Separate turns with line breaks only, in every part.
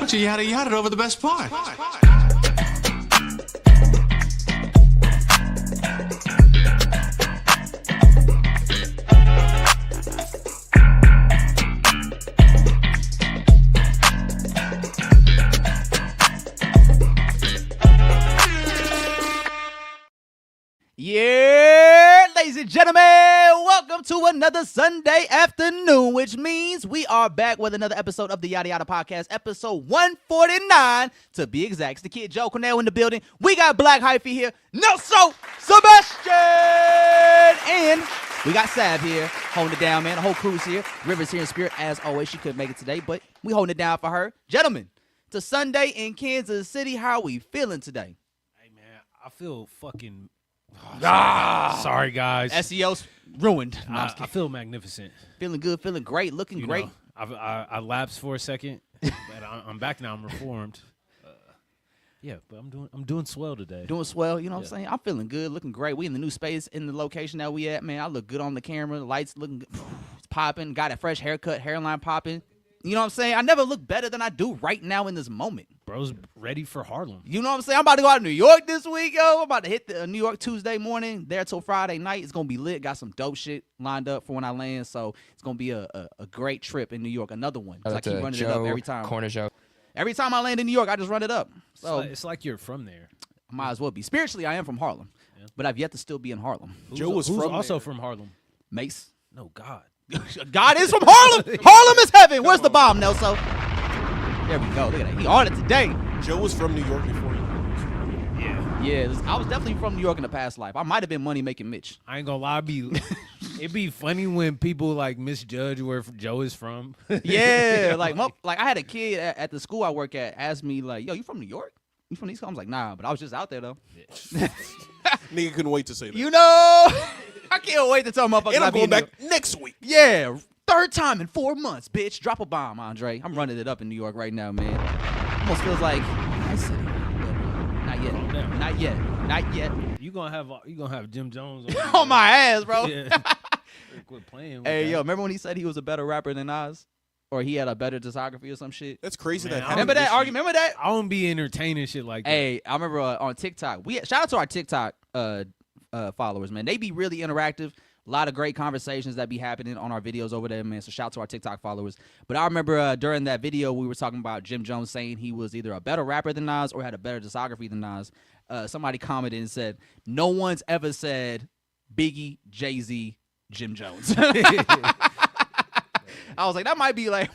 But you yada over the best part.
Yeah, ladies and gentlemen, welcome to another Sunday afternoon, which means we are back with another episode of the Yadda Yadda Podcast, episode 149, to be exact. It's the kid Joe Cornell in the building. We got Black Hyphy here, Nelson Sebastian, and we got Sav here, holding it down, man. The whole crew's here. River's here in spirit, as always. She couldn't make it today, but we holding it down for her. Gentlemen, it's a Sunday in Kansas City. How are we feeling today?
Hey, man, I feel fucking... Oh, sorry, guys.
SEO's ruined. No,
I feel magnificent.
Feeling good, feeling great, looking great.
I lapsed for a second, but I'm back now. I'm reformed. Yeah, but I'm doing swell today.
Doing swell, you know what I'm saying? I'm feeling good, looking great. We in the new space, in the location that we at, man. I look good on the camera. The lights looking good. It's popping. Got a fresh haircut, hairline popping. You know what I'm saying? I never look better than I do right now in this moment.
Bro's ready for Harlem.
You know what I'm saying? I'm about to go out to New York this week, yo. I'm about to hit the New York Tuesday morning, there till Friday night. It's going to be lit. Got some dope shit lined up for when I land. So it's going to be a great trip in New York. Another one. Because I keep running it up every time.
Corner Joe.
Every time I land in New York, I just run it up. So
it's like you're from there.
I might as well be. Spiritually, I am from Harlem. Yeah. But I've yet to still be in Harlem.
Who's also from Harlem?
Mace.
No, God.
God is from Harlem. Harlem is heaven. Where's the bomb, Nelson? There we go. Look at that. He on it today.
Joe was from New York before you.
Yeah, I was definitely from New York in the past life. I might have been money making Mitch.
I ain't gonna lie, it'd be funny when people like misjudge where Joe is from.
Yeah, like I had a kid at the school I work at ask me like, "Yo, you from New York? You from these?" I was like, "Nah," but I was just out there though.
Yeah. Nigga couldn't wait to say that.
You know, I can't wait to tell motherfuckers.
And I'm going back next week.
Yeah, third time in 4 months, bitch. Drop a bomb, Andre. I'm running it up in New York right now, man. Almost feels like I said it. Not yet.
You gonna have Jim Jones
on my ass, bro.
Yeah. Quit playing with
hey,
that.
yo, remember when he said he was a better rapper than Nas? Or he had a better discography or some shit?
That's crazy.
Man,
remember that argument? Remember that?
I don't be entertaining shit like that.
Hey, I remember on TikTok. Shout out to our TikTok followers, man. They be really interactive. A lot of great conversations that be happening on our videos over there, man. So shout out to our TikTok followers. But I remember during that video, we were talking about Jim Jones saying he was either a better rapper than Nas or had a better discography than Nas. Somebody commented and said, no one's ever said Biggie, Jay-Z, Jim Jones. I was like, that might be like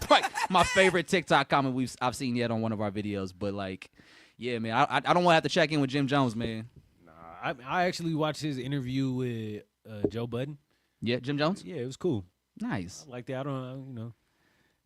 my favorite TikTok comment I've seen yet on one of our videos. But like, yeah, man, I don't want to have to check in with Jim Jones, man.
Nah, I actually watched his interview with Joe Budden.
Yeah, Jim Jones?
Yeah, it was cool.
Nice.
I like that. I don't, you know.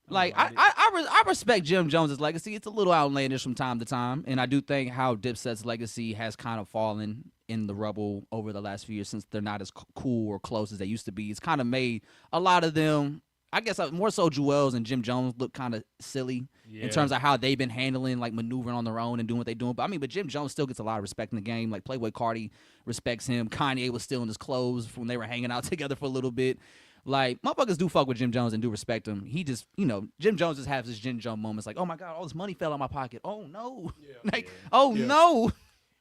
Like, I respect Jim Jones' legacy. It's a little outlandish from time to time. And I do think how Dipset's legacy has kind of fallen in the rubble over the last few years since they're not as cool or close as they used to be. It's kind of made a lot of them, I guess more so Jewels and Jim Jones, look kind of silly in terms of how they've been handling, like, maneuvering on their own and doing what they're doing. But Jim Jones still gets a lot of respect in the game. Like, Playboy Carti respects him. Kanye was still in his clothes when they were hanging out together for a little bit. Like, motherfuckers do fuck with Jim Jones and do respect him. He just, Jim Jones just has his Jim Jones moments. Like, oh my God, all this money fell out my pocket. Oh no. Yeah. No.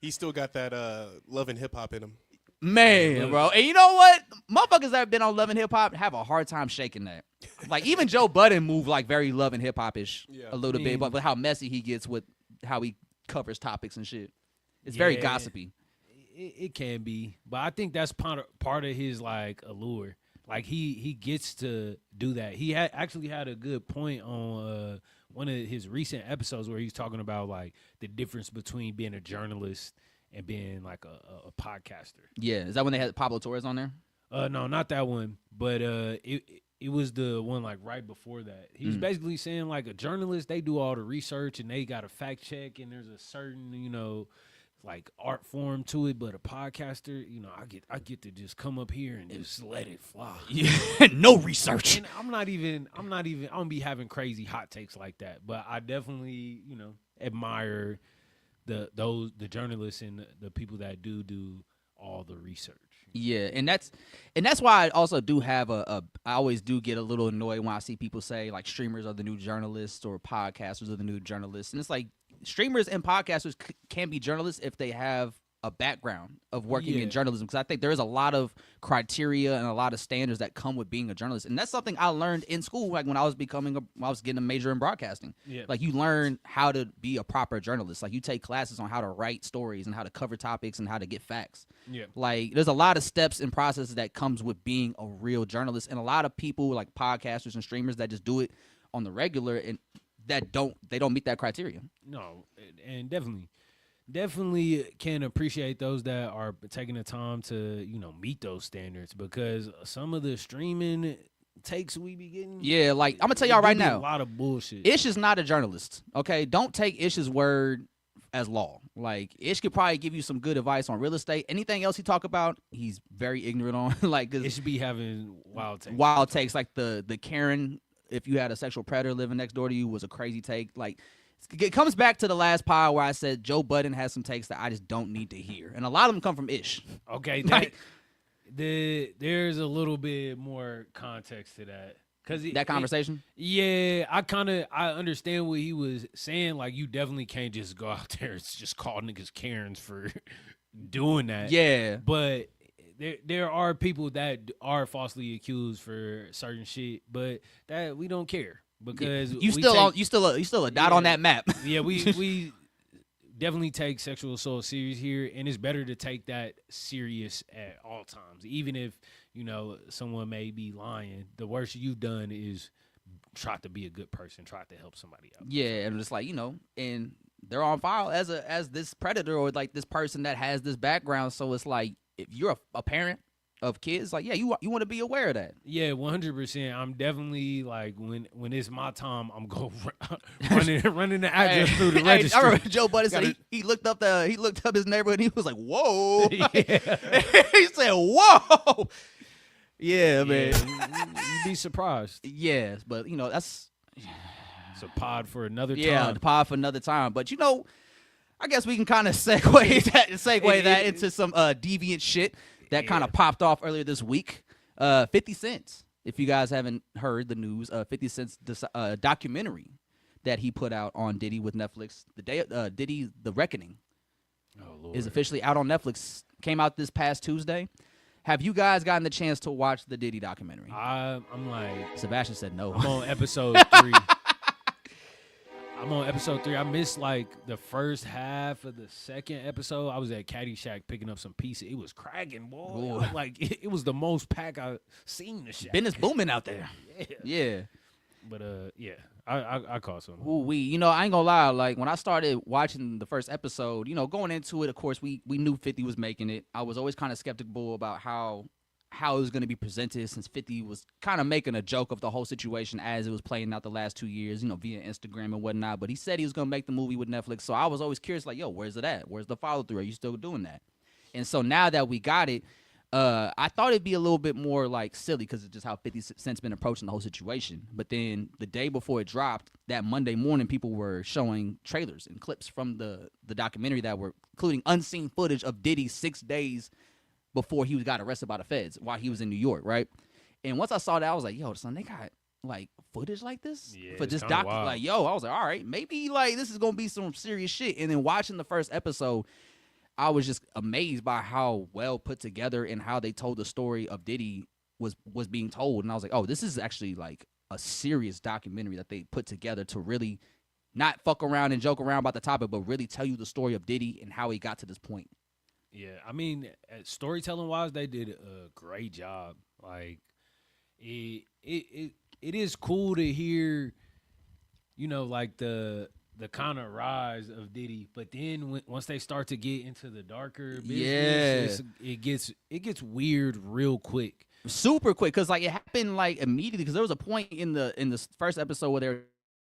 He still got that love and hip hop in him.
Man, bro. And you know what? Motherfuckers that have been on Love and Hip Hop have a hard time shaking that. Like, even Joe Budden moved like very Love and Hip Hop-ish a little bit, but how messy he gets with how he covers topics and shit. It's very gossipy.
It can be, but I think that's part of his like allure. Like he gets to do that. He actually had a good point on one of his recent episodes where he's talking about like the difference between being a journalist and being like a podcaster.
Yeah, is that when they had Pablo Torres on there?
No, not that one. But it was the one like right before that. He was basically saying like a journalist, they do all the research and they got a fact check and there's a certain, like art form to it, but a podcaster, I get to just come up here and just let it fly.
Yeah, no research.
And I don't be having crazy hot takes like that, but I definitely, admire the journalists and the people that do all the research.
Yeah, and that's why I also do have I always do get a little annoyed when I see people say like streamers are the new journalists or podcasters are the new journalists, and it's like streamers and podcasters can be journalists if they have a background of working in journalism, because I think there is a lot of criteria and a lot of standards that come with being a journalist, and that's something I learned in school, like when I was getting a major in broadcasting.
Yeah.
Like you learn how to be a proper journalist. Like you take classes on how to write stories and how to cover topics and how to get facts.
Yeah.
Like there's a lot of steps and processes that comes with being a real journalist, and a lot of people like podcasters and streamers that just do it on the regular and that don't meet that criteria.
No, and definitely can appreciate those that are taking the time to, meet those standards, because some of the streaming takes we be getting.
Yeah, like I'm gonna tell y'all right now,
a lot of bullshit.
Ish is not a journalist. Okay, don't take Ish's word as law. Like Ish could probably give you some good advice on real estate. Anything else he talk about, he's very ignorant on. Like
it should be having wild takes.
Wild takes, like the Karen, if you had a sexual predator living next door to you, was a crazy take. Like it comes back to the last pod where I said Joe Budden has some takes that I just don't need to hear, and a lot of them come from Ish.
Okay, there's a little bit more context to that.
That conversation?
I understand what he was saying. Like, you definitely can't just go out there and just call niggas Karens for doing that.
Yeah.
But there are people that are falsely accused for certain shit, but that we don't care, because
you still a dot on that map.
Yeah, we definitely take sexual assault serious here, and it's better to take that serious at all times, even if someone may be lying. The worst you've done is try to be a good person, try to help somebody out.
Yeah, and it's like, and they're on file as this predator or like this person that has this background. So it's like, if you're a parent of kids, like, yeah, you want to be aware of that.
Yeah, 100%. I'm definitely like, when it's my time, I'm going running the address through the registry.
I remember Joe Budden said he looked up his neighborhood and he was like, whoa.
Yeah.
He said, whoa. Yeah, man.
You'd be surprised.
Yes, but it's
a pod for another time.
Yeah, the pod for another time. But I guess we can kind of segue that into some deviant shit that kind of popped off earlier this week. 50 Cent, if you guys haven't heard the news, 50 Cent's documentary that he put out on Diddy with Netflix, Diddy, The Reckoning, is officially out on Netflix. Came out this past Tuesday. Have you guys gotten the chance to watch the Diddy documentary?
I'm like...
Sebastian said no.
I'm on episode 3. I missed like the first half of the second episode. I was at Caddyshack picking up some pieces. It was cracking, boy. Like it was the most pack I've seen the Shack.
Business booming out there. Yeah.
But I caught some.
Ooh, I ain't gonna lie. Like when I started watching the first episode, going into it, of course we knew 50 was making it. I was always kind of skeptical about how it was going to be presented, since 50 was kind of making a joke of the whole situation as it was playing out the last 2 years, via Instagram and whatnot. But he said he was going to make the movie with Netflix. So I was always curious, like, yo, where's it at? Where's the follow through? Are you still doing that? And so now that we got it, I thought it'd be a little bit more like silly, because it's just how 50 Cent's been approaching the whole situation. But then the day before it dropped, that Monday morning, people were showing trailers and clips from the documentary that were including unseen footage of Diddy 6 days before he got arrested by the feds while he was in New York, right? And once I saw that, I was like, yo, son, they got like footage like this for this doc. Like, yo, I was like, all right, maybe like this is gonna be some serious shit. And then watching the first episode, I was just amazed by how well put together and how they told the story of Diddy was being told. And I was like, oh, this is actually like a serious documentary that they put together to really not fuck around and joke around about the topic, but really tell you the story of Diddy and how he got to this point.
Yeah, I mean, storytelling wise, they did a great job. Like, it is cool to hear, like the kind of rise of Diddy, but then once they start to get into the darker business, it gets weird real quick,
super quick, because like it happened like immediately. Because there was a point in the first episode where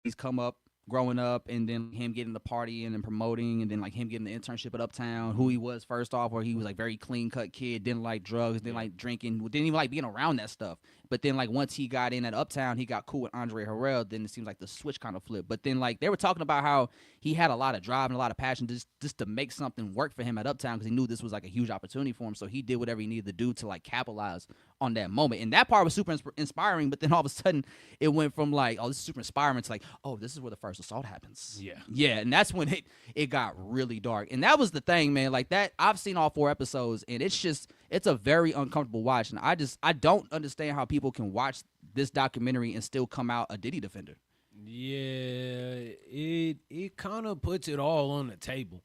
he's come up growing up, and then him getting the party and then promoting, and then like him getting the internship at Uptown, who he was first off, where he was like very clean cut kid, didn't like drugs, didn't like drinking, didn't even like being around that stuff. But then, like, once he got in at Uptown, he got cool with Andre Harrell. Then it seems like the switch kind of flipped. But then, like, they were talking about how he had a lot of drive and a lot of passion just to make something work for him at Uptown because he knew this was, like, a huge opportunity for him. So he did whatever he needed to do to, like, capitalize on that moment. And that part was super inspiring. But then all of a sudden, it went from, like, oh, this is super inspiring to, like, oh, this is where the first assault happens.
Yeah.
Yeah, and that's when it got really dark. And that was the thing, man. Like, that, I've seen all 4 episodes, and it's a very uncomfortable watch. And I don't understand how people can watch this documentary and still come out a Diddy defender.
Yeah, it kind of puts it all on the table.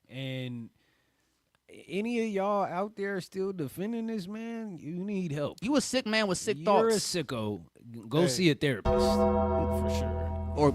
And any of y'all out there still defending this man, you need help.
You a sick man with sick
You're
thoughts.
a sicko. Go see a therapist for sure.
Or,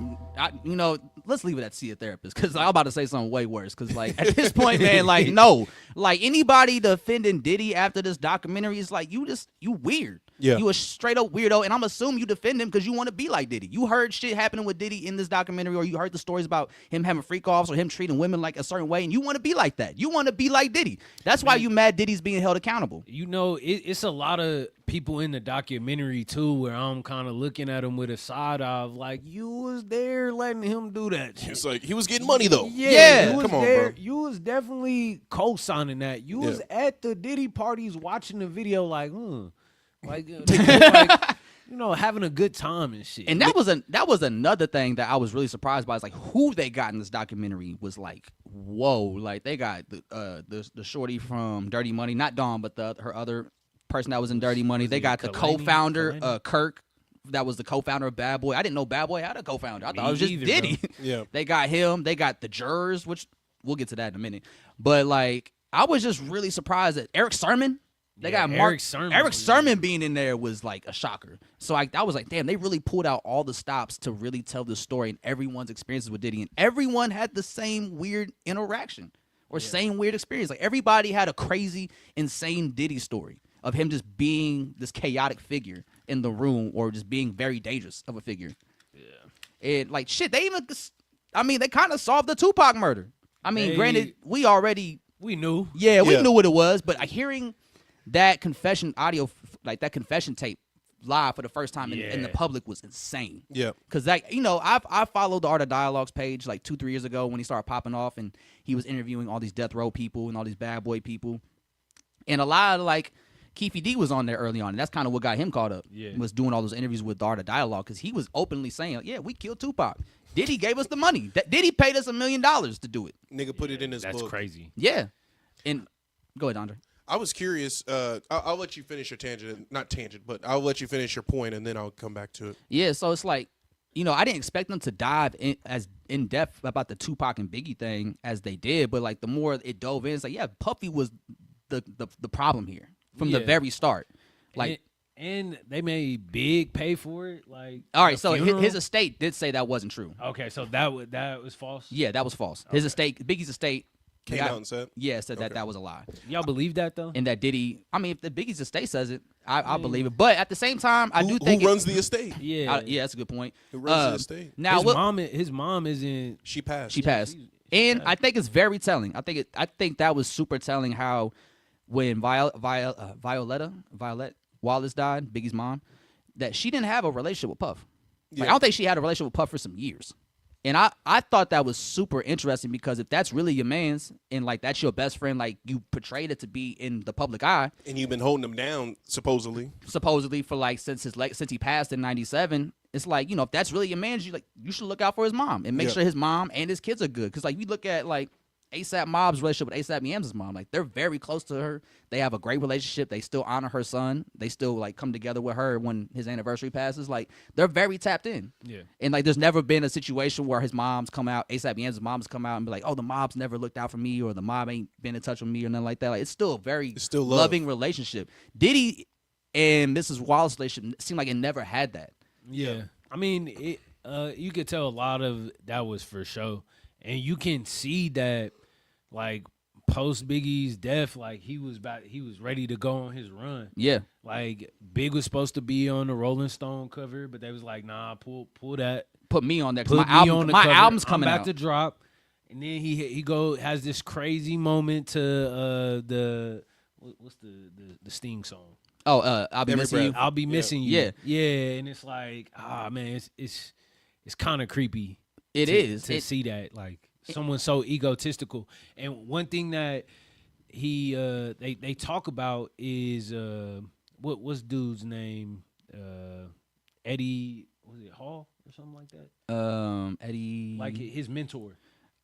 let's leave it at see a therapist because I'm about to say something way worse. Because, like, at this point, man, like, no. Like, anybody defending Diddy after this documentary is like, you weird.
Yeah.
You a straight up weirdo. And I'm assuming you defend him because you want to be like Diddy. You heard shit happening with Diddy in this documentary, or you heard the stories about him having freak offs or him treating women like a certain way, and you want to be like that. You want to be like Diddy. That's why you mad Diddy's being held accountable.
You know, it's a lot of people in the documentary, too, where I'm kind of looking at him with a side eye of, like, you was there letting him do that shit.
It's like he was getting money though.
Yeah.
You was
Come on,
there,
bro.
You was definitely co-signing that. You was at the Diddy parties watching the video like, like, having a good time and shit.
And that was another thing that I was really surprised by. Is like who they got in this documentary was like, whoa, like they got the shorty from Dirty Money, not Dawn, but her other person that was in Dirty Money. They got the co-founder, Kirk. That was the co-founder of Bad Boy. I didn't know Bad Boy had a co-founder. I thought it was just Diddy.
Yeah.
They got him. They got the jurors, which we'll get to that in a minute. But like, I was just really surprised that Eric Sermon. They got Mark
Sermon.
Eric Sermon being in there was like a shocker. So I was like, damn, they really pulled out all the stops to really tell the story and everyone's experiences with Diddy, and everyone had the same weird interaction or same weird experience. Like everybody had a crazy, insane Diddy story of him just being this chaotic figure in the room or just being very dangerous of a figure. Yeah. And like shit, they kind of solved the Tupac murder. I mean, granted, we knew. Yeah, we knew what it was, but hearing that confession audio, like that confession tape live for the first time in the public was insane. Yeah. Because I followed the Art of Dialogue's page like 2-3 years ago when he started popping off and he was interviewing all these death row people and all these bad boy people. And a lot of like Keefy D was on there early on, and that's kind of what got him caught up. Yeah. Was doing all those interviews with the Art of Dialogue because he was openly saying, yeah, we killed Tupac. Diddy gave us the money. Diddy paid us $1 million to do it.
Nigga put it in his book.
That's crazy.
Yeah. And go ahead, Andre.
I was curious. I'll let you finish your tangent. Not tangent, but I'll let you finish your point, and then I'll come back to it.
Yeah, so it's like, I didn't expect them to dive as in depth about the Tupac and Biggie thing as they did, but like the more it dove in, it's like, yeah, Puffy was the problem here from the very start. Like,
and they made Big pay for it. Like,
all right, so his estate did say that wasn't true.
Okay, so that was false.
Yeah, that was false. His estate, Biggie's estate.
Came out and said?
Yeah, said that was a lie.
Y'all believe that, though?
And that Diddy, I mean, if the Biggie's estate says it, I believe it. But at the same time, I do think
who runs the estate?
Yeah, that's a good point.
Who runs the estate?
Now,
his mom isn't.
She passed.
She passed. And I think it's very telling. I think that was super telling how when Violet Wallace died, Biggie's mom, that she didn't have a relationship with Puff. Like, I don't think she had a relationship with Puff for some years. And I thought that was super interesting because if that's really your man's and like that's your best friend, like you portrayed it to be in the public eye,
and you've been holding him down supposedly for like since he passed in '97, it's like if that's really your man's, you should look out for his mom and make sure his mom and his kids are good. Because like we look at like ASAP Mob's relationship with ASAP Yams' mom, like they're very close to her. They have a great relationship. They still honor her son. They still like come together with her when his anniversary passes. Like they're very tapped in. Yeah. And like there's never been a situation where his mom's come out, ASAP Yams' mom's come out and be like, oh, the mob's never looked out for me or the mob ain't been in touch with me or nothing like that. Like it's still a very loving relationship. Diddy and Mrs. Wallace's relationship seemed like it never had that.
Yeah. I mean, you could tell a lot of that was for show. And you can see that like post Biggie's death, like he was ready to go on his run. Yeah. Like Big was supposed to be on the Rolling Stone cover, but they was like, nah, pull that.
Put me on there. My album's coming out.
I'm about to drop. And then he has this crazy moment to what's the Sting song?
I'll be missing you.
I'll be missing you.
Yeah.
Yeah, and it's like, man, it's kind of creepy.
It is
to see that, like, someone so egotistical. And one thing that they talk about is what's dude's name? Eddie, was it Hall or something like that?
Eddie,
like his mentor.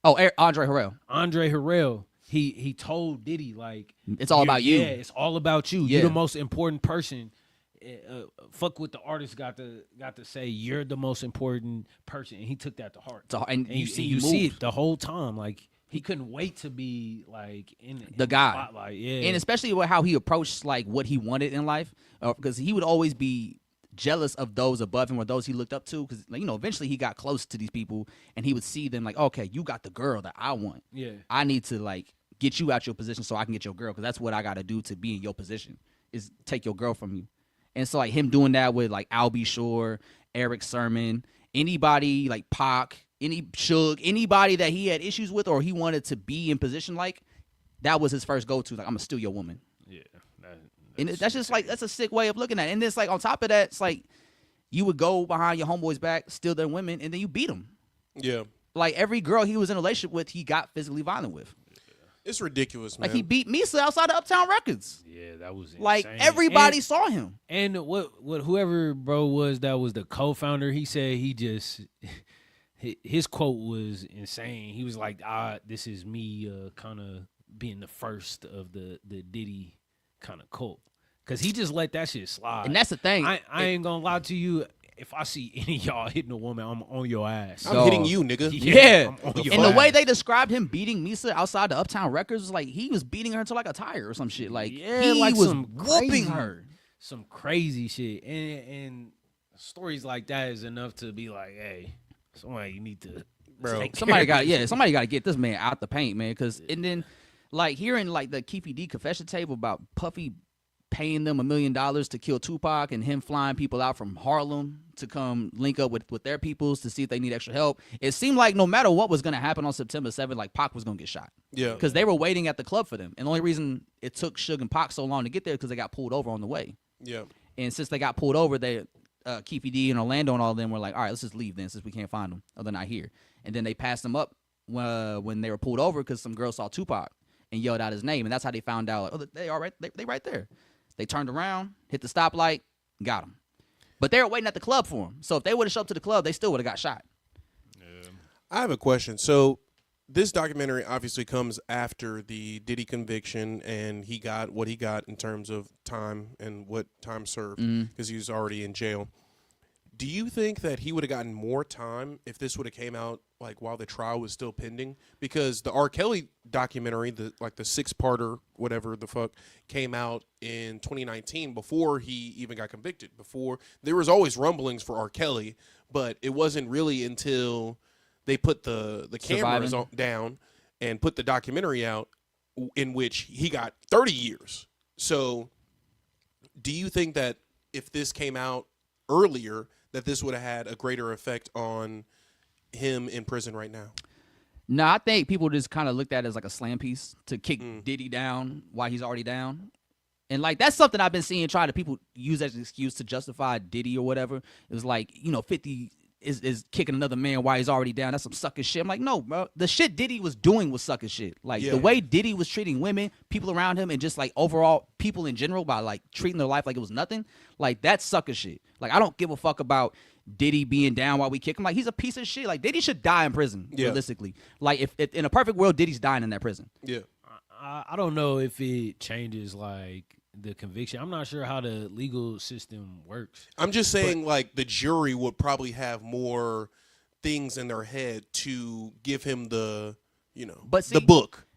Oh, Andre Harrell.
Andre Harrell. He told Diddy, like,
it's all about you.
Yeah, it's all about you.
Yeah.
You're the most important person. Fuck what the artist got to say. You're the most important person, and he took that to heart.
And you
see it the whole time. Like, he couldn't wait to be like in
the guy.
Spotlight. Yeah,
and especially with how he approached like what he wanted in life, because he would always be jealous of those above him or those he looked up to, because eventually he got close to these people and he would see them like, okay, you got the girl that I want.
Yeah,
I need to like get you out your position so I can get your girl, because that's what I got to do to be in your position, is take your girl from you. And so like him doing that with like Al B. Shore, Eric Sermon, anybody like Pac, Suge, anybody that he had issues with or he wanted to be in position like, that was his first go-to. Like, I'm gonna steal your woman.
Yeah.
And that's just like, that's a sick way of looking at it. And it's like, on top of that, it's like you would go behind your homeboys' back, steal their women, and then you beat them.
Yeah.
Like, every girl he was in a relationship with, he got physically violent with.
It's ridiculous, man.
Like, he beat Misa outside of Uptown Records.
Yeah, that was insane.
Like, everybody saw him.
And what whoever bro was that was the co-founder, he said he just his quote was insane. He was like, this is me kind of being the first of the Diddy kind of cult. Because he just let that shit slide.
And that's the thing.
I ain't going to lie to you. If I see any of y'all hitting a woman, I'm on your ass.
I'm hitting you, nigga.
Yeah.
I'm on your
And the
ass.
way they described him beating Misa outside the Uptown Records was like he was beating her until like a tire or some shit. Like,
yeah,
he
like
was
some
whooping
crazy,
her.
Some crazy shit. And stories like that is enough to be like, hey, somebody need to
Somebody got to get this man out the paint, man. And then like hearing like the Keefy D confession tape about Puffy paying them $1 million to kill Tupac and him flying people out from Harlem to come link up with their peoples to see if they need extra help. It seemed like no matter what was going to happen on September 7th, like Pac was going to get shot.
Yeah.
Because they were waiting at the club for them. And the only reason it took Suge and Pac so long to get there because they got pulled over on the way.
Yeah.
And since they got pulled over, Keefy D and Orlando and all of them were like, all right, let's just leave then since we can't find them. Oh, they're not here. And then they passed them up when they were pulled over because some girl saw Tupac and yelled out his name. And that's how they found out, like, oh, they are right, they right there. They turned around, hit the stoplight, got him. But they were waiting at the club for him. So if they would have showed up to the club, they still would have got shot.
I have a question. So this documentary obviously comes after the Diddy conviction, and he got what he got in terms of time and what time served because he was already in jail. Do you think that he would have gotten more time if this would have came out like while the trial was still pending? Because the R. Kelly documentary, the 6-parter, whatever the fuck, came out in 2019 before he even got convicted. Before there was always rumblings for R. Kelly, but it wasn't really until they put the cameras down and put the documentary out in which he got 30 years. So do you think that if this came out earlier, that this would have had a greater effect on him in prison right now?
No, I think people just kind of looked at it as like a slam piece to kick Diddy down while he's already down. And like that's something I've been seeing people use as an excuse to justify Diddy or whatever. It was like, 50 is kicking another man while he's already down. That's some sucker shit. I'm like, no, bro. The shit Diddy was doing was sucker shit. Like the way Diddy was treating women, people around him, and just like overall people in general by like treating their life like it was nothing. Like that's sucker shit. Like I don't give a fuck about Diddy being down while we kick him. Like he's a piece of shit. Like Diddy should die in prison, realistically. Like if in a perfect world, Diddy's dying in that prison.
Yeah.
I don't know if it changes like the conviction. I'm not sure how the legal system works.
I'm just saying like the jury would probably have more things in their head to give him the, the book.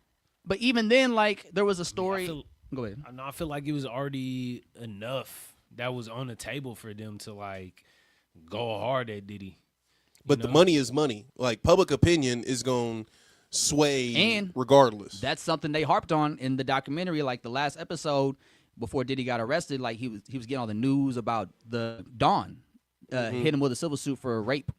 But even then, like there was a story. Go ahead.
I feel like it was already enough that was on the table for them to like go hard at Diddy.
But the money is money. Like public opinion is going to sway regardless.
That's something they harped on in the documentary. Like the last episode before Diddy got arrested, like he was getting all the news about the Dawn hit him with a civil suit for rape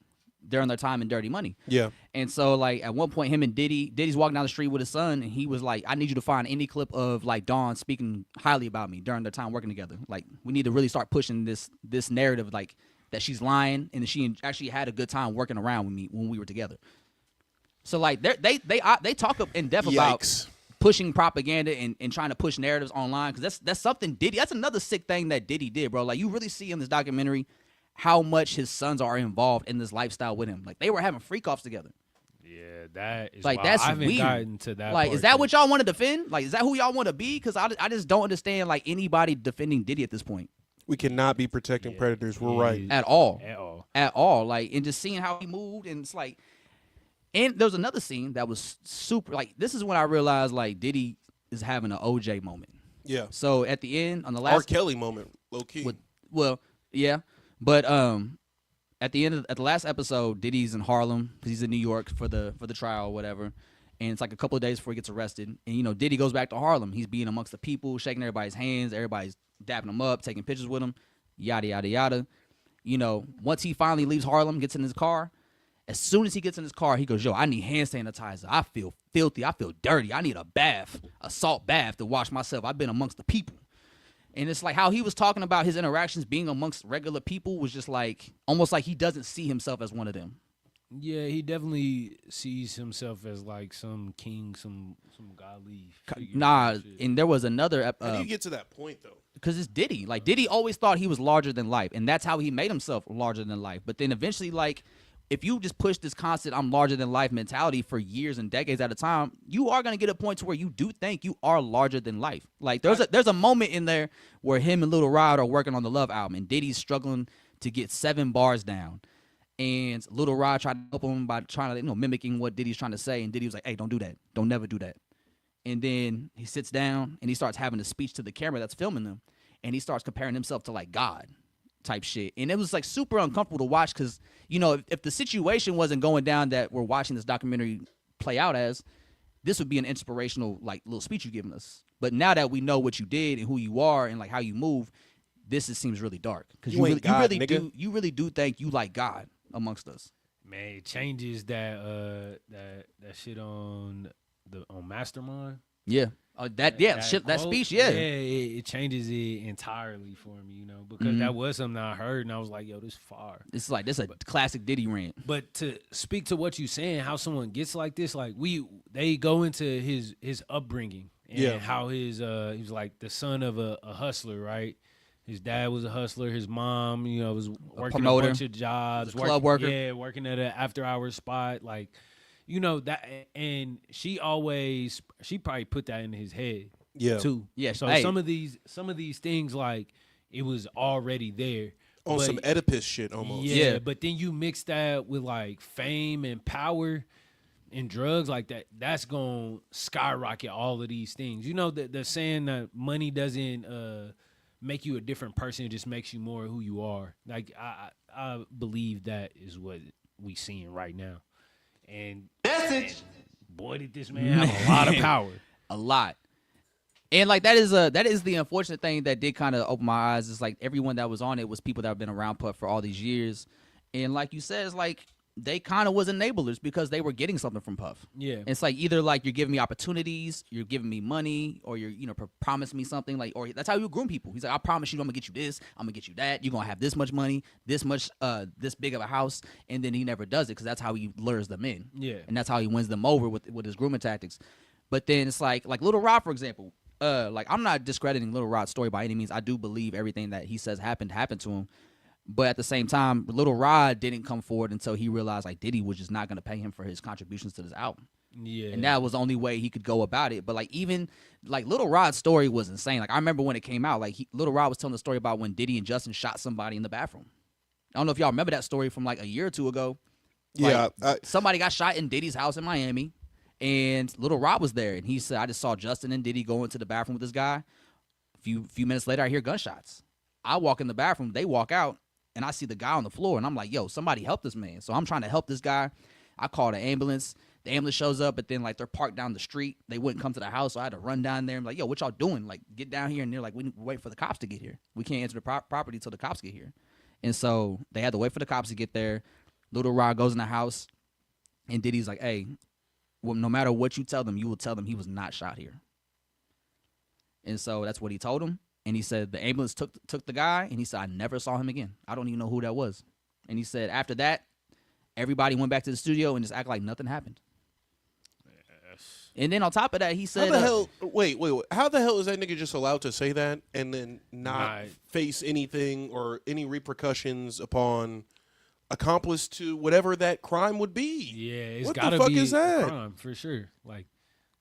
during their time in Dirty Money.
Yeah.
And so, like, at one point, him and Diddy's walking down the street with his son, and he was like, I need you to find any clip of, like, Dawn speaking highly about me during their time working together. Like, we need to really start pushing this narrative, like, that she's lying and that she actually had a good time working around with me when we were together. So, like, they talk in depth about pushing propaganda and trying to push narratives online, because that's something Diddy, that's another sick thing that Diddy did, bro. Like, you really see in this documentary how much his sons are involved in this lifestyle with him. Like, they were having freak-offs together.
Yeah, that is
like
wild.
that's
I haven't
weird.
gotten to that.
Like,
part
is that
yet.
what y'all want to defend? Like, is that who y'all want to be? Because I just don't understand, like, anybody defending Diddy at this point
We cannot be protecting predators. We're right.
at all.
At all.
Like, and just seeing how he moved, and it's like, and there was another scene that was super. Like, this is when I realized, like, Diddy is having an OJ moment.
Yeah.
So at the end, on the last
R. Kelly moment, low key.
well, yeah, but at the end at the last episode, Diddy's in Harlem because he's in New York for the trial or whatever, and it's like a couple of days before he gets arrested. And you know, Diddy goes back to Harlem. He's being amongst the people, shaking everybody's hands, everybody's dapping him up, taking pictures with him, yada yada yada. You know, once he finally leaves Harlem, gets in his car. As soon as he gets in his car, he goes, yo, I need hand sanitizer. I feel filthy. I feel dirty. I need a bath, a salt bath to wash myself. I've been amongst the people. And it's like how he was talking about his interactions being amongst regular people was just like almost like he doesn't see himself as one of them.
Yeah, he definitely sees himself as like some king, some godly figure.
Nah, and there was another.
How do you get to that point, though?
Because it's Diddy. Like, Diddy always thought he was larger than life, and that's how he made himself larger than life. But then eventually, like, if you just push this constant I'm larger than life mentality for years and decades at a time, you are going to get a point to where you do think you are larger than life. Like, there's a moment in there where him and Lil Rod are working on the Love album, and Diddy's struggling to get 7 bars down. And Lil Rod tried to help him by trying to, you know, mimicking what Diddy's trying to say, and Diddy was like, hey, don't do that. Don't never do that. And then he sits down, and he starts having a speech to the camera that's filming them, and he starts comparing himself to, like, God type shit. And it was, like, super uncomfortable to watch because, you know, if the situation wasn't going down that we're watching this documentary play out as, this would be an inspirational, like, little speech you're giving us. But now that we know what you did and who you are and, like, how you move, this seems really dark. Because you really do think you like God amongst us.
Man, it changes that shit on Mastermind.
Yeah. That speech, yeah.
Yeah, it changes it entirely for me, you know, because that was something I heard and I was like, yo, this fire.
It's like, this is a classic Diddy rant.
But to speak to what you're saying, how someone gets like this, like they go into his upbringing and how he was like the son of a hustler, right? His dad was a hustler. His mom, you know, was working a bunch of jobs.
Club worker.
Yeah, working at an after-hours spot. Like, you know, that, and she probably put that in his head, too.
Yeah.
So some of these things, like, it was already there.
On some Oedipus shit almost.
Yeah, but then you mix that with, like, fame and power and drugs like that, that's going to skyrocket all of these things. You know, the saying that money doesn't make you a different person, it just makes you more who you are. Like, I believe that is what we seeing right now. And boy, did this man have a lot of power.
A lot. And like that is the unfortunate thing that did kind of open my eyes. Is like everyone that was on it was people that have been around Puff for all these years. And like you said, it's like they kind of was enablers because they were getting something from Puff.
Yeah.
It's like either like you're giving me opportunities, you're giving me money, or you're, you know, promise me something, like, or that's how you groom people. He's like, I promise you I'm gonna get you this, I'm gonna get you that, you're gonna have this much money, this much this big of a house, and then he never does it because that's how he lures them in.
Yeah.
And that's how he wins them over with his grooming tactics. But then it's like Lil Rod, for example, like I'm not discrediting Lil Rod's story by any means. I do believe everything that he says happened to him. But at the same time, Lil Rod didn't come forward until he realized like Diddy was just not going to pay him for his contributions to this album.
Yeah.
And that was the only way he could go about it. But like even like Lil Rod's story was insane. Like I remember when it came out, like Lil Rod was telling the story about when Diddy and Justin shot somebody in the bathroom. I don't know if y'all remember that story from like a year or two ago.
Yeah.
Like, somebody got shot in Diddy's house in Miami, and Lil Rod was there, and he said, I just saw Justin and Diddy go into the bathroom with this guy. A few minutes later, I hear gunshots. I walk in the bathroom, they walk out, and I see the guy on the floor, and I'm like, yo, somebody help this man. So I'm trying to help this guy. I call the ambulance. The ambulance shows up, but then, like, they're parked down the street. They wouldn't come to the house, so I had to run down there and be like, yo, what y'all doing? Like, get down here. And they're like, we're waiting for the cops to get here. We can't enter the property until the cops get here. And so they had to wait for the cops to get there. Little Rod goes in the house, and Diddy's like, hey, well, no matter what you tell them, you will tell them he was not shot here. And so that's what he told him. And he said the ambulance took the guy, and he said, I never saw him again. I don't even know who that was. And he said after that, everybody went back to the studio and just act like nothing happened. And then on top of that, he said,
how the hell? Wait. How the hell is that nigga just allowed to say that and then not face anything or any repercussions upon accomplice to whatever that crime would be?
Yeah, it's
what
gotta
the fuck
be
is that?
A crime for sure. Like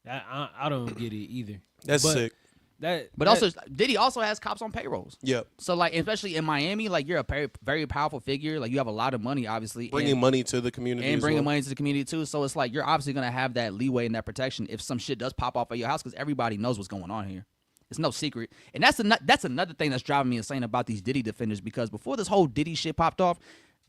that, I don't get it either.
That's sick.
Also, Diddy also has cops on payrolls.
Yep.
So, like, especially in Miami, like, you're a very, very powerful figure. Like, you have a lot of money, obviously.
Bringing money to the community.
And bringing money to the community, too. So, it's like, you're obviously going to have that leeway and that protection if some shit does pop off at your house because everybody knows what's going on here. It's no secret. And that's another thing that's driving me insane about these Diddy defenders because before this whole Diddy shit popped off,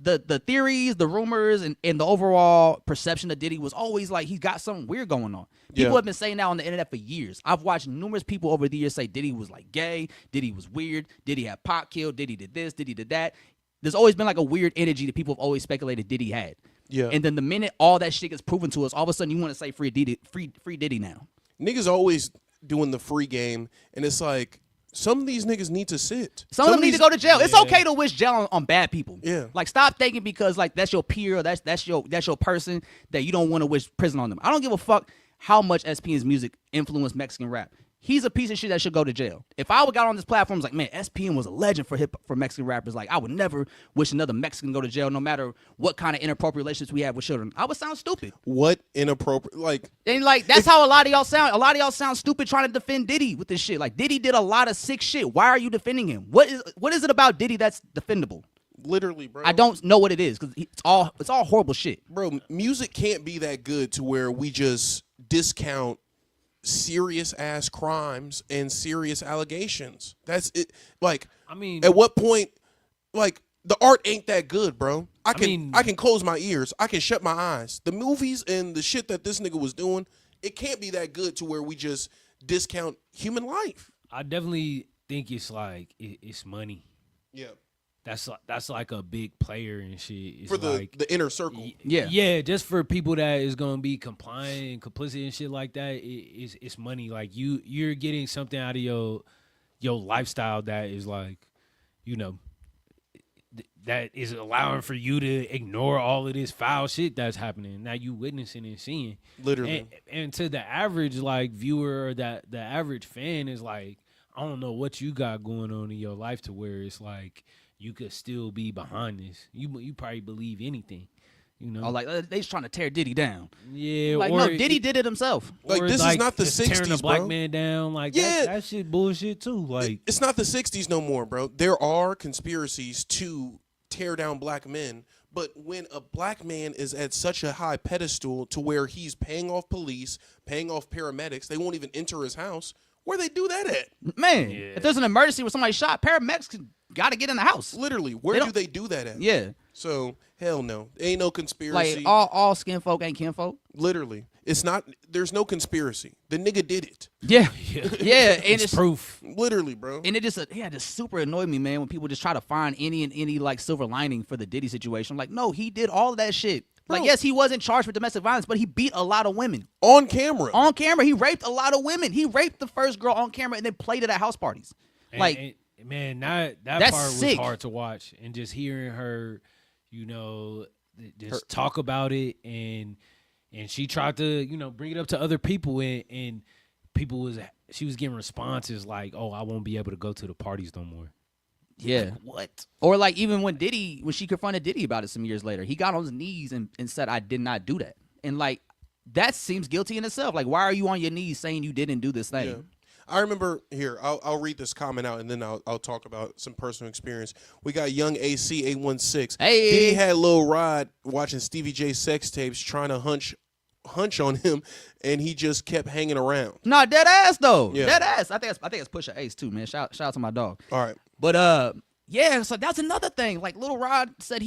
the theories, the rumors, and the overall perception of Diddy was always like he's got something weird going on. People have been saying that on the internet for years. I've watched numerous people over the years say Diddy was like gay, Diddy was weird, Diddy had pot killed, Diddy did this, Diddy did that. There's always been like a weird energy that people have always speculated Diddy had. Yeah. And then the minute all that shit gets proven to us, all of a sudden you want to say free Diddy now.
Niggas always doing the free game, and it's like, some of these niggas need to sit.
Some of them need to go to jail. Yeah. It's okay to wish jail on bad people.
Yeah.
Like stop thinking because like that's your peer or that's your person that you don't want to wish prison on them. I don't give a fuck how much SPN's music influenced Mexican rap. He's a piece of shit that should go to jail. If I would got on this platform, it's like, man, SPN was a legend for Mexican rappers. Like, I would never wish another Mexican go to jail, no matter what kind of inappropriate relationships we have with children. I would sound stupid.
What inappropriate? Like,
and like that's how a lot of y'all sound. A lot of y'all sound stupid trying to defend Diddy with this shit. Like, Diddy did a lot of sick shit. Why are you defending him? What is it about Diddy that's defendable?
Literally, bro.
I don't know what it is because it's all horrible shit.
Bro, music can't be that good to where we just discount serious ass crimes and serious allegations. That's it. Like, I mean, at what point, like, the art ain't that good, bro. I can close my ears, I can shut my eyes. The movies and the shit that this nigga was doing, it can't be that good to where we just discount human life.
I definitely think it's like it's money.
Yeah.
That's like a big player and shit. It's
for the inner circle.
Yeah, just for people that is gonna be compliant and complicit and shit like that, it's money. Like you're getting something out of your lifestyle that is like, you know, that is allowing for you to ignore all of this foul shit that's happening. Now you witnessing and seeing.
Literally.
And to the average like viewer or that the average fan is like, I don't know what you got going on in your life to where it's like you could still be behind this. You probably believe anything, you know.
Oh, like they just trying to tear Diddy down.
Yeah,
like no, Diddy did it himself.
Like this is not the '60s,
tearing a black man down. Like that shit bullshit too. Like
it's not the '60s no more, bro. There are conspiracies to tear down black men, but when a black man is at such a high pedestal to where he's paying off police, paying off paramedics, they won't even enter his house. Where they do that at?
Man, if there's an emergency where somebody's shot, paramedics got to get in the house.
Literally, where do they do that at?
Yeah.
So, hell no. Ain't no conspiracy.
Like, all skin folk ain't kinfolk.
Literally. It's not, there's no conspiracy. The nigga did it.
Yeah. Yeah. And it's
proof.
Literally, bro.
And it just super annoyed me, man, when people just try to find any like silver lining for the Diddy situation. I'm like, no, he did all of that shit. Like, yes, he wasn't charged for domestic violence, but he beat a lot of women.
On camera.
On camera. He raped a lot of women. He raped the first girl on camera and then played it at house parties.
Man, that part was hard to watch. And just hearing her, you know, just talk about it. And she tried to, you know, bring it up to other people. And she was getting responses like, oh, I won't be able to go to the parties no more.
Yeah.
Like, what?
Or like even when she confronted Diddy about it some years later, he got on his knees and said, I did not do that. And like, that seems guilty in itself. Like, why are you on your knees saying you didn't do this thing?
Yeah. I remember here, I'll read this comment out and then I'll talk about some personal experience. We got Young AC 816.
Hey.
Diddy had Lil Rod watching Stevie J sex tapes trying to hunch on him, and he just kept hanging around.
Nah, dead ass though.
Yeah.
Dead ass. I think it's Pusha Ace too, man. Shout out to my dog.
All right.
But yeah, so that's another thing. Like Lil Rod said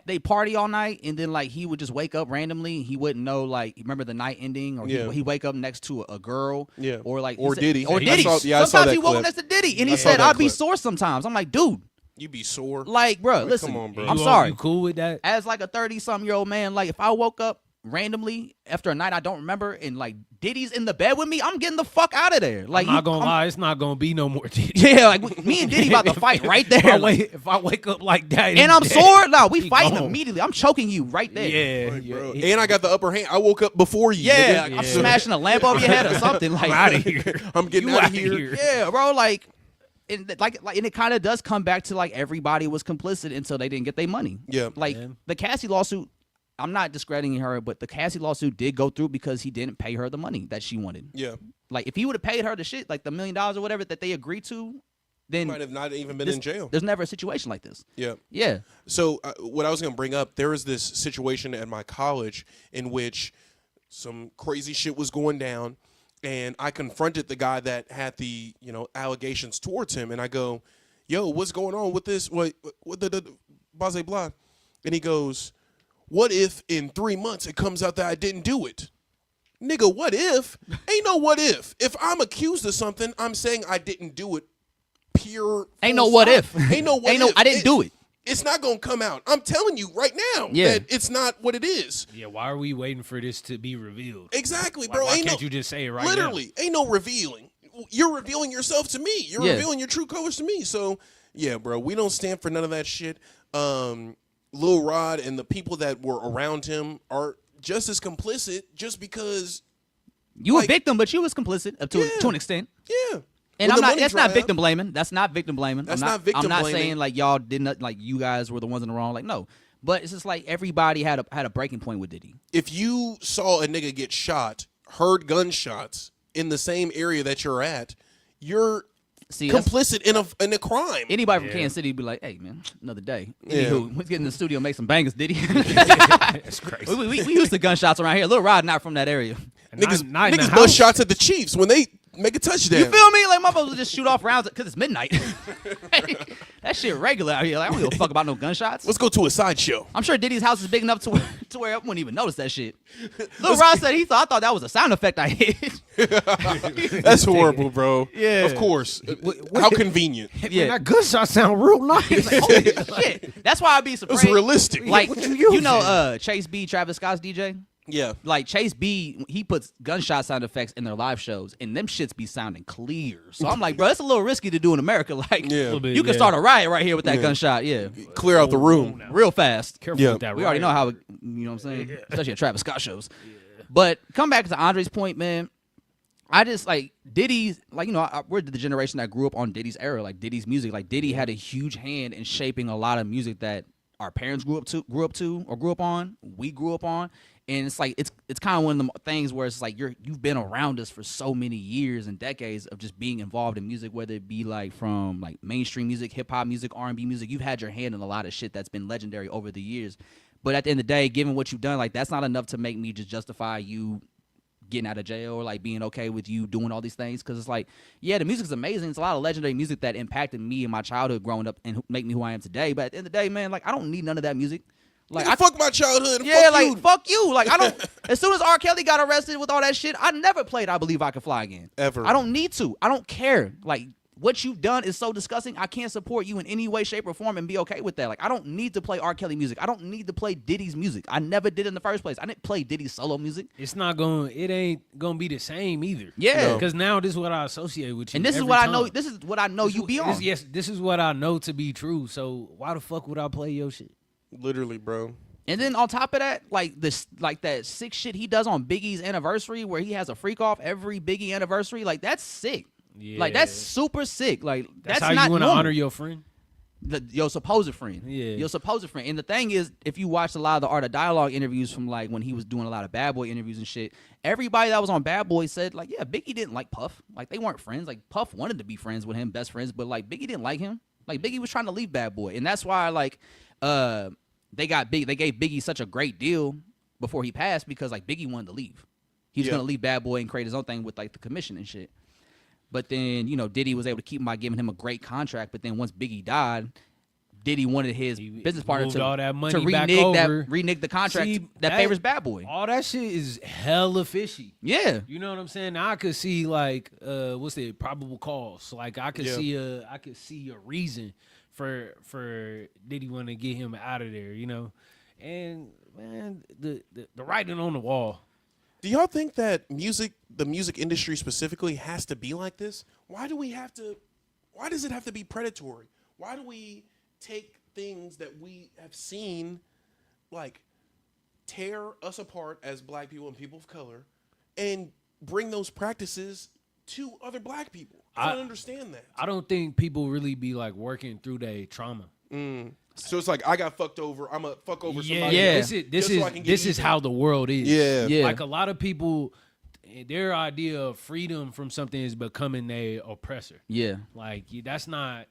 they party all night and then like he would just wake up randomly. He wouldn't know, like, remember the night ending, or he wake up next to a girl,
or
like
Diddy.
Or Diddy.
I saw
sometimes
that
he woke up
clip.
next to Diddy, and he said, "I'll be sore sometimes." I'm like, dude,
You be sore.
Like, bro,
Like,
listen.
come on, bro.
I'm sorry.
You cool with that?
As like a 30-something-year-old man, like if I woke up randomly after a night I don't remember and like Diddy's in the bed with me, I'm getting the fuck out of there. Like,
I'm not gonna lie, it's not gonna be no more Diddy.
yeah, like me and Diddy about to fight right there.
If I wake up like that,
and I'm
dead,
sore, no, we
he
fighting
gone.
immediately. I'm choking you right there.
Yeah,
Like,
yeah.
bro. And I got the upper hand. I woke up before you.
Yeah,
nigga.
I'm smashing a lamp over your head or something. Like,
I'm out of here.
I'm getting
You
out of
outta
here.
yeah, bro, like, and and it kind of does come back to like everybody was complicit until they didn't get their money.
Yeah.
Like
Yeah.
the Cassie lawsuit, I'm not discrediting her, but the Cassie lawsuit did go through because he didn't pay her the money that she wanted.
Yeah.
Like if he would have paid her the shit, like the $1 million or whatever that they agreed to, then
Might have not even been in jail.
there's never a situation like this.
Yeah.
Yeah.
So what I was going to bring up, there was this situation at my college in which some crazy shit was going down, and I confronted the guy that had the allegations towards him, and I go, "Yo, what's going on with this? What the blah blah blah?" And he goes, "What if in 3 months it comes out that I didn't do it?" Nigga, what if? Ain't no what if. If I'm accused of something, I'm saying I didn't do it. Pure.
Ain't no what if.
Ain't no what
Ain't no
if.
I didn't do it.
It's not gonna come out. I'm telling you right now that it's not what it is.
Yeah, why are we waiting for this to be revealed?
Exactly,
Like,
bro.
why
Ain't
can't
no,
you just say it right
literally, ain't no revealing. You're revealing yourself to me. You're revealing your true colors to me. So yeah, bro, we don't stand for none of that shit. Lil Rod and the people that were around him are just as complicit just because
You
like,
a victim, but you was complicit to an extent.
yeah.
And
When
I'm
the
not.
money
That's not
dry
victim blaming. That's not victim blaming.
That's
I'm
not victim
I'm not
blaming.
saying like y'all didn't like you guys were the ones in the wrong. Like no, but it's just like everybody had a breaking point with Diddy.
If you saw a nigga get shot, heard gunshots in the same area that you're at, you're
See, that's-
complicit in a crime.
Anybody from Kansas City would be like, "Hey, man, another day."
Yeah.
Anywho, let's get in the studio and make some bangers, Diddy.
That's crazy.
we used to gunshots around here. Lil Rod not from that area.
Niggas,
not in the
niggas
house.
bust shots at the Chiefs when they make a touchdown.
You feel me? Like my folks will just shoot off rounds because it's midnight. That shit regular out here. Like I don't give a fuck about no gunshots.
Let's go to a sideshow.
I'm sure Diddy's house is big enough to where I wouldn't even notice that shit. Lil Rod said I thought that was a sound effect I hit.
That's horrible, bro.
Yeah.
Of course. How convenient.
Yeah.
That gunshot sound real nice.
Holy shit. That's why I'd be surprised.
It's realistic.
Like
What you
Chase B, Travis Scott's DJ.
Yeah.
Like Chase B, he puts gunshot sound effects in their live shows, and them shits be sounding clear. So I'm like, bro, it's a little risky to do in America. Like,
Yeah.
Little bit,
you can
yeah.
start a riot right here with that gunshot. Yeah,
Clear out the room.
real fast.
Careful
Yeah.
with that.
We already know
riot.
how, you know what I'm saying? Especially at Travis Scott shows. But come back to Andre's point, man. I just like Diddy's, like, we're the generation that grew up on Diddy's era, like Diddy's music. Like Diddy had a huge hand in shaping a lot of music that our parents grew up on, we grew up on. And it's like it's kind of one of the things where it's like you've been around us for so many years and decades of just being involved in music, whether it be like from like mainstream music, hip hop music, R&B music. You've had your hand in a lot of shit that's been legendary over the years. But at the end of the day, given what you've done, like that's not enough to make me just justify you getting out of jail or like being okay with you doing all these things. Because it's like, yeah, the music's amazing. It's a lot of legendary music that impacted me in my childhood growing up and make me who I am today. But at the end of the day, man, like I don't need none of that music. Like
Nigga, fuck my childhood. And
yeah,
fuck
like
you.
fuck you. Like I don't. As soon as R. Kelly got arrested with all that shit, I never played "I Believe I Can Fly Again."
Ever.
I don't need to. I don't care. Like what you've done is so disgusting. I can't support you in any way, shape, or form and be okay with that. Like I don't need to play R. Kelly music. I don't need to play Diddy's music. I never did in the first place. I didn't play Diddy's solo music.
It ain't gonna be the same either.
Yeah. No.
Because now this is what I associate with you.
And this is
every
what I
time.
know. This is what I know you be on.
This is what I know to be true. So why the fuck would I play your shit?
Literally, bro.
And then on top of that, like that sick shit he does on Biggie's anniversary, where he has a freak off every Biggie anniversary. Like that's sick.
Yeah.
Like that's super sick. Like that's
how
not
you want to
normal.
honor your friend.
Your supposed friend.
Yeah.
Your supposed friend. And the thing is, if you watch a lot of the Art of Dialogue interviews from like when he was doing a lot of Bad Boy interviews and shit, everybody that was on Bad Boy said like, yeah, Biggie didn't like Puff. Like they weren't friends. Like Puff wanted to be friends with him, best friends, but like Biggie didn't like him. Like Biggie was trying to leave Bad Boy. And that's why like they gave Biggie such a great deal before he passed, because like Biggie wanted to leave. He was gonna leave Bad Boy and create his own thing with like the commission and shit. But then, Diddy was able to keep him by giving him a great contract. But then once Biggie died, Diddy wanted his business partner
moved
to,
all that money
to
back
renege the contract
See,
that favors Bad Boy.
All that shit is hella fishy.
Yeah.
You know what I'm saying? Now I could see like what's the probable cause? Like I could see a reason for Diddy want to get him out of there, you know. And man, the writing on the wall.
Do y'all think that the music industry specifically has to be like this? Why does it have to be predatory? Why do we take things that we have seen like tear us apart as black people and people of color and bring those practices to other black people? I don't understand that.
I don't think people really be like working through their trauma.
So it's like I got fucked over. I'm a fuck over somebody.
Yeah.
Else
This is how the world is.
Yeah.
Like a lot of people, their idea of freedom from something is becoming their oppressor.
Yeah.
Like that's not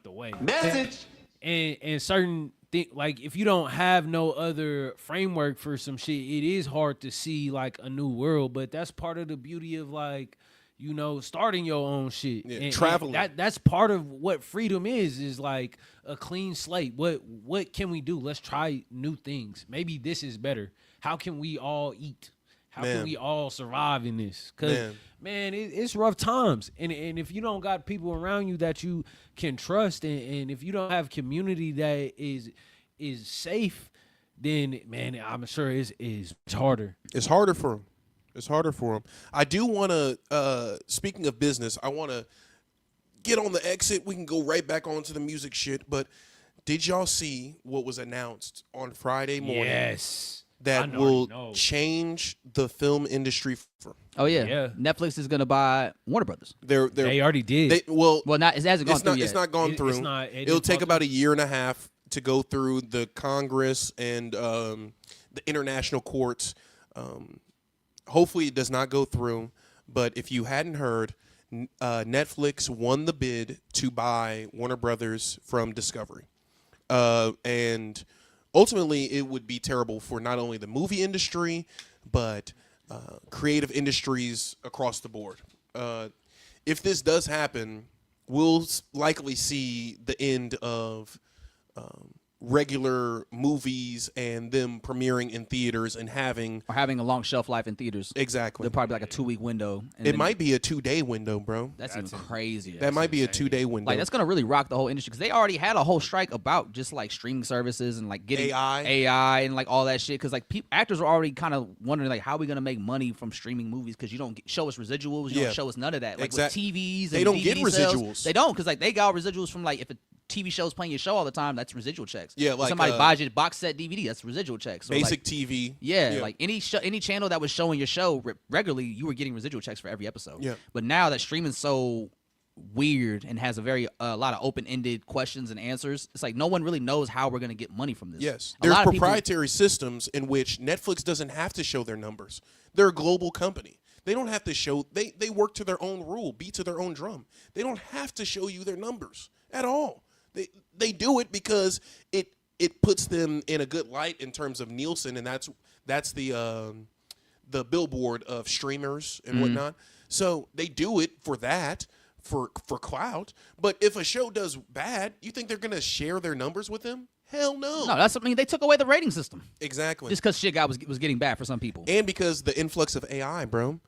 the way.
Message.
And certain like if you don't have no other framework for some shit, it is hard to see like a new world. But that's part of the beauty of like, you know, starting your own shit.
Yeah,
and
traveling.
That's part of what freedom is like a clean slate. What can we do? Let's try new things. Maybe this is better. How can we all eat? How can we all survive in this? Because, man, it's rough times. And if you don't got people around you that you can trust, and if you don't have community that is safe, then, man, I'm sure it's harder.
It's harder for them. It's harder for them. I do want to, speaking of business, I want to get on the exit. We can go right back onto the music shit. But did y'all see what was announced on Friday morning?
Yes.
That will change the film industry.
Oh yeah. Netflix is gonna buy Warner Brothers.
They already did.
It hasn't gone through yet.
It's not gone through. It'll take about a year and a half to go through the Congress and the international courts. Hopefully it does not go through. But if you hadn't heard, Netflix won the bid to buy Warner Brothers from Discovery, and ultimately, it would be terrible for not only the movie industry, but creative industries across the board. If this does happen, we'll likely see the end of regular movies and them premiering in theaters and having
a long shelf life in theaters.
Exactly.
They're probably like a 2-week window.
It might be a 2-day window, bro.
That's even crazy.
That might be a 2-day window.
Like that's gonna really rock the whole industry because they already had a whole strike about just like streaming services and like getting AI and like all that shit. Because like actors are already kind of wondering like how are we gonna make money from streaming movies because you don't show us residuals, you don't show us none of that. Like with TVs, and
they don't
DVD
get
sales,
residuals.
They don't because like they got residuals from like if a TV show's playing your show all the time, that's residual checks.
Yeah, like
if somebody buys your box set DVD, that's residual checks. So
basic
like,
TV.
Yeah, like any channel that was showing your show regularly, you were getting residual checks for every episode.
Yeah.
But now that streaming's so weird and has a lot of open-ended questions and answers, it's like no one really knows how we're going to get money from this.
Yes. There's proprietary systems in which Netflix doesn't have to show their numbers. They're a global company. They don't have to show they work to their own rule, beat to their own drum. They don't have to show you their numbers at all. They do it because it puts them in a good light in terms of Nielsen, and that's the billboard of streamers and whatnot. So they do it for that, for clout. But if a show does bad, you think they're gonna share their numbers with them? Hell no.
No, that's something they took away the rating system.
Exactly.
Just because shit was getting bad for some people,
and because the influx of AI, bro.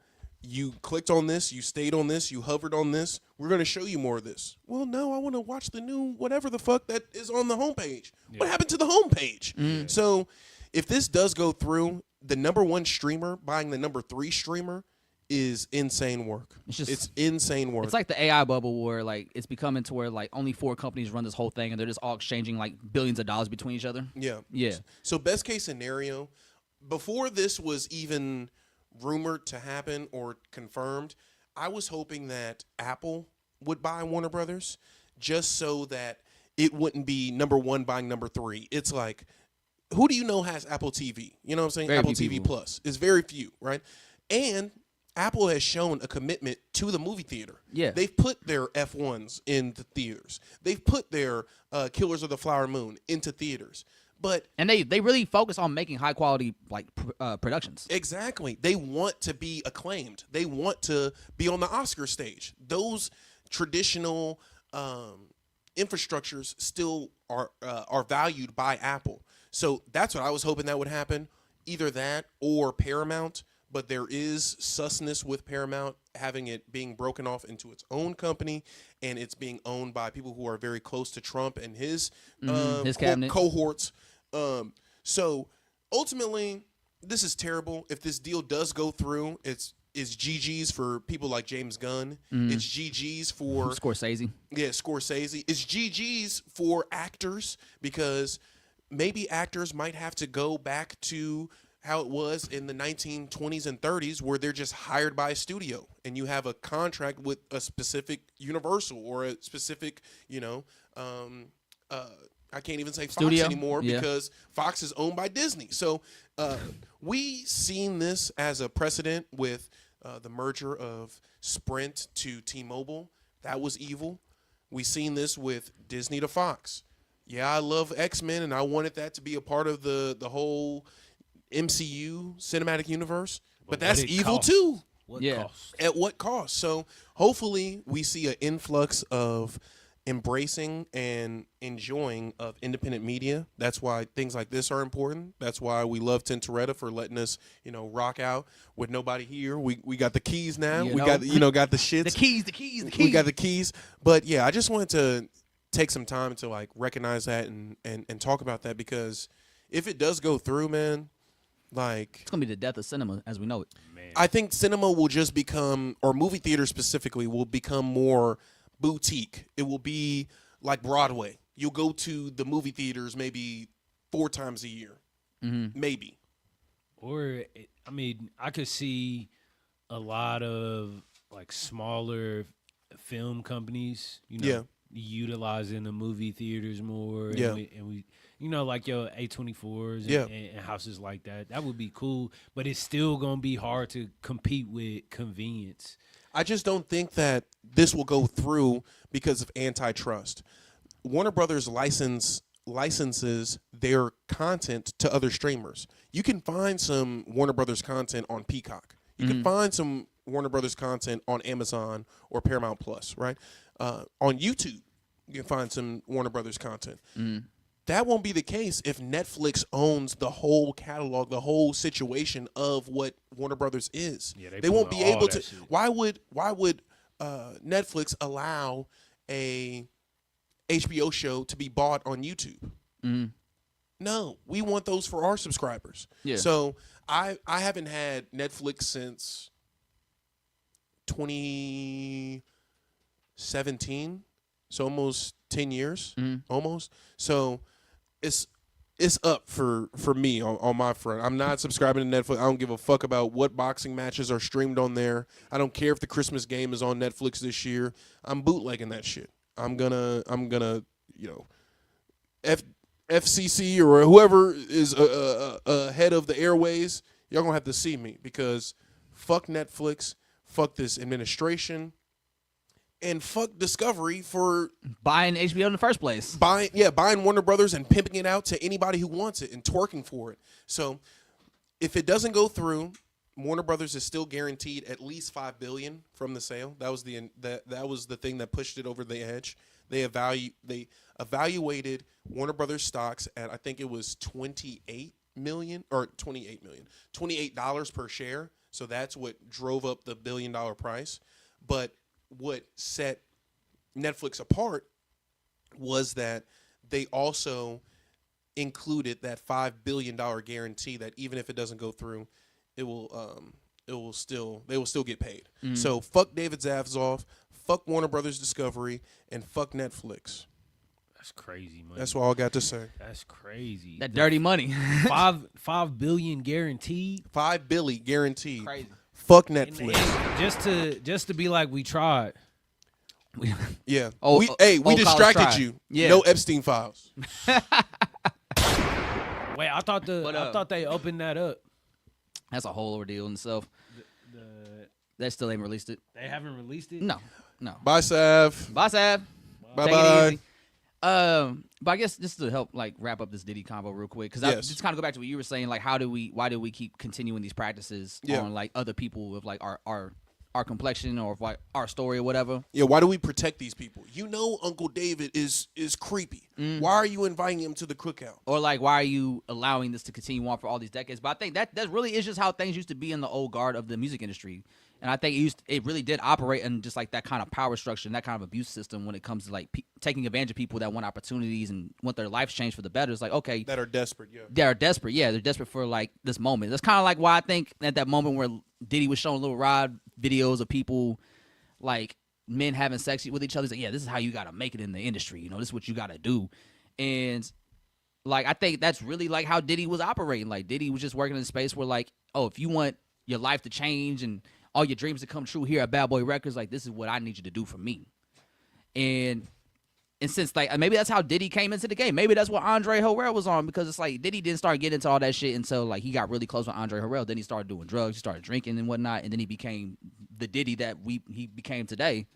You clicked on this, you stayed on this, you hovered on this. We're going to show you more of this. Well, no, I want to watch the new whatever the fuck that is on the homepage. Yeah. What happened to the homepage? So if this does go through, the number 1 streamer buying the number 3 streamer is insane work. It's insane work.
It's like the AI bubble where like it's becoming to where like only 4 companies run this whole thing and they're just all exchanging like billions of dollars between each other.
Yeah. So best case scenario, before this was even rumored to happen or confirmed, I was hoping that Apple would buy Warner Brothers just so that it wouldn't be number 1 buying number 3. It's like, who do you know has Apple TV? You know what I'm saying?
Very
Apple
few
TV
people.
Plus is very few, right? And Apple has shown a commitment to the movie theater.
Yeah.
They've put their F1s into theaters. They've put their Killers of the Flower Moon into theaters. And
they really focus on making high quality like productions.
Exactly. They want to be acclaimed. They want to be on the Oscar stage. Those traditional infrastructures still are valued by Apple. So that's what I was hoping that would happen. Either that or Paramount but there is susness with Paramount having it being broken off into its own company, and it's being owned by people who are very close to Trump and his
cabinet
cohorts. So ultimately, this is terrible. If this deal does go through, it's GG's for people like James Gunn. It's GG's for
Scorsese.
Yeah, Scorsese. It's GG's for actors, because maybe actors might have to go back to how it was in the 1920s and 30s, where they're just hired by a studio and you have a contract with a specific Universal or a specific, I can't even say
Studio?
Fox anymore
Yeah.
because Fox is owned by Disney. So we seen this as a precedent with the merger of Sprint to T-Mobile. That was evil. We seen this with Disney to Fox. Yeah, I love X-Men, and I wanted that to be a part of the whole MCU cinematic universe. But that's evil too.
What
Yeah.
cost?
At what cost? So hopefully we see an influx of embracing and enjoying of independent media. That's why things like this are important. That's why we love Tintoretta for letting us, rock out with nobody here. We got the keys now.
You
we
know?
got the shits.
The keys.
We got the keys. But yeah, I just wanted to take some time to recognize that and talk about that, because if it does go through, man,
It's gonna be the death of cinema as we know it.
Man.
I think cinema will just become, or movie theater specifically, will become more boutique. It will be like Broadway. You'll go to the movie theaters maybe 4 times a year, maybe.
Or, I could see a lot of smaller film companies,
Yeah.
utilizing the movie theaters more.
Yeah.
And we like your A24s
Yeah.
and houses like that. That would be cool, but it's still going to be hard to compete with convenience.
I just don't think that this will go through because of antitrust. Warner Brothers licenses their content to other streamers. You can find some Warner Brothers content on Peacock. You can find some Warner Brothers content on Amazon or Paramount Plus, right? On YouTube, you can find some Warner Brothers content. That won't be the case if Netflix owns the whole catalog, the whole situation of what Warner Brothers is.
Yeah,
they won't be
pulling all
able
that
to.
shit.
Why would Netflix allow a HBO show to be bought on YouTube? No, we want those for our subscribers.
Yeah.
So I haven't had Netflix since 2017, so almost 10 years, almost. So it's up for me on my front. I'm not subscribing to Netflix. I don't give a fuck about what boxing matches are streamed on there. I don't care if the Christmas game is on Netflix this year. I'm bootlegging that shit. I'm gonna FCC or whoever is head of the airways, y'all gonna have to see me, because fuck Netflix, fuck this administration, and fuck Discovery for
Buying HBO in the first place.
buying Warner Brothers and pimping it out to anybody who wants it and twerking for it. So if it doesn't go through, Warner Brothers is still guaranteed at least $5 billion from the sale. That was the thing that pushed it over the edge. They evaluated Warner Brothers stocks at, I think it was $28 per share. So that's what drove up the $1 billion price. But what set Netflix apart was that they also included that $5 billion guarantee that even if it doesn't go through, they will still get paid. So fuck David Zaslav, fuck Warner Brothers Discovery, and fuck Netflix.
That's crazy, man.
That's all I got to say.
That's crazy.
That dirty money.
$5 billion guaranteed.
$5 billion guaranteed.
Crazy.
Fuck Netflix.
And just to be like, we tried.
Yeah.
Oh,
we
college
distracted
try.
you.
Yeah.
No Epstein files.
Wait, I thought they opened that up.
That's a whole ordeal in itself. They still ain't released it.
They haven't released it.
No.
Bye, Sav.
Bye, Sav.
Bye
Take
bye.
it easy. But I guess just to help wrap up this Diddy convo real quick, because I
Yes.
just kind of go back to what you were saying, why do we keep continuing these practices
Yeah.
on other people with our our complexion or like our story or whatever.
Yeah, why do we protect these people? You know Uncle David is creepy. Why are you inviting him to the cookout?
Or like, why are you allowing this to continue on for all these decades? But I think that really is just how things used to be in the old guard of the music industry. And I think it really did operate in just like that kind of power structure and that kind of abuse system when it comes to like taking advantage of people that want opportunities and want their lives changed for the better. It's like, okay.
That are desperate, yeah.
They're desperate, yeah. They're desperate for like this moment. That's kind of like why I think at that moment where Diddy was showing Lil Rod videos of people like men having sex with each other. He's like, yeah, this is how you got to make it in the industry. You know, this is what you got to do. And like, I think that's really like how Diddy was operating. Like Diddy was just working in a space where like, oh, if you want your life to change and all your dreams to come true here at Bad Boy Records, like this is what I need you to do for me. And since like maybe that's how Diddy came into the game. Maybe that's what Andre Harrell was on, because it's like Diddy didn't start getting into all that shit until like he got really close with Andre Harrell. Then he started doing drugs, he started drinking and whatnot, and then he became the Diddy that he became today.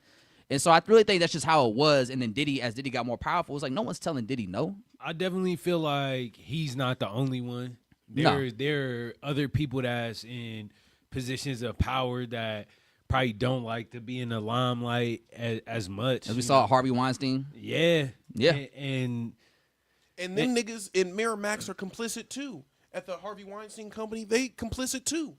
And so I really think that's just how it was. And then Diddy, as Diddy got more powerful, it's like no one's telling Diddy no.
I definitely feel like he's not the only one. There are other people that's in positions of power that probably don't like to be in the limelight as much.
As we saw Harvey Weinstein.
Yeah.
And them niggas in Miramax are complicit too. At the Harvey Weinstein company, they complicit too.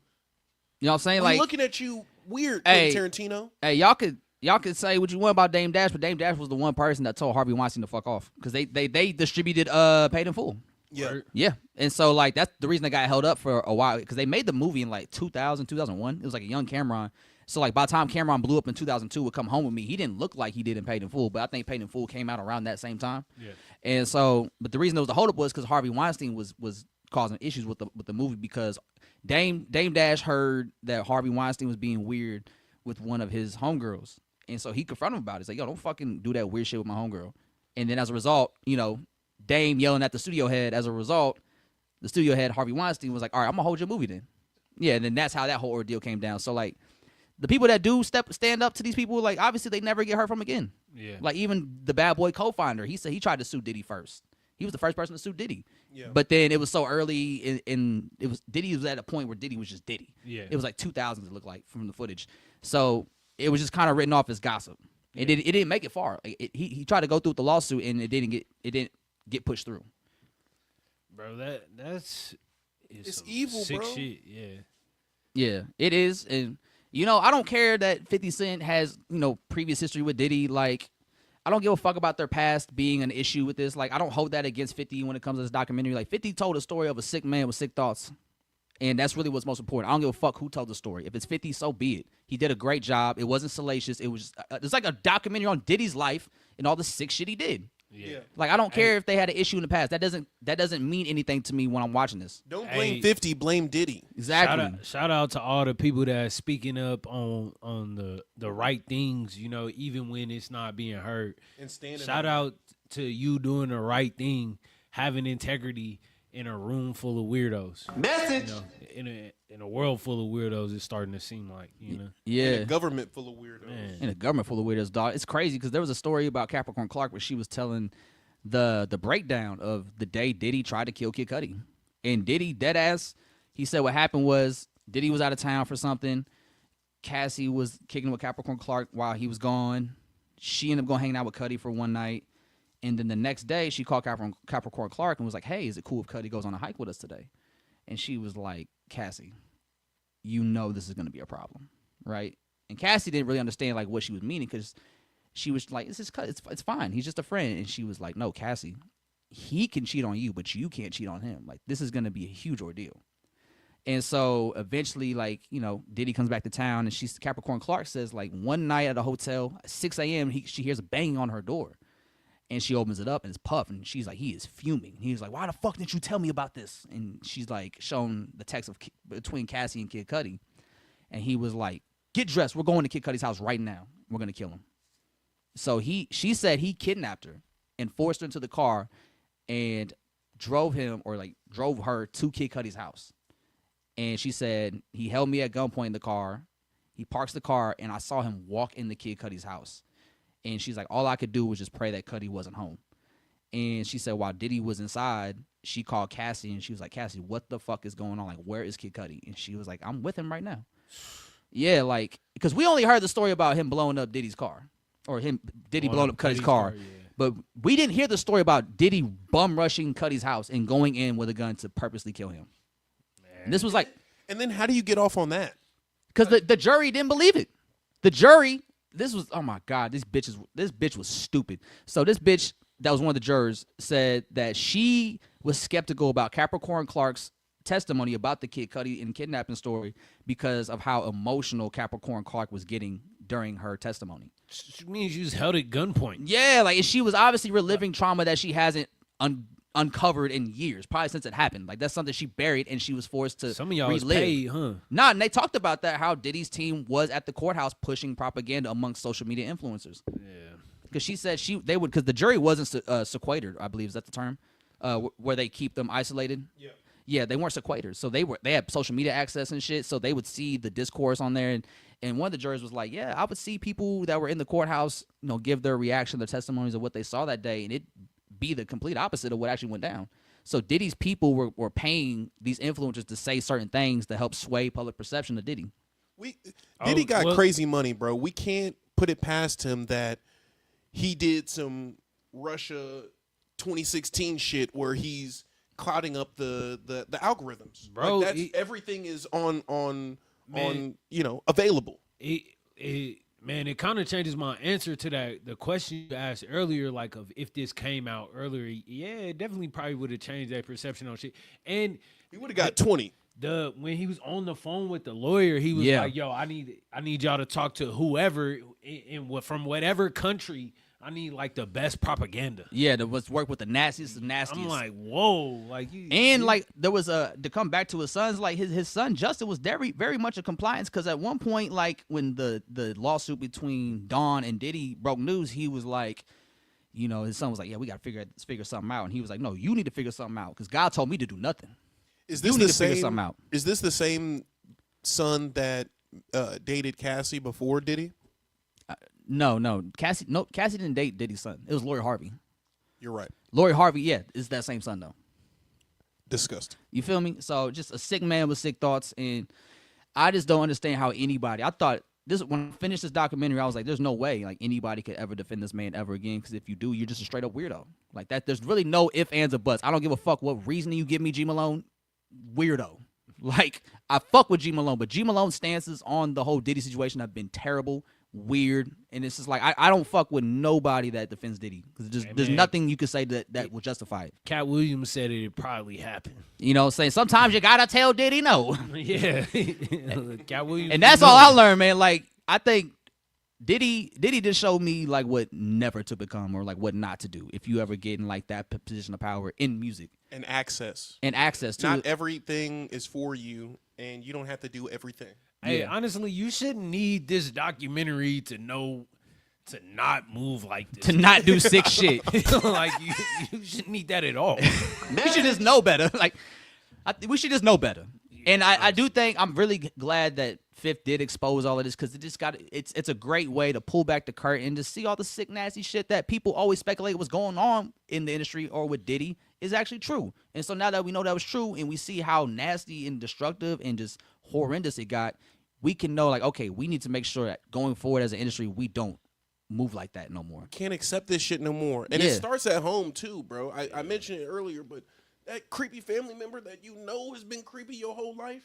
You know what I'm saying?
I'm
like
looking at you weird,
hey,
Tarantino.
Hey, y'all could say what you want about Dame Dash, but Dame Dash was the one person that told Harvey Weinstein to fuck off because they distributed Paid in Full.
Yeah.
Yeah. And so like that's the reason they got held up for a while, because they made the movie in like 2000, 2001. It was like a young Cameron. So like by the time Cameron blew up in 2002 would Come Home With Me, he didn't look like he did in Paid in Full, but I think Paid in Full came out around that same time.
Yeah.
And so, but the reason there was a holdup was because Harvey Weinstein was causing issues with the movie, because Dame Dash heard that Harvey Weinstein was being weird with one of his homegirls. And so he confronted him about it. He's like, yo, don't fucking do that weird shit with my homegirl. And then as a result, you know, Dame yelling at the studio head, as a result, the studio head, Harvey Weinstein, was like, all right, I'm going to hold your movie then. Yeah, and then that's how that whole ordeal came down. So, like, the people that do stand up to these people, like, obviously they never get heard from again.
Yeah.
Like, even the Bad Boy co-founder, he said he tried to sue Diddy first. He was the first person to sue Diddy.
Yeah.
But then it was so early, in it was Diddy was at a point where Diddy was just Diddy.
Yeah.
It was like 2000s, it looked like, from the footage. So it was just kind of written off as gossip. Yeah. It didn't make it far. Like, he tried to go through with the lawsuit, and it didn't get pushed through.
Bro, it's
evil,
sick
bro.
Shit, yeah.
Yeah, it is. And, you know, I don't care that 50 Cent has, you know, previous history with Diddy. Like, I don't give a fuck about their past being an issue with this. Like, I don't hold that against 50 when it comes to this documentary. Like, 50 told a story of a sick man with sick thoughts. And that's really what's most important. I don't give a fuck who told the story. If it's 50, so be it. He did a great job. It wasn't salacious. It was it's like a documentary on Diddy's life and all the sick shit he did.
Yeah.
Like, I don't care if they had an issue in the past. That doesn't mean anything to me when I'm watching this.
Don't blame 50, blame Diddy.
Exactly.
Shout out to all the people that are speaking up on the right things, you know, even when it's not being heard.
And
shout out to you doing the right thing, having integrity in a room full of weirdos.
Message.
You know, in a world full of weirdos, it's starting to seem like, you know.
Yeah.
In a government full of weirdos.
Man.
In a government full of weirdos, dog. It's crazy because there was a story about Capricorn Clark where she was telling the breakdown of the day Diddy tried to kill Kid Cudi. And Diddy, deadass, he said what happened was Diddy was out of town for something. Cassie was kicking with Capricorn Clark while he was gone. She ended up going hanging out with Cudi for one night. And then the next day, she called Capricorn Clark and was like, hey, is it cool if Cudi goes on a hike with us today? And she was like, Cassie, you know this is going to be a problem, right? And Cassie didn't really understand like what she was meaning, because she was like, it's fine. He's just a friend. And she was like, no, Cassie, he can cheat on you, but you can't cheat on him. Like, this is going to be a huge ordeal. And so eventually, like, you know, Diddy comes back to town, and Capricorn Clark says, like, one night at a hotel at 6 a.m., she hears a banging on her door. And she opens it up, and it's Puff, and she's like, he is fuming. He's like, why the fuck didn't you tell me about this? And she's like, showing the text between Cassie and Kid Cudi. And he was like, get dressed. We're going to Kid Cudi's house right now. We're going to kill him. So she said he kidnapped her and forced her into the car and drove her to Kid Cudi's house. And she said, he held me at gunpoint in the car. He parks the car, and I saw him walk in the Kid Cudi's house. And she's like, all I could do was just pray that Cudi wasn't home. And she said while Diddy was inside, she called Cassie, and she was like, Cassie, what the fuck is going on? Like, where is Kid Cudi? And she was like, I'm with him right now. Yeah, like because we only heard the story about him blowing up Diddy's car, or Diddy blowing up Cuddy's car.
Yeah.
But we didn't hear the story about Diddy bum rushing Cuddy's house and going in with a gun to purposely kill him. And this was like,
and then how do you get off on that?
because the jury didn't believe it. The jury, this was, oh my God, this bitch was stupid. So this bitch that was one of the jurors said that she was skeptical about Capricorn Clark's testimony about the Kid Cudi and kidnapping story because of how emotional Capricorn Clark was getting during her testimony.
Which means you was held at gunpoint.
Yeah, like she was obviously reliving trauma that she hasn't uncovered in years, probably since it happened. Like that's something she buried and she was forced to
Some of y'all
relive.
was paid, huh?
Nah, and they talked about that, how Diddy's team was at the courthouse pushing propaganda amongst social media influencers.
Yeah.
Because she said they would, because the jury wasn't sequestered, I believe is that the term, where they keep them isolated. Yeah. Yeah, they weren't sequestered, so they had social media access and shit, so they would see the discourse on there. And one of the jurors was like, "Yeah, I would see people that were in the courthouse, give their reaction, their testimonies of what they saw that day, and it be the complete opposite of what actually went down." So Diddy's people were paying these influencers to say certain things to help sway public perception of Diddy.
Diddy got crazy money, bro. We can't put it past him that he did some Russia 2016 shit where he's clouding up the algorithms,
bro.
Like everything is on available.
It kind of changes my answer to the question you asked earlier, like of if this came out earlier. Yeah, it definitely probably would have changed that perception on shit. And
he would have got 20.
When he was on the phone with the lawyer, he was like, "Yo, I need y'all to talk to whoever from whatever country." I need like the best propaganda.
Yeah, that was work with the nastiest.
I'm like, whoa, like
like there was to come back to his sons, like his son Justin was very, very much a compliance, because at one point, like when the lawsuit between Dawn and Diddy broke news, he was like, his son was like, yeah, we got to figure something out, and he was like, no, you need to figure something out because God told me to do nothing.
Is this the same? Figure something out. Is this the same son that dated Cassie before Diddy?
No, Cassie didn't date Diddy's son. It was Lori Harvey.
You're right.
Lori Harvey, yeah, is that same son though.
Disgusting.
You feel me? So just a sick man with sick thoughts, and I just don't understand how anybody. I thought when I finished this documentary, I was like, there's no way like anybody could ever defend this man ever again, because if you do, you're just a straight up weirdo. Like that. There's really no ifs, ands, or buts. I don't give a fuck what reasoning you give me, G Malone. Weirdo. Like I fuck with G Malone, but G Malone's stances on the whole Diddy situation have been terrible. Weird, and it's just like I don't fuck with nobody that defends Diddy, because there's nothing you could say that will justify it.
Cat Williams said it probably happened.
Saying sometimes you gotta tell Diddy no.
Yeah, Cat Williams,
and that's all I learned, man. Like I think Diddy just showed me like what never to become, or like what not to do if you ever get in like that position of power in music
and access
to
not everything is for you, and you don't have to do everything.
Hey, honestly, you shouldn't need this documentary to know to not move like this.
To not do sick shit.
Like, you shouldn't need that at all.
We should just know better. Like, we should just know better. And I do think I'm really glad that Fifth did expose all of this, because it's a great way to pull back the curtain and to see all the sick, nasty shit that people always speculate was going on in the industry or with Diddy is actually true. And so now that we know that was true, and we see how nasty and destructive and just horrendous it got, we can know, like, okay, we need to make sure that going forward as an industry, we don't move like that no more.
Can't accept this shit no more. And it starts at home, too, bro. I mentioned it earlier, but that creepy family member that has been creepy your whole life,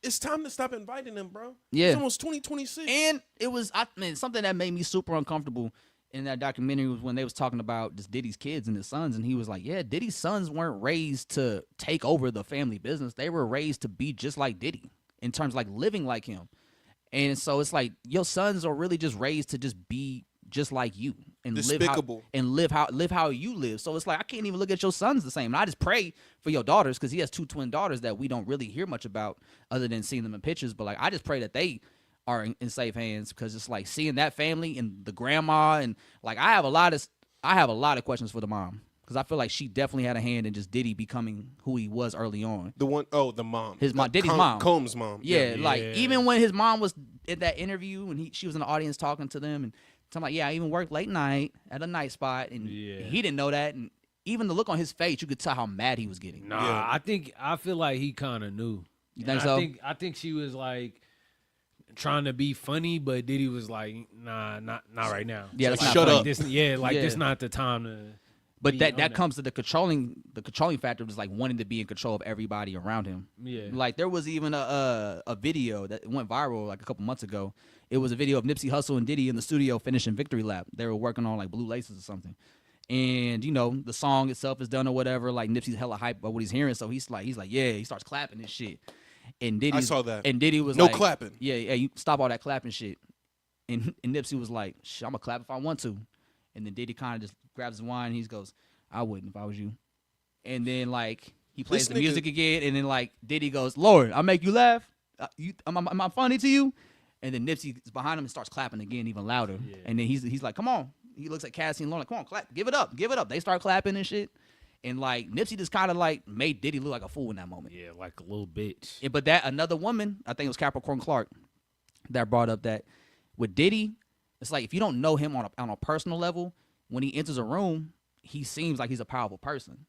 it's time to stop inviting them, bro.
Yeah.
It's almost 2026.
And it was, something that made me super uncomfortable in that documentary was when they was talking about just Diddy's kids and his sons, and he was like, yeah, Diddy's sons weren't raised to take over the family business. They were raised to be just like Diddy, in terms of like living like him. And so it's like your sons are really just raised to just be just like you and live how you live. So it's like I can't even look at your sons the same. And I just pray for your daughters, because he has 2 twin daughters that we don't really hear much about other than seeing them in pictures. But like I just pray that they are in safe hands, because it's like seeing that family and the grandma, and like I have a lot of questions for the mom, because I feel like she definitely had a hand in just Diddy becoming who he was early on.
The mom.
His mom, Diddy's mom.
Combs' mom.
Yeah, like even when his mom was in that interview and she was in the audience talking to them and talking about, yeah, I even worked late night at a night spot, and he didn't know that. And even the look on his face, you could tell how mad he was getting.
Nah, I feel like he kind of knew.
You think so?
I think she was like, trying to be funny, but Diddy was like, nah, not right now.
Yeah, that's
like,
not
shut
funny.
up.
This, this not the time to.
But
be
that comes to the controlling factor of just like wanting to be in control of everybody around him.
Yeah.
Like there was even a video that went viral like a couple months ago. It was a video of Nipsey Hussle and Diddy in the studio finishing Victory Lap. They were working on like Blue Laces or something. And you know, the song itself is done or whatever. Like Nipsey's hella hype about what he's hearing, so he's like, yeah, he starts clapping and shit. And Diddy,
I saw that.
And Diddy was
no
like,
clapping.
Yeah, you stop all that clapping shit. And Nipsey was like, I'm gonna clap if I want to. And then Diddy kind of just grabs his wine and he goes, I wouldn't if I was you. And then like he plays the music again, and then like Diddy goes, Lord, I make you laugh. Am I funny to you? And then Nipsey is behind him and starts clapping again, even louder. Yeah. And then he's like, come on. He looks at Cassie and Lauren like, come on, clap, give it up. They start clapping and shit. And like Nipsey just kind of like made Diddy look like a fool in that moment.
Yeah, like a little bitch.
Yeah, but that another woman, I think it was Capricorn Clark, that brought up that with Diddy, it's like if you don't know him on a personal level, when he enters a room, he seems like he's a powerful person.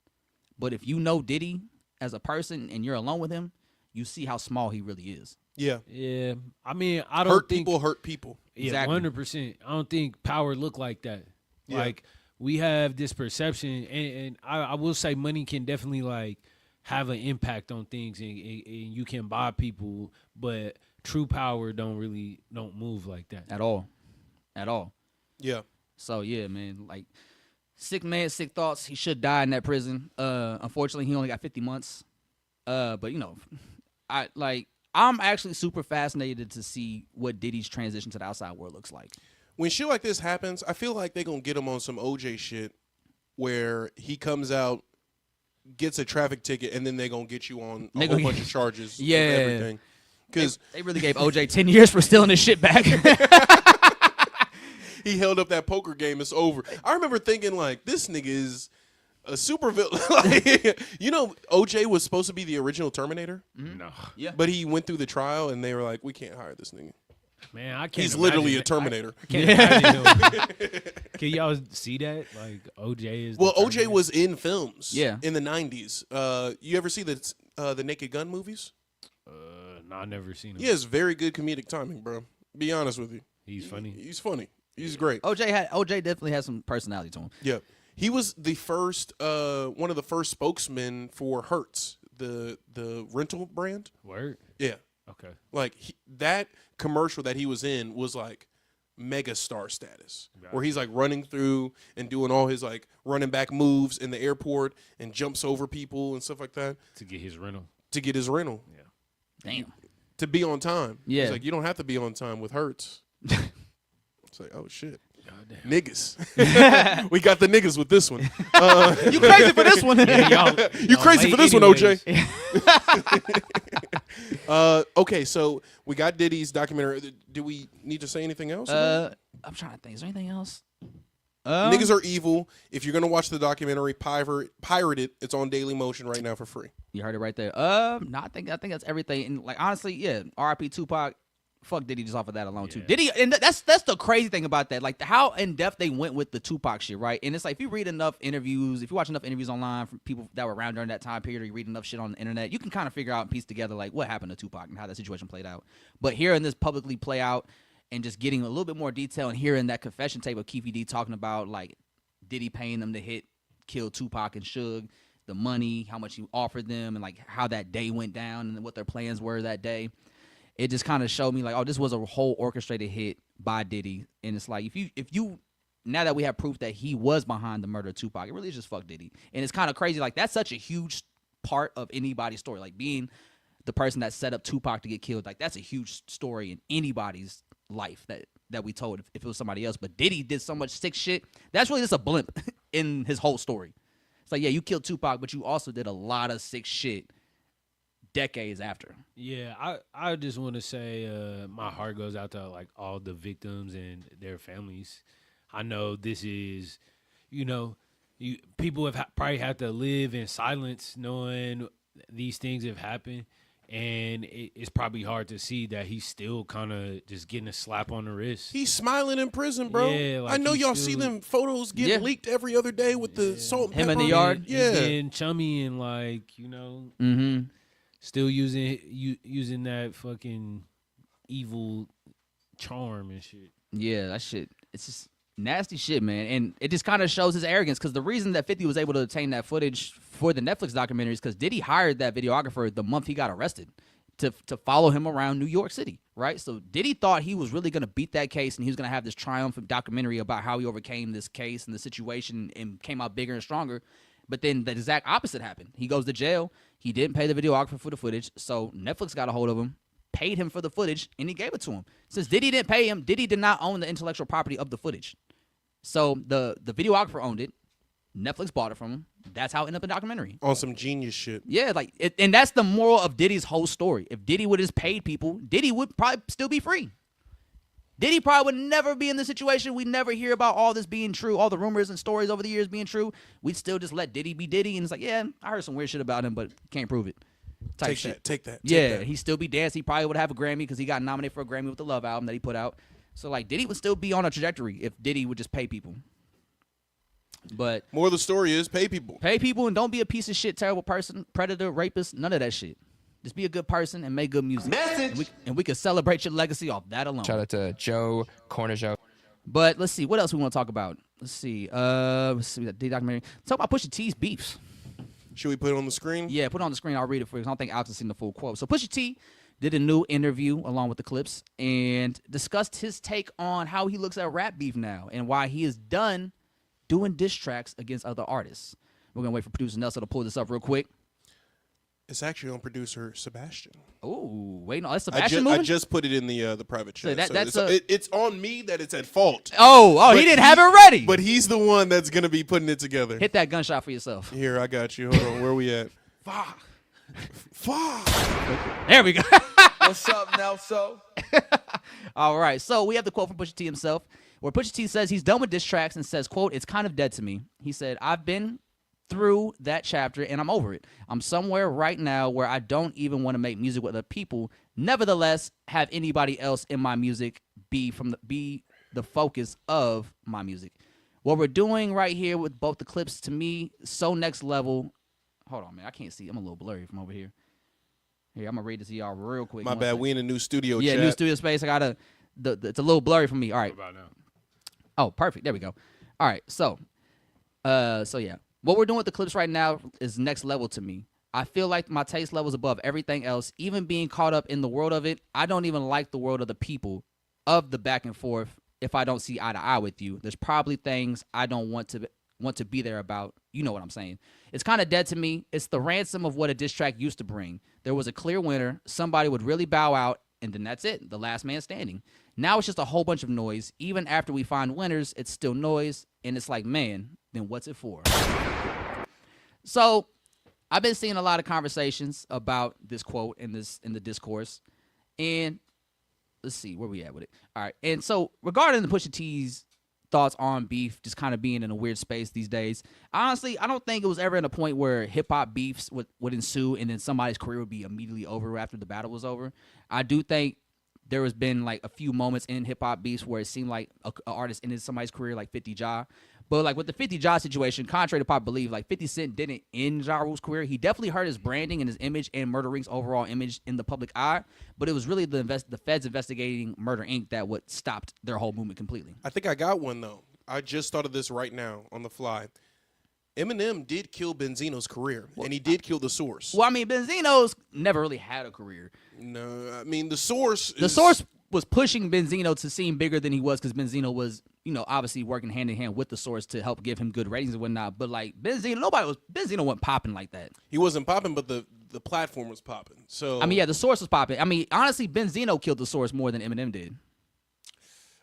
But if you know Diddy as a person and you're alone with him, you see how small he really is.
Yeah.
Yeah. I mean, I don't think
hurt people.
Yeah,
Exactly.
100%. I don't think power look like that.
Yeah.
Like we have this perception, and I will say money can definitely like have an impact on things, and you can buy people, but true power don't move like that
At all.
Yeah.
So yeah, man, like sick man, sick thoughts. He should die in that prison. Unfortunately, he only got 50 months. But you know, I'm actually super fascinated to see what Diddy's transition to the outside world looks like.
When shit like this happens, I feel like they're going to get him on some OJ shit where he comes out, gets a traffic ticket, and then they're going to get you on a whole bunch of charges.
Yeah.
And everything. Because
they really gave OJ 10 years for stealing his shit back.
he held up that poker game. It's over. I remember thinking, like, this nigga is a super villain. Like, you know, OJ was supposed to be the original Terminator.
Mm-hmm. No.
Yeah.
But he went through the trial, and they were like, we can't hire this nigga.
Man, I can't.
He's literally a
imagine
Terminator.
I can't imagine him. Can y'all see that? Like OJ is.
Well, OJ was in films.
Yeah.
In the 90s. You ever see the Naked Gun movies?
No, I never seen him.
He has very good comedic timing, bro. Be honest with you.
He's funny.
He's funny. He's great.
OJ definitely has some personality to him.
Yeah. He was the first one of the first spokesmen for Hertz, the rental brand.
Word.
Yeah.
Okay.
Like that commercial that he was in was like mega star status, where he's like running through and doing all his like running back moves in the airport and jumps over people and stuff like that
To get his rental.
Yeah.
Damn.
To be on time.
Yeah.
He's like, you don't have to be on time with Hertz. It's like, oh shit.
Goddamn.
Niggas. We got the niggas with this one.
You crazy for this one?
Yeah,
You crazy for this one,
anyways.
OJ. Okay, so we got Diddy's documentary. Do we need to say anything else? about it?
I'm trying to think. Is there anything else?
Niggas are evil. If you're gonna watch the documentary, pirate it. It's on Daily Motion right now for free.
You heard it right there. No, I think that's everything. And like honestly, yeah, R.I.P. Tupac. Fuck Diddy just off of that alone too. Diddy, and that's the crazy thing about that. Like how in depth they went with the Tupac shit, right? And it's like if you read enough interviews, if you watch enough interviews online from people that were around during that time period, or you read enough shit on the internet, you can kind of figure out and piece together like what happened to Tupac and how that situation played out. But hearing this publicly play out and just getting a little bit more detail and hearing that confession tape of Keefy D talking about like Diddy paying them to kill Tupac and Suge, the money, how much he offered them, and like how that day went down and what their plans were that day. It just kind of showed me like, oh, this was a whole orchestrated hit by Diddy. And it's like, if you now that we have proof that he was behind the murder of Tupac, it really is just fuck Diddy. And it's kind of crazy. Like that's such a huge part of anybody's story. Like being the person that set up Tupac to get killed. Like that's a huge story in anybody's life that we told if it was somebody else. But Diddy did so much sick shit. That's really just a blimp in his whole story. It's like, yeah, you killed Tupac, but you also did a lot of sick shit decades after.
Yeah, I just want to say my heart goes out to like all the victims and their families. I know this is, people have probably had to live in silence knowing these things have happened, and it's probably hard to see that he's still kind of just getting a slap on the wrist.
He's smiling in prison, bro.
Yeah, like
I know y'all
still,
see them photos get leaked every other day with the salt and
Him in
pepper.
the yard.
Yeah.
He's getting chummy and like,
Mm-hmm.
still using that fucking evil charm and shit.
Yeah, that shit. It's just nasty shit, man. And it just kind of shows his arrogance because the reason that 50 was able to obtain that footage for the Netflix documentary is because Diddy hired that videographer the month he got arrested to follow him around New York City, right? So Diddy thought he was really going to beat that case and he was going to have this triumphant documentary about how he overcame this case and the situation and came out bigger and stronger. But then the exact opposite happened. He goes to jail. He didn't pay the videographer for the footage, so Netflix got a hold of him, paid him for the footage, and he gave it to him. Since Diddy didn't pay him, Diddy did not own the intellectual property of the footage. So the videographer owned it. Netflix bought it from him. That's how it ended up in the documentary.
On some genius shit.
Yeah, and that's the moral of Diddy's whole story. If Diddy would have just paid people, Diddy would probably still be free. Diddy probably would never be in this situation. We never hear about all this being true, all the rumors and stories over the years being true. We'd still just let Diddy be Diddy, and it's like, yeah, I heard some weird shit about him, but can't prove it. Type shit.
Take that.
Yeah, he'd still be dancing. He probably would have a Grammy because he got nominated for a Grammy with the Love album that he put out. So, like, Diddy would still be on a trajectory if Diddy would just pay people. But
more of the story is pay people.
Pay people and don't be a piece of shit, terrible person, predator, rapist, none of that shit. Just be a good person and make good music.
Message.
And we can celebrate your legacy off that alone.
Shout out to Joe Cornijo.
But let's see. What else we want to talk about? Let's see. That documentary. Talk about Pusha T's beefs.
Should we put it on the screen?
Yeah, put it on the screen. I'll read it for you because I don't think Alex has seen the full quote. So Pusha T did a new interview along with the clips and discussed his take on how he looks at rap beef now and why he is done doing diss tracks against other artists. We're going to wait for producer Nelson to pull this up real quick.
It's actually on producer Sebastian.
Oh, wait, no, that's Sebastian moving?
I just put it in the private chat.
So
it's on me that it's at fault.
Oh, he didn't have it ready.
But he's the one that's going to be putting it together.
Hit that gunshot for yourself.
Here, I got you. Hold on, where we at? Fuck.
There we go.
What's up, Nelso?
All right, so we have the quote from Pusha T himself, where Pusha T says he's done with diss tracks and says, quote, "It's kind of dead to me." He said, "I've been through that chapter and I'm over it. I'm somewhere right now where I don't even want to make music with other people. Nevertheless, have anybody else in my music be the focus of my music. What we're doing right here with both the clips, to me, so next level." Hold on, man. I can't see. I'm a little blurry from over here. Here, I'm gonna read this to y'all real quick.
My bad. We in a new studio.
Yeah,
chat.
new studio space. I gotta. It's a little blurry for me. All right.
What about now?
Oh, perfect. There we go. All right. So yeah. What we're doing with the clips right now is next level to me. I feel like my taste level is above everything else. Even being caught up in the world of it, I don't even like the world of the people, of the back and forth. If I don't see eye to eye with you, there's probably things I don't want to be there about. You know what I'm saying? It's kind of dead to me. It's the ransom of what a diss track used to bring. There was a clear winner. Somebody would really bow out, and then that's it. The last man standing. Now it's just a whole bunch of noise. Even after we find winners, it's still noise. And it's like, man, then what's it for? So I've been seeing a lot of conversations about this quote in the discourse. And let's see where we at with it. All right. And so regarding the Pusha T's thoughts on beef just kind of being in a weird space these days, honestly, I don't think it was ever in a point where hip-hop beefs would ensue and then somebody's career would be immediately over after the battle was over. I do think there has been like a few moments in hip-hop beefs where it seemed like an artist ended somebody's career, like 50 Ja. But like with the 50 Ja situation, contrary to pop believe, like 50 Cent didn't end Ja Rule's career. He definitely hurt his branding and his image and Murder Inc.'s overall image in the public eye. But it was really the feds investigating Murder Inc. that what stopped their whole movement completely.
I think I got one, though. I just thought of this right now on the fly. Eminem did kill Benzino's career, and he did kill The Source.
Well, I mean, Benzino's never really had a career.
No, I mean, The Source
was pushing Benzino to seem bigger than he was because Benzino was, obviously working hand in hand with The Source to help give him good ratings and whatnot. But like Benzino wasn't popping like that.
He wasn't popping, but the platform was popping. So
I mean, yeah, The Source was popping. I mean, honestly, Benzino killed The Source more than Eminem did.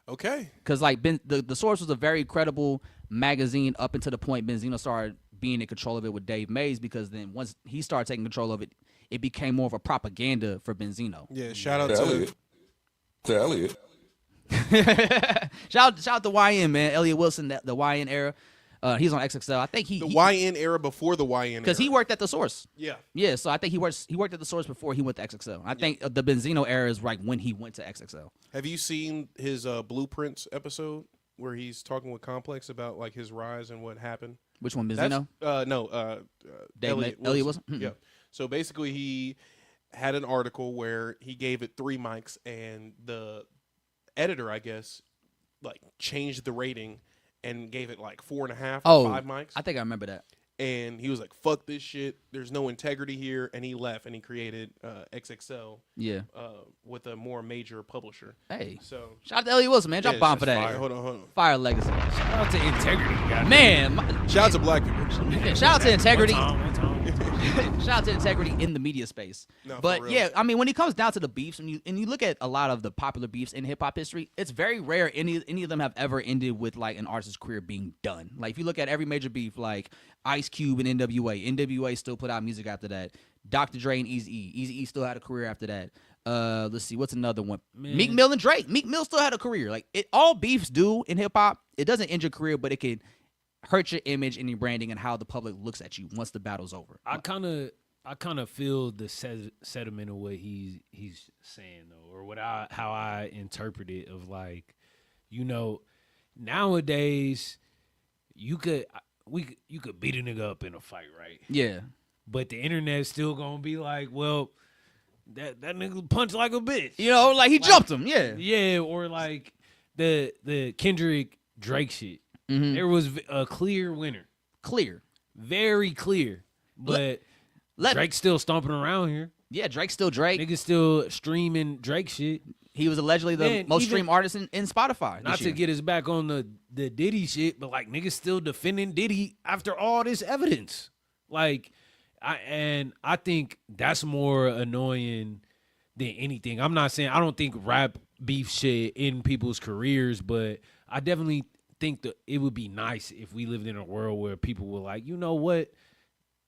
Okay.
Because like the Source was a very credible magazine up until the point Benzino started being in control of it with Dave Mays, because then once he started taking control of it, it became more of a propaganda for Benzino.
Yeah, shout out to
Elliot.
shout out to YN, man. Elliot Wilson, the YN era. He's on XXL. I think
the YN era before the YN era.
Because he worked at The Source.
Yeah.
Yeah, so I think he worked at The Source before he went to XXL. I think the Benzino era is like when he went to XXL.
Have you seen his Blueprints episode where he's talking with Complex about like his rise and what happened?
Which one, Benzino?
No. Elliot
Wilson?
Yeah. So basically he had an article where he gave it 3 mics, and the editor, I guess, like changed the rating and gave it like 4.5
Oh,
or 5 mics.
I think I remember that.
And he was like, "Fuck this shit. There's no integrity here." And he left and he created XXL.
Yeah.
With a more major publisher.
Hey.
So
Shout out to Elliot Wilson, man. Drop
yeah,
bomb
it's
for
just
that.
fire. Hold on.
Fire legacy.
Shout out to integrity, guys.
Man.
Shout out to black people.
Shout out to integrity.
One time.
Shout out to integrity in the media space.
No, for
but
real.
yeah, I mean, when it comes down to the beefs, and you look at a lot of the popular beefs in hip hop history, it's very rare any of them have ever ended with like an artist's career being done. Like if you look at every major beef, like Ice Cube and NWA still put out music after that. Dr. Dre and Eazy-E still had a career after that. Let's see, what's another one?
Man.
Meek Mill and Drake. Meek Mill still had a career. Like all beefs do in hip hop, it doesn't end your career, but it can hurt your image and your branding and how the public looks at you once the battle's over.
I kind of feel the sentiment of what he's saying though, or how I interpret it. Of like, nowadays you could beat a nigga up in a fight, right?
Yeah.
But the internet's still gonna be like, well, that nigga punched like a bitch.
Like he jumped him. Yeah.
Yeah, or like the Kendrick Drake shit.
Mhm.
There was a clear winner,
Clear.
very clear. But Drake's still stomping around here.
Yeah, Drake's still Drake.
Niggas still streaming Drake shit.
He was allegedly the
Man,
most
even-
streamed artist in Spotify.
Not
this
to
year.
get us back on the Diddy shit, but like niggas still defending Diddy after all this evidence. Like, I think that's more annoying than anything. I'm not saying I don't think rap beef shit in people's careers, but I definitely think that it would be nice if we lived in a world where people were like, you know what,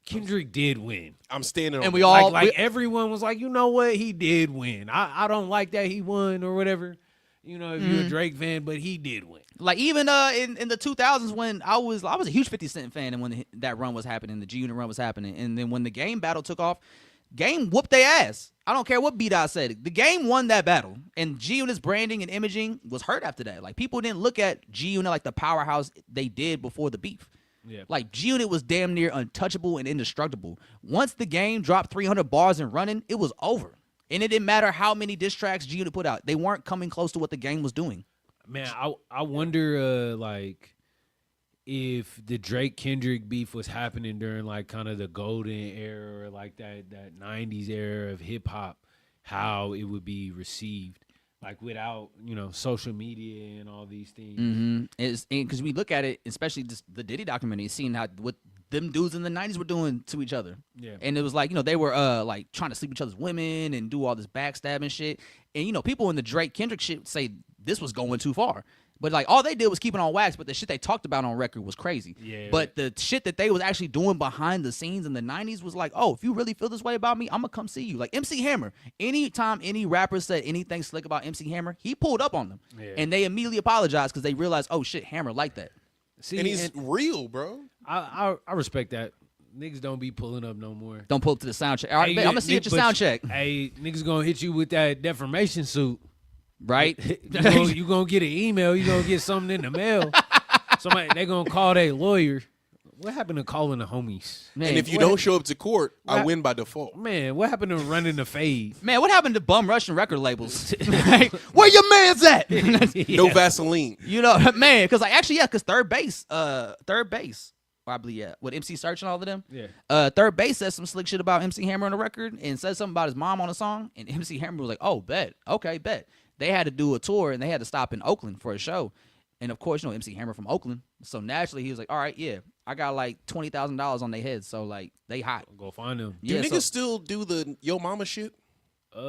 Kendrick did win.
I'm standing on
And we
that.
all-
Like everyone was like, you know what, he did win. I don't like that he won or whatever. If you're a Drake fan, but he did win.
Like even in the 2000s when I was a huge 50 Cent fan, and when that run was happening, the G Unit run was happening, and then when the Game battle took off, Game whooped their ass. I don't care what B-Dot said. The Game won that battle, and G Unit's branding and imaging was hurt after that. Like people didn't look at G Unit like the powerhouse they did before the beef.
Yeah.
Like G Unit was damn near untouchable and indestructible. Once the Game dropped 300 bars and running, it was over. And it didn't matter how many diss tracks G Unit put out. They weren't coming close to what the Game was doing.
Man, I wonder like if the Drake Kendrick beef was happening during like kind of the golden era or like that 90s era of hip hop, how it would be received. Like without, social media and all these things.
Mm-hmm. Because we look at it, especially just the Diddy documentary, seeing what them dudes in the 90s were doing to each other.
Yeah.
And it was like, they were like trying to sleep with each other's women and do all this backstabbing shit. And, people in the Drake Kendrick shit say this was going too far. But like all they did was keep it on wax, but the shit they talked about on record was crazy.
Yeah.
But the shit that they was actually doing behind the scenes in the 90s was like, oh, if you really feel this way about me, I'm gonna come see you. Like MC Hammer. Anytime any rapper said anything slick about MC Hammer, he pulled up on them.
Yeah.
And they immediately apologized because they realized, oh shit, Hammer like that.
See,
And he's real, bro.
I respect that. Niggas don't be pulling up no more.
Don't pull up to the sound check. All right,
Hey,
bet, I'm gonna see you at your
but
sound check.
Hey, niggas gonna hit you with that defamation suit.
Right?
You gonna get an email. You gonna get something in the mail. They gonna call their lawyer. What happened to calling the homies?
Man,
And if you
what-
don't show up to court, I
What-
win by default.
Man, what happened to running the fade?
Man, what happened to bum Russian record labels? Like, where your man's at?
No Vaseline.
Man, because because third base, probably with MC Search and all of them.
Yeah.
Third base said some slick shit about MC Hammer on the record and said something about his mom on a song, and MC Hammer was like, "Oh, bet, okay, bet." They had to do a tour and they had to stop in Oakland for a show, and of course, MC Hammer from Oakland, so naturally he was like, "All right, yeah, I got like $20,000 on their heads, so like they hot."
Go find them.
Do
Yeah,
niggas still do the yo mama shit? I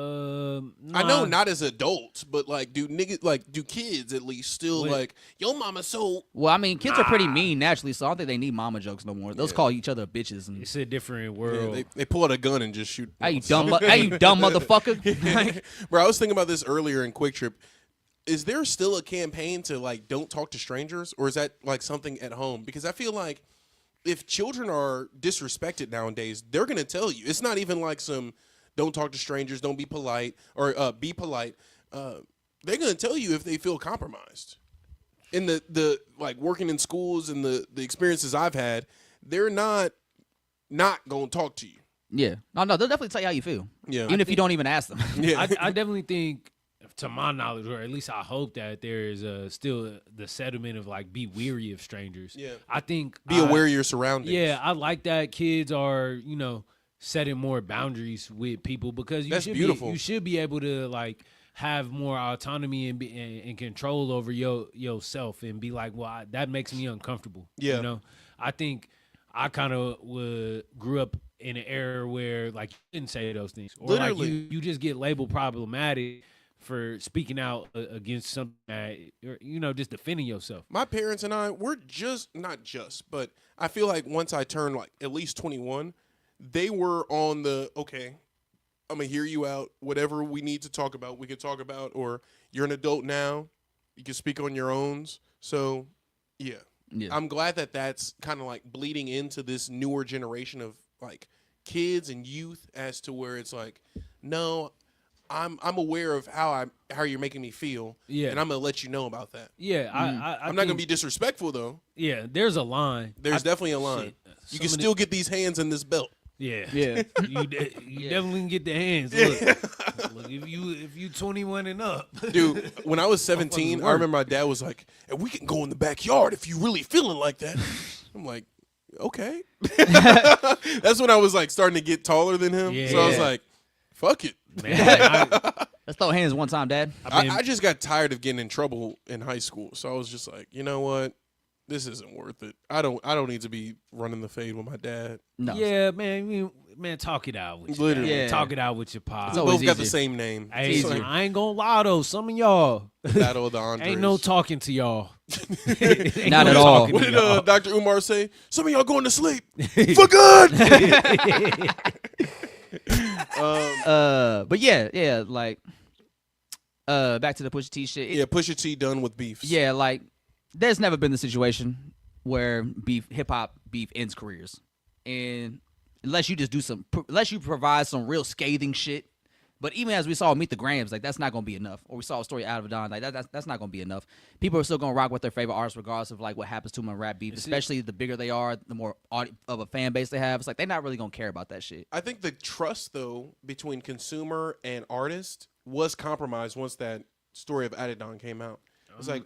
know
Nah.
not as adults, but like do kids at least still
What?
like yo mama so
Well, I mean, kids are pretty mean naturally, so I don't think they need mama jokes no more. They'll just call each other bitches and
It's a different
yeah,
world.
they pull out a gun and just shoot.
hey, you dumb motherfucker.
Bro, I was thinking about this earlier in Quick Trip. Is there still a campaign to like don't talk to strangers, or is that like something at home? Because I feel like if children are disrespected nowadays, they're gonna tell you. It's not even like some don't talk to strangers, don't be polite, or be polite. They're gonna tell you if they feel compromised. In the like working in schools and the experiences I've had, they're not gonna talk to you.
Yeah. No, they'll definitely tell you how you feel.
Yeah.
Even if you don't even ask them.
Yeah.
I definitely think to my knowledge, or at least I hope that there is still the sentiment of like be weary of strangers.
Yeah.
I think
Be aware of your surroundings.
Yeah, I like that kids are, setting more boundaries with people because
That's beautiful.
You should be able to like have more autonomy and control over yourself and be like, well, that makes me uncomfortable.
Yeah.
I think I kind of grew up in an era where like you didn't say those things, or
Literally.
like you just get labeled problematic for speaking out against something that, or, just defending yourself.
My parents and I, we're not just, but I feel like once I turned like at least 21, they were on the, okay, I'm going to hear you out. Whatever we need to talk about, we can talk about, or you're an adult now, you can speak on your own. So, yeah. I'm glad that that's kind of like bleeding into this newer generation of like kids and youth as to where it's like, no, I'm aware of how you're making me feel, and I'm gonna let you know about that.
Yeah,
I'm not gonna be disrespectful though.
Yeah, there's a line.
There's definitely a line. You can still get these hands in this belt.
Yeah.
Yeah.
You definitely can get the hands. Look, if you 21 and up.
Dude, when I was 17, I remember my dad was like, hey, we can go in the backyard if you really feeling like that. I'm like, okay. That's when I was like starting to get taller than him.
Yeah.
So I was like, fuck it.
Man,
Let's throw hands one time, Dad.
I just got tired of getting in trouble in high school. So I was just like, you know what? This isn't worth it. I don't need to be running the fade with my dad.
No.
Yeah, man, talk it out with you.
Literally.
Yeah.
Talk it out with your pop.
We
always
both got the
easier.
same name.
Hey,
It's like
I ain't gonna lie though, some of y'all
Battle of the Andres.
ain't no talking to y'all. Ain't
Not
no
at all.
talking
What
to
did
y'all.
Dr. Umar say? Some of y'all going to sleep for good.
But yeah, like, back to the Pusha T shit.
Yeah, Pusha T done with beefs.
Yeah, like, there's never been the situation where hip hop beef ends careers, and unless you provide some real scathing shit. But even as we saw Meet the Grams, like that's not gonna be enough. Or we saw a story out of Don, like that's not gonna be enough. People are still gonna rock with their favorite artists regardless of like what happens to them in rap beef. Especially the bigger they are, the more of a fan base they have. It's like they're not really gonna care about that shit.
I think the trust though between consumer and artist was compromised once that story of Adidon came out. It's like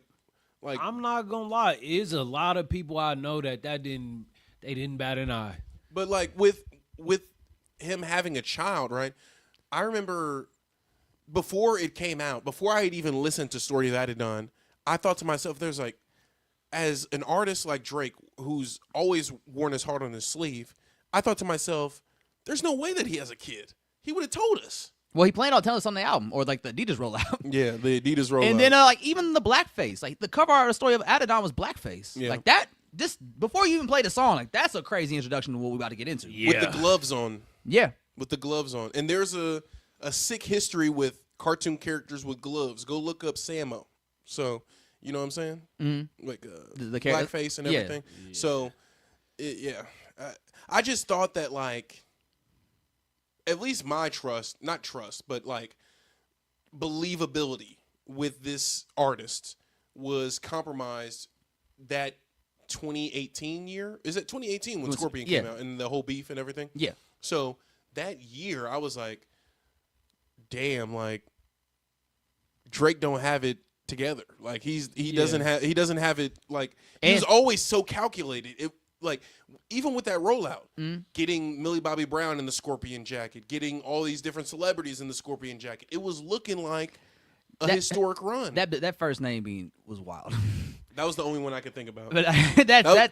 I'm not gonna lie, is a lot of people I know that didn't bat an eye.
but like with him having a child, right? I remember before it came out, before I had even listened to Story of Adidon, I thought to myself, there's like, as an artist like Drake, who's always worn his heart on his sleeve, I thought to myself, there's no way that he has a kid. He would have told us.
Well, he planned on telling us on the album or like the Adidas rollout.
Yeah, the Adidas rollout.
And then like even the blackface, like the cover art of the Story of Adidon was blackface.
Yeah.
Like that, before you even play the song, like that's a crazy introduction to what we're about to get into.
Yeah.
with the gloves on.
Yeah.
With the gloves on. And there's a sick history with cartoon characters with gloves. Go look up Samo. So, you know what I'm saying? Mm-hmm. Like
The
blackface and
yeah.
everything. So, I just thought that, like, at least my not trust, but, like, believability with this artist was compromised that 2018 year. Is it 2018 when Scorpion came out and the whole beef and everything?
Yeah.
So that year, I was like, damn, like Drake don't have it together. Like he doesn't have it. Like he was always so calculated. It like even with that rollout, getting Millie Bobby Brown in the Scorpion jacket, getting all these different celebrities in the Scorpion jacket, it was looking like a historic run.
That first name was wild.
That was the only one I could think about.
But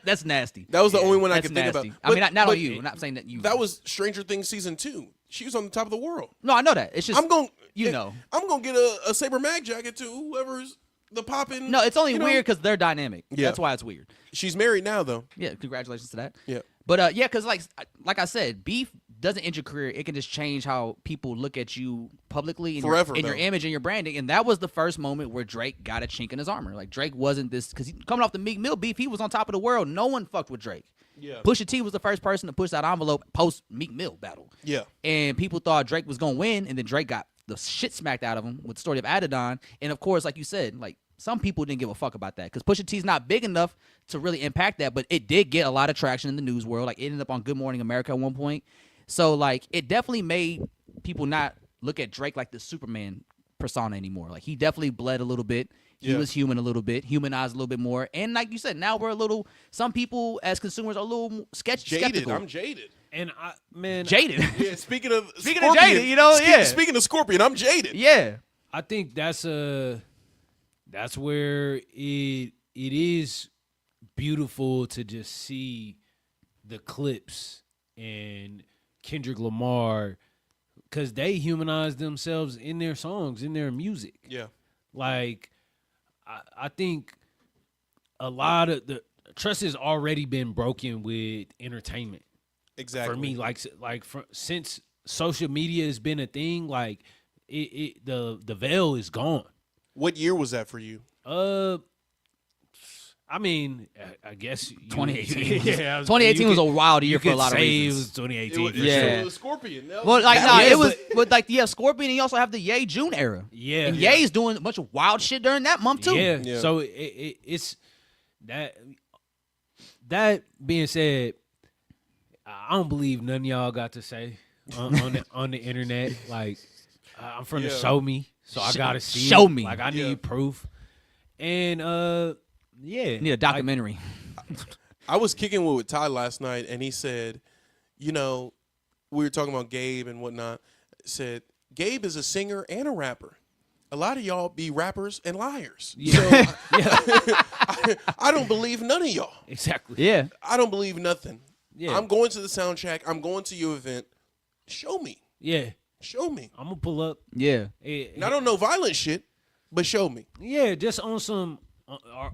that's nasty.
That was the only one I
That's
could think
nasty.
about.
I mean, not
but
on you. I'm not saying that you.
That was Stranger Things season 2. She was on the top of the world.
No, I know that. It's just
I'm going.
know.
I'm gonna get a Saber Mag jacket to whoever's the poppin'.
No, it's only weird because they're dynamic.
Yeah.
That's why it's weird.
She's married now though.
Yeah, congratulations to that.
Yeah.
But yeah, because like I said, beef doesn't end your career. It can just change how people look at you publicly and
Forever,
your image and your branding. And that was the first moment where Drake got a chink in his armor. Like Drake wasn't this because coming off the Meek Mill beef, he was on top of the world. No one fucked with Drake.
Yeah.
Pusha T was the first person to push that envelope post Meek Mill battle.
Yeah.
And people thought Drake was gonna win, and then Drake got the shit smacked out of him with the Story of Adidon. And of course, like you said, like some people didn't give a fuck about that because Pusha T's not big enough to really impact that, but it did get a lot of traction in the news world. Like it ended up on Good Morning America at one point. So like it definitely made people not look at Drake like the Superman persona anymore. Like he definitely bled a little bit. He was human a little bit, humanized a little bit more. And like you said, now we're a little. Some people as consumers are a little skeptical.
I'm jaded.
And man,
Jaded.
Yeah, speaking of
Scorpion, jaded, you know,
Speaking of Scorpion, I'm jaded.
Yeah.
I think that's where it is beautiful to just see the clips and Kendrick Lamar, because they humanize themselves in their songs, in their music.
Yeah.
Like, I think a lot of the trust has already been broken with entertainment.
Exactly.
For me, since social media has been a thing, like the veil is gone.
What year was that for you?
I mean, I guess
2018.
Yeah,
2018 was a wild year
you
for a
could
lot of
say
reasons.
It was 2018.
Yeah.
It was Scorpion.
Well, like, nah,
Yeah,
it was, but like, yeah, Scorpion, and you also have the Ye June era.
Yeah.
And Ye's doing a bunch of wild shit during that month, too.
Yeah. So it's that. That being said, I don't believe none of y'all got to say on the internet. Like, I'm from the show me, so I gotta see.
Show
it.
me.
Like, I need proof. And
You need a documentary.
I was kicking with Ty last night, and he said, you know, we were talking about Gabe and whatnot. Said Gabe is a singer and a rapper. A lot of y'all be rappers and liars.
Yeah.
So I don't believe none of y'all.
Exactly.
Yeah.
I don't believe nothing.
Yeah.
I'm going to the soundtrack. I'm going to your event. Show me.
Yeah.
Show me.
I'm gonna pull up.
Yeah.
And I don't know violent shit, but show me.
Yeah, just on some.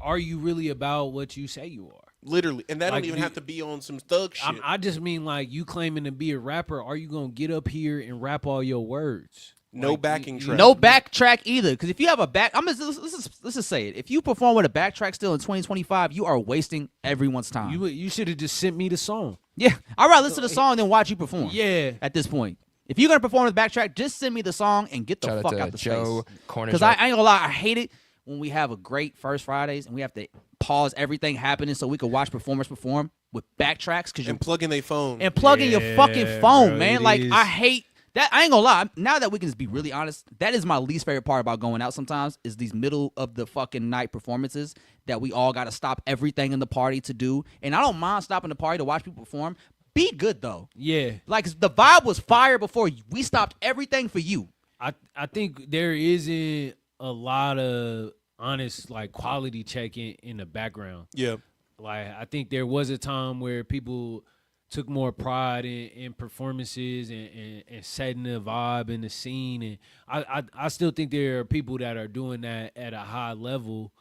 Are you really about what you say you are?
Literally. And that
Like,
don't even
you-
have to be on some thug shit.
I just mean, like, you claiming to be a rapper. Are you gonna get up here and rap all your words?
No
Like,
backing track.
No backtrack either. Because if you have a let's just say it. If you perform with a backtrack still in 2025, you are wasting everyone's time.
You should have just sent me the song.
Yeah. I'd rather listen to the song than watch you perform.
Yeah.
At this point. If you're going to perform with backtrack, just send me the song and get the
Shout
fuck
out
out
to
the
Joe
space.
Corner.
Because I ain't gonna lie, I hate it when we have a great First Fridays and we have to pause everything happening so we can watch performers perform with backtracks because you're
And plug in their phone.
and plug in your
Yeah,
fucking phone,
bro,
man.
it
Like
is.
I hate that. I ain't gonna lie. Now that we can just be really honest, that is my least favorite part about going out sometimes is these middle of the fucking night performances that we all gotta stop everything in the party to do. And I don't mind stopping the party to watch people perform. Be good though.
Yeah.
Like the vibe was fire before we stopped everything for you.
I think there isn't a lot of honest, like, quality checking in the background.
Yeah.
Like, I think there was a time where people took more pride in performances and setting the vibe and the scene. And I still think there are people that are doing that at a high level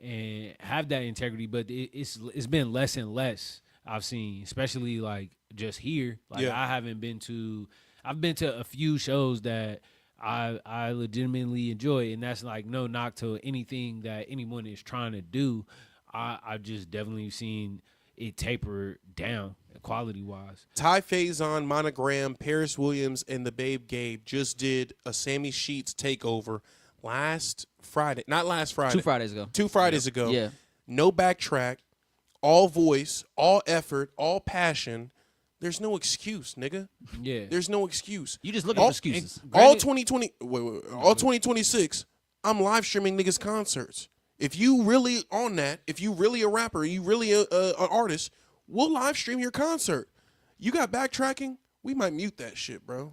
and have that integrity, but it's been less and less I've seen, especially like just here. Like I've been to a few shows that I legitimately enjoy, and that's like no knock to anything that anyone is trying to do. I've just definitely seen it taper down quality wise.
Ty Faison, Monogram, Paris Williams, and the Babe Gabe just did a Sammy Sheets takeover last Friday. Not last Friday.
2 Fridays ago.
2 Fridays ago.
Yeah.
No backtrack, all voice, all effort, all passion. There's no excuse, nigga.
Yeah.
There's no excuse.
You just looking for excuses.
All 2020, all 2026, I'm live streaming niggas' concerts. If you really on that, if you really a rapper, you really an artist, we'll live stream your concert. You got backtracking? We might mute that shit, bro.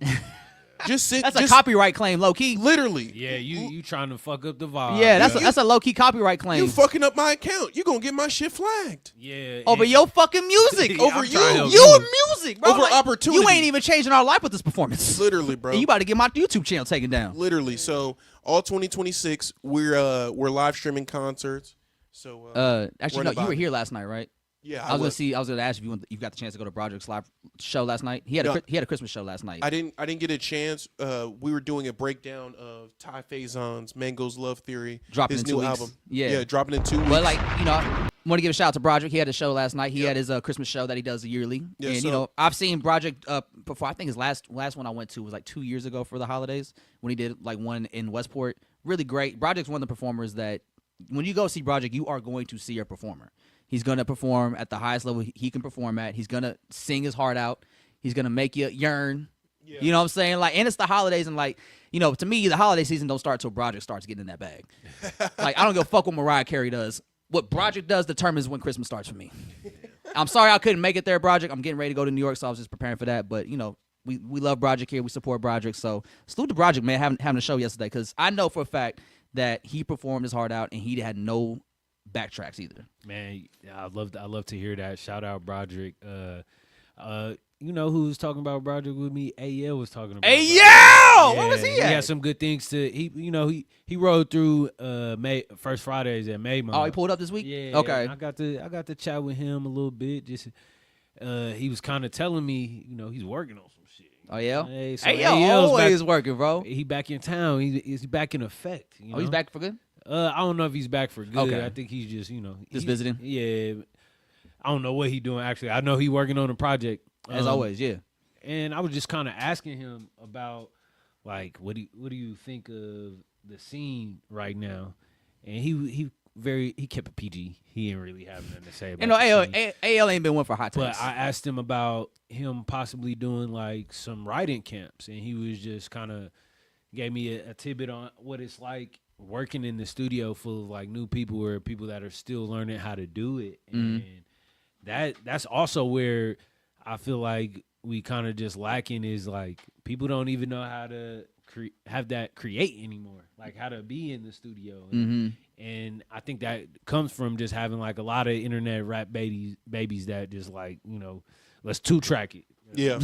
Just sit.
That's a copyright claim, low key.
Literally.
Yeah, you trying to fuck up the vibe.
Yeah, that's a low key copyright claim.
You fucking up my account. You gonna get my shit flagged.
Yeah.
Over
and-
your fucking music.
Over
I'm
you.
trying to help
You and music, bro.
Over
Like,
opportunity.
You ain't even changing our life with this performance.
Literally, bro.
And you about to get my YouTube channel taken down.
Literally. So all 2026, we're live streaming concerts. So
Actually,
run
no,
it by
you were
me.
here last night, right?
Yeah,
I was gonna ask if you got the chance to go to Broderick's live show last night. He had
No.
a Christmas show last night.
I didn't get a chance. We were doing a breakdown of Ty Faison's Mango's Love Theory,
Dropping
his
in 2
new
weeks.
album.
Yeah.
dropping in 2 weeks.
But like, I want to give a shout out to Broderick. He had a show last night. He had his Christmas show that he does yearly.
Yeah,
And
so-
I've seen Broderick before. I think his last one I went to was like 2 years ago for the holidays when he did like one in Westport. Really great. Broderick's one of the performers that when you go see Broderick, you are going to see a performer. He's going to perform at the highest level he can perform at. He's going to sing his heart out. He's going to make you yearn.
Yeah.
You know what I'm saying? Like, and it's the holidays, and like, you know, to me, the holiday season don't start till Broderick starts getting in that bag. Like, I don't give a fuck what Mariah Carey does. What Broderick does determines when Christmas starts for me. I'm sorry I couldn't make it there, Broderick. I'm getting ready to go to New York, so I was just preparing for that. But, you know, we love Broderick here. We support Broderick. So salute to Broderick, man, having a show yesterday, because I know for a fact that he performed his heart out and he had no backtracks either.
Man, I love to hear that. Shout out Broderick. You know who was talking about Broderick with me? AL was talking about.
AL, where was he at?
He had some good things to. He rode through May First Fridays at Maymont.
Oh, he pulled up this week.
Yeah.
Okay.
I got to chat with him a little bit. Just he was kind of telling me, he's working on some shit.
Oh yeah.
Hey, so
AL
AL's
always
back,
working, bro.
He back in town. He's back in effect.
Oh, he's back for good.
I don't know if he's back for good.
Okay.
I think he's just
Just visiting.
Yeah. I don't know what he's doing actually. I know he's working on a project.
As always, yeah.
And I was just kind of asking him about, like, what do you think of the scene right now? And he kept it PG. He didn't really have nothing to say about the scene.
AL ain't been one for hot takes.
But I asked him about him possibly doing like some writing camps, and he was just kind of gave me a tidbit on what it's like working in the studio full of like new people or people that are still learning how to do it, and that's also where I feel like we kind of just lacking is like people don't even know how to have that create anymore, like how to be in the studio. And I think that comes from just having like a lot of internet rap babies that just like, let's 2-track it.
Yeah.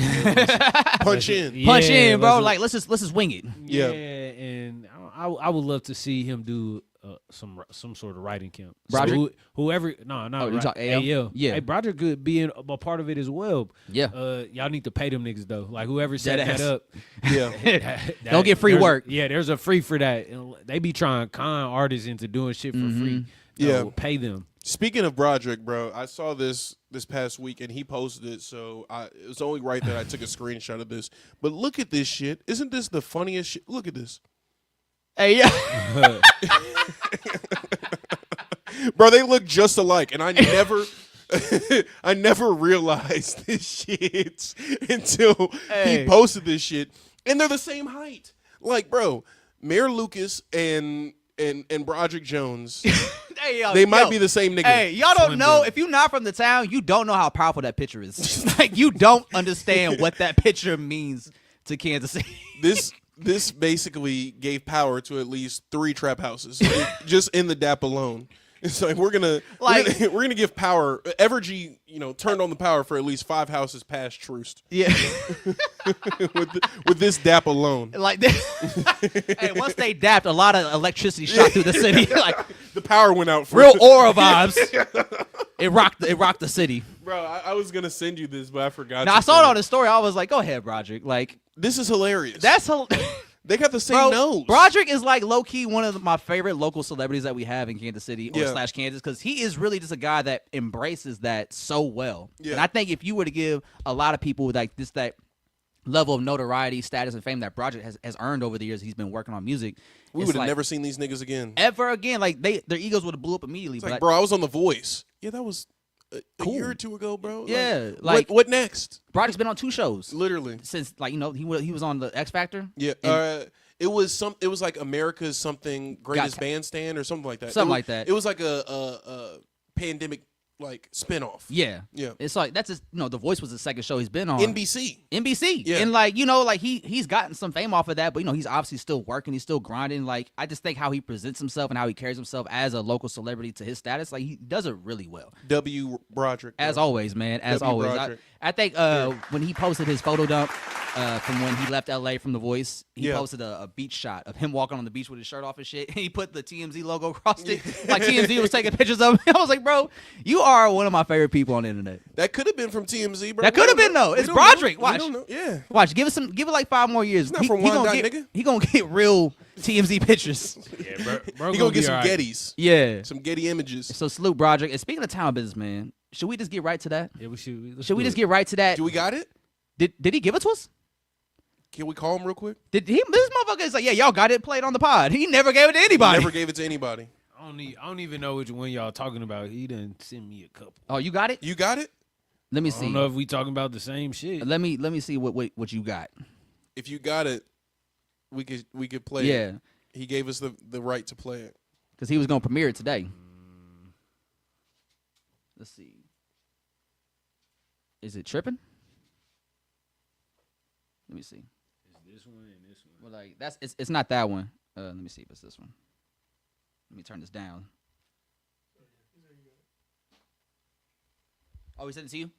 Punch in.
Punch in, bro. Like let's just wing it.
Yeah. And I would love to see him do some sort of writing camp.
Broderick?
So whoever, no,
you talk AL? Yeah.
Hey, Broderick could be a part of it as well.
Yeah.
Y'all need to pay them niggas though. Like whoever set that up.
Yeah.
Don't get free work.
Yeah, there's a free for that. And they be trying to con artists into doing shit for free.
Yeah.
Pay them.
Speaking of Broderick, bro, I saw this past week and he posted it, so it was only right that I took a screenshot of this. But look at this shit. Isn't this the funniest shit? Look at this.
Hey, yeah.
Bro, they look just alike, and I never realized this shit until he posted this shit, and they're the same height. Like, bro, Mayor Lucas and Broderick Jones, they might be the same nigga.
Hey, y'all don't know. If you're not from the town, you don't know how powerful that picture is. Like, you don't understand what that picture means to Kansas City.
This basically gave power to at least 3 trap houses, just in the DAP alone. It's like we're gonna give power. Evergy, turned on the power for at least 5 houses past Troost.
Yeah,
with this DAP alone.
Like, hey, once they dapped, a lot of electricity shot through the city. Like
the power went out.
Real aura vibes. It rocked the city.
Bro, I was gonna send you this, but I forgot.
Now I saw it on the story. I was like, "Go ahead, Broderick." Like,
this is hilarious. They got the same nose.
Broderick is like low key one of my favorite local celebrities that we have in Kansas City / Kansas, because he is really just a guy that embraces that so well.
Yeah.
And I think if you were to give a lot of people like that level of notoriety, status, and fame that Broderick has earned over the years, he's been working on music.
We would have never seen these niggas again.
Ever again. Like their egos would have blew up immediately.
It's like, bro, I was on The Voice. Yeah, that was a year or 2 ago, bro.
Yeah,
what next?
Broderick's been on 2 shows,
literally,
since he was on the X Factor.
Yeah, it was like America's something greatest bandstand or something like that.
Something like that.
It was like a pandemic like spinoff.
Yeah. It's like that's his, The Voice was the second show he's been on.
NBC.
Yeah. And he's gotten some fame off of that, but he's obviously still working, he's still grinding. Like, I just think how he presents himself and how he carries himself as a local celebrity to his status, like, he does it really well.
W. Broderick.
As always, man. As always. I think when he posted his photo dump from when he left LA from The Voice, he posted a beach shot of him walking on the beach with his shirt off and shit. And he put the TMZ logo across it. Like TMZ was taking pictures of him. I was like, bro, you are one of my favorite people on the internet.
That could have been from TMZ, bro.
That could have been though. It's Broderick. Watch.
Don't know. Yeah.
Watch. Give it like 5 more years.
It's not from one dot, nigga.
He gonna get real TMZ pictures.
Yeah, bro
he gonna get some Gettys.
Yeah.
Some Getty images.
So salute Broderick. And speaking of town business, man, should we just get right to that?
Yeah, we should.
Should we just get right to that?
Do we got it?
Did he give it to us?
Can we call him real quick?
This motherfucker is like, yeah, y'all got it played on the pod. He never gave it to anybody.
Never gave it to anybody.
I don't even know which one y'all talking about. He done send me a couple.
Oh, you got it?
You got it?
Let me see.
I don't know if we talking about the same shit.
Let me see what you got.
if you got it, we could play it. He gave us the right to play it.
Because he was going to premiere it today. Let's see. Is it tripping? Let me see.
It's this one and this one.
Well, like it's not that one. Let me see if it's this one. Let me turn this down. Oh, he sent it to you?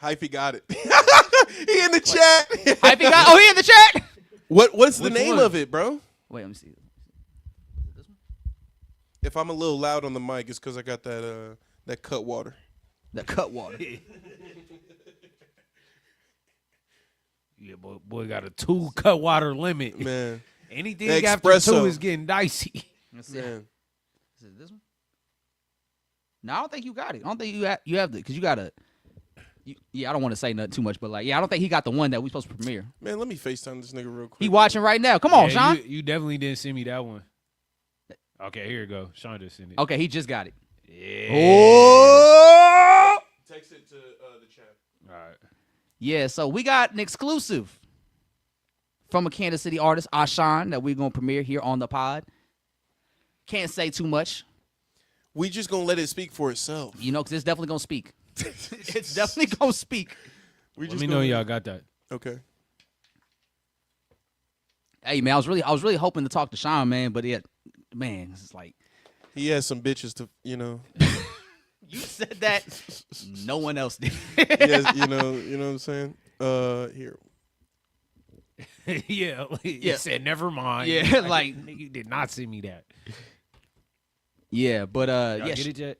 Hyphy got it. He in the chat.
Hyphy got. Oh, he in the chat.
What's the
Which
name
one?
of it, bro?
Wait, let me see. Is it this one?
If I'm a little loud on the mic, it's because I got that cut water.
That cut water.
Yeah, boy got a 2 cut water limit.
Man.
Anything
The
after
espresso.
2 is getting dicey.
Let's see.
Man.
Is it this one? No, I don't think you got it. I don't think you have the because you got to. Yeah, I don't want to say nothing too much, but like, yeah, I don't think he got the one that we supposed to premiere.
Man, let me FaceTime this nigga real quick.
He watching right now. Come on,
Yeah,
Sean.
You definitely didn't send me that one. Okay, here you go. Sean just sent it.
Okay, he just got it.
Yeah.
Oh.
Text it to the chat.
All right.
Yeah, so we got an exclusive from a Kansas City artist, Ashan, that we're gonna premiere here on the pod. Can't say too much,
We just gonna let it speak for itself.
you know, because it's definitely gonna speak. It's definitely gonna speak.
Let me know y'all got that.
Okay.
Hey man, I was really hoping to talk to Sean, man, but man, it's like
He has some bitches to,
you said that, no one else did.
Yes, you know what I'm saying? Here.
Yeah. He said, never mind.
Yeah, like
you did not send me that.
yeah, but
Y'all
yeah,
get it yet?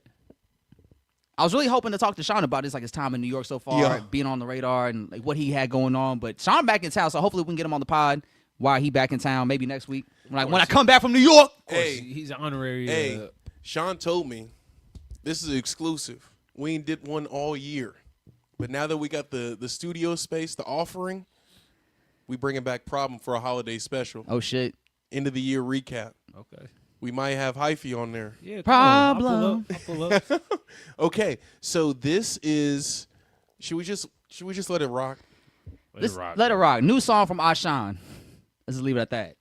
I was really hoping to talk to Sean about this, like his time in New York so far,
Yeah.
being on the radar and like what he had going on. But Sean back in town, so hopefully we can get him on the pod while he back in town, maybe next week. When I come back from New York.
Hey,
He's an honorary.
hey, Sean told me this is exclusive. We ain't did one all year. But now that we got the studio space, the offering, we bringing back Problem for a holiday special.
Oh shit.
End of the year recap.
Okay.
We might have Hyphy on there.
Yeah.
Problem.
I'll pull up.
Okay, so this is. Should we just let it rock?
Let it rock. New song from Ashan. Let's just leave it at that.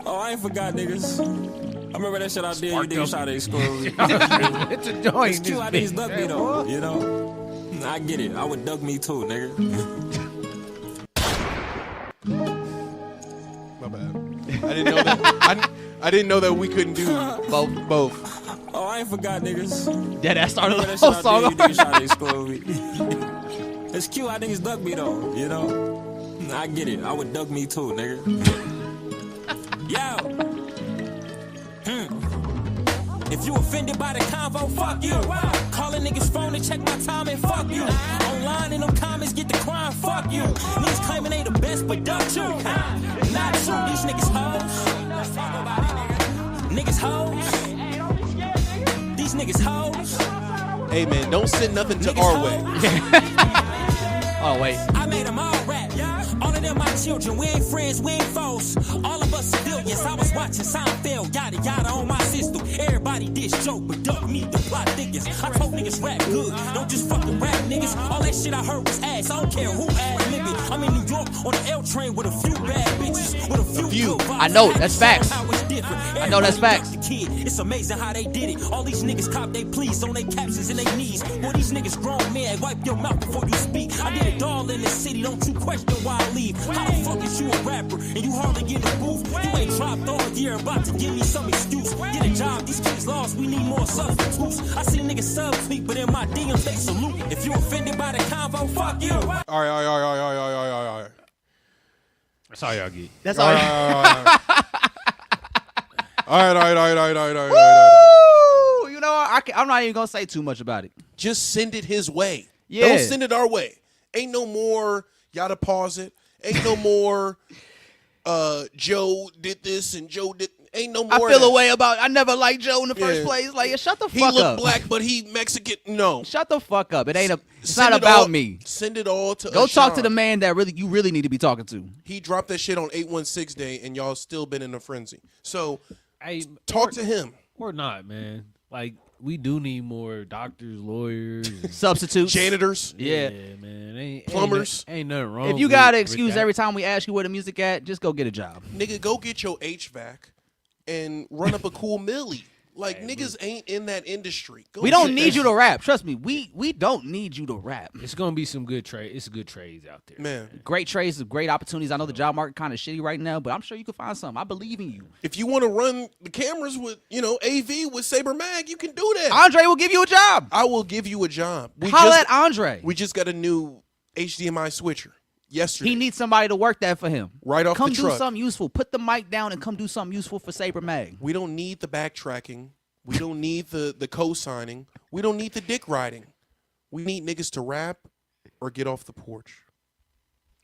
Oh, I ain't forgot, niggas. I remember that shit I did. You niggas tried to exclude me.
It's a joint.
It's cute. I niggas dug me though. You know. I get it. I would dug me too, nigga.
My bad. I didn't know that. I didn't know that we couldn't do both.
Oh, I ain't forgot, niggas.
Yeah, that started
Remember
the
that
whole
shit
song.
I did. You niggas tried to exclude me. It's cute. I niggas dug me though. You know. I get it. I would dug me too, nigga. Yo. If you offended by the convo, fuck you. Call a nigga's phone to check my time and fuck you. Online in them comments, get the crime, fuck you. Niggas claiming they the best, but don't you. Not true, these niggas hoes. Niggas hoes. These niggas hoes.
Hey man, don't send nothing to our way.
Oh wait.
I made them all rap. All of them my children. We ain't friends, we ain't foes. All of us civilians. I was watching Seinfeld, yada yada on my system. Everybody dish joke, but don't need the plot thickest. I told niggas rap good, don't just fucking rap niggas. All that shit I heard was ass. I don't care who ass nigga. I'm in New York on the L train with a few bad bitches, with a few. Good vibes.
I know, that's facts.
I
know that's facts.
It's amazing how they did it. All these niggas cop they pleas on their captions and their knees. Boy, these niggas grown men. Wipe your mouth before you speak. I did it all in the city. Don't you question why I leave. How the fuck is you a rapper and you hardly get in the booth? You ain't dropped all year. About to give me some excuse. Get a job. These kids lost. We need more substitutes. I see niggas subtweet, but in my DMs they salute. If you offended by the convo, fuck you.
All right.
That's all y'all get.
That's all.
All right.
Woo! You know what? I'm not even gonna say too much about it.
Just send it his way.
Yeah.
Don't send it our way. Ain't no more. Y'all pause it. Ain't no more. Joe did this and Joe did. Ain't no more.
I feel
of that.
a way about. I never liked Joe in the first
Yeah.
place. Like, shut the
He
fuck
look
up.
black, but he Mexican. No.
Shut the fuck up. It ain't a. It's
Send
not
it
about
all-
me.
Send it all to.
Go talk to
Ashan.
the man that you really need to be talking to.
He dropped that shit on 816 Day, and y'all still been in a frenzy. So
Hey,
talk to him.
or not, man. Like we do need more doctors, lawyers, and
Substitutes.
Janitors.
Yeah.
man.
Plumbers.
Ain't nothing wrong.
If you
with-
got an
with
excuse
that.
every time we ask you where the music at, just go get a job.
Nigga, go get your HVAC and run up a cool millie. Like, niggas ain't in that industry. Go
We don't
get
need
that
you to rap. Trust me, we don't need you to rap.
It's gonna be some good trade. It's good trades out there.
Man,
Great trades, great opportunities. I know the job market kind of shitty right now, but I'm sure you can find something. I believe in you.
if you want to run the cameras with, AV with Saber Mag, you can do that.
Andre will give you a job.
I will give you a job.
Holla at Andre.
We just got a new HDMI switcher yesterday.
He needs somebody to work that for him.
Right off
come
the
do
truck.
something useful. Put the mic down and come do something useful for Saber Mag.
We don't need the backtracking. We don't need the co-signing. We don't need the dick riding. We need niggas to rap or get off the porch.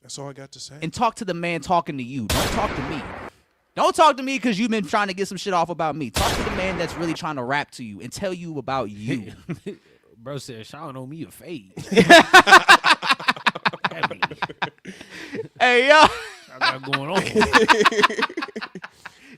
That's all I got to say.
And talk to the man talking to you. Don't talk to me. Don't talk to me because you've been trying to get some shit off about me. Talk to the man that's really trying to rap to you and tell you about you.
Bro said, Sean owe me a fade.
Hey, yo.
I got going on.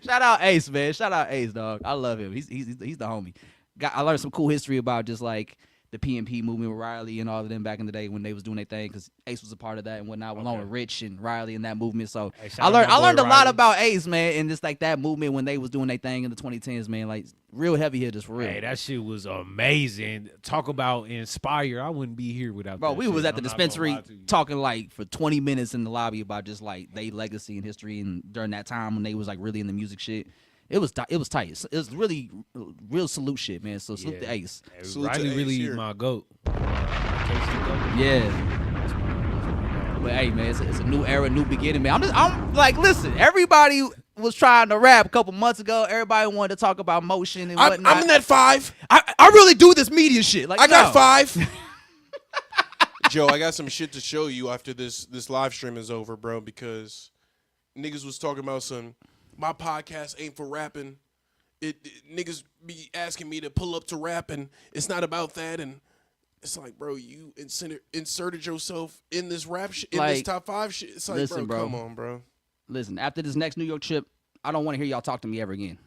Shout out Ace, man. Shout out Ace, dog. I love him. He's the homie. I learned some cool history about just like the PNP movement with Riley and all of them back in the day when they was doing their thing, because Ace was a part of that and whatnot, along with Rich and Riley and that movement. So
Hey,
I learned a lot
Riley.
about Ace, man, and just like that movement when they was doing their thing in the 2010s, man. Like real heavy hitters for real.
Hey, that shit was amazing. Talk about inspire. I wouldn't be here without
Bro,
that
we
shit.
was at the
I'm not gonna
dispensary
lie to you.
talking like for 20 minutes in the lobby about just like they legacy and history, and during that time when they was like really in the music shit. It was tight. It was really real salute shit, man. So salute to Ace.
Hey,
Salute to
Riley
Ace
really
here.
my goat.
Yeah. But hey, man, it's a new era, new beginning, man. I'm like, listen, everybody was trying to rap a couple months ago. Everybody wanted to talk about motion and whatnot.
I'm in that 5.
I really do this media shit. Like
I got
no.
5. Joe, I got some shit to show you after this live stream is over, bro, because niggas was talking about my podcast ain't for rapping. Niggas be asking me to pull up to rap, and it's not about that. And it's like, bro, you inserted yourself in this rap shit, in this
Like,
top 5 shit. It's like,
listen, bro.
come on, bro.
Listen, after this next New York trip, I don't want to hear y'all talk to me ever again.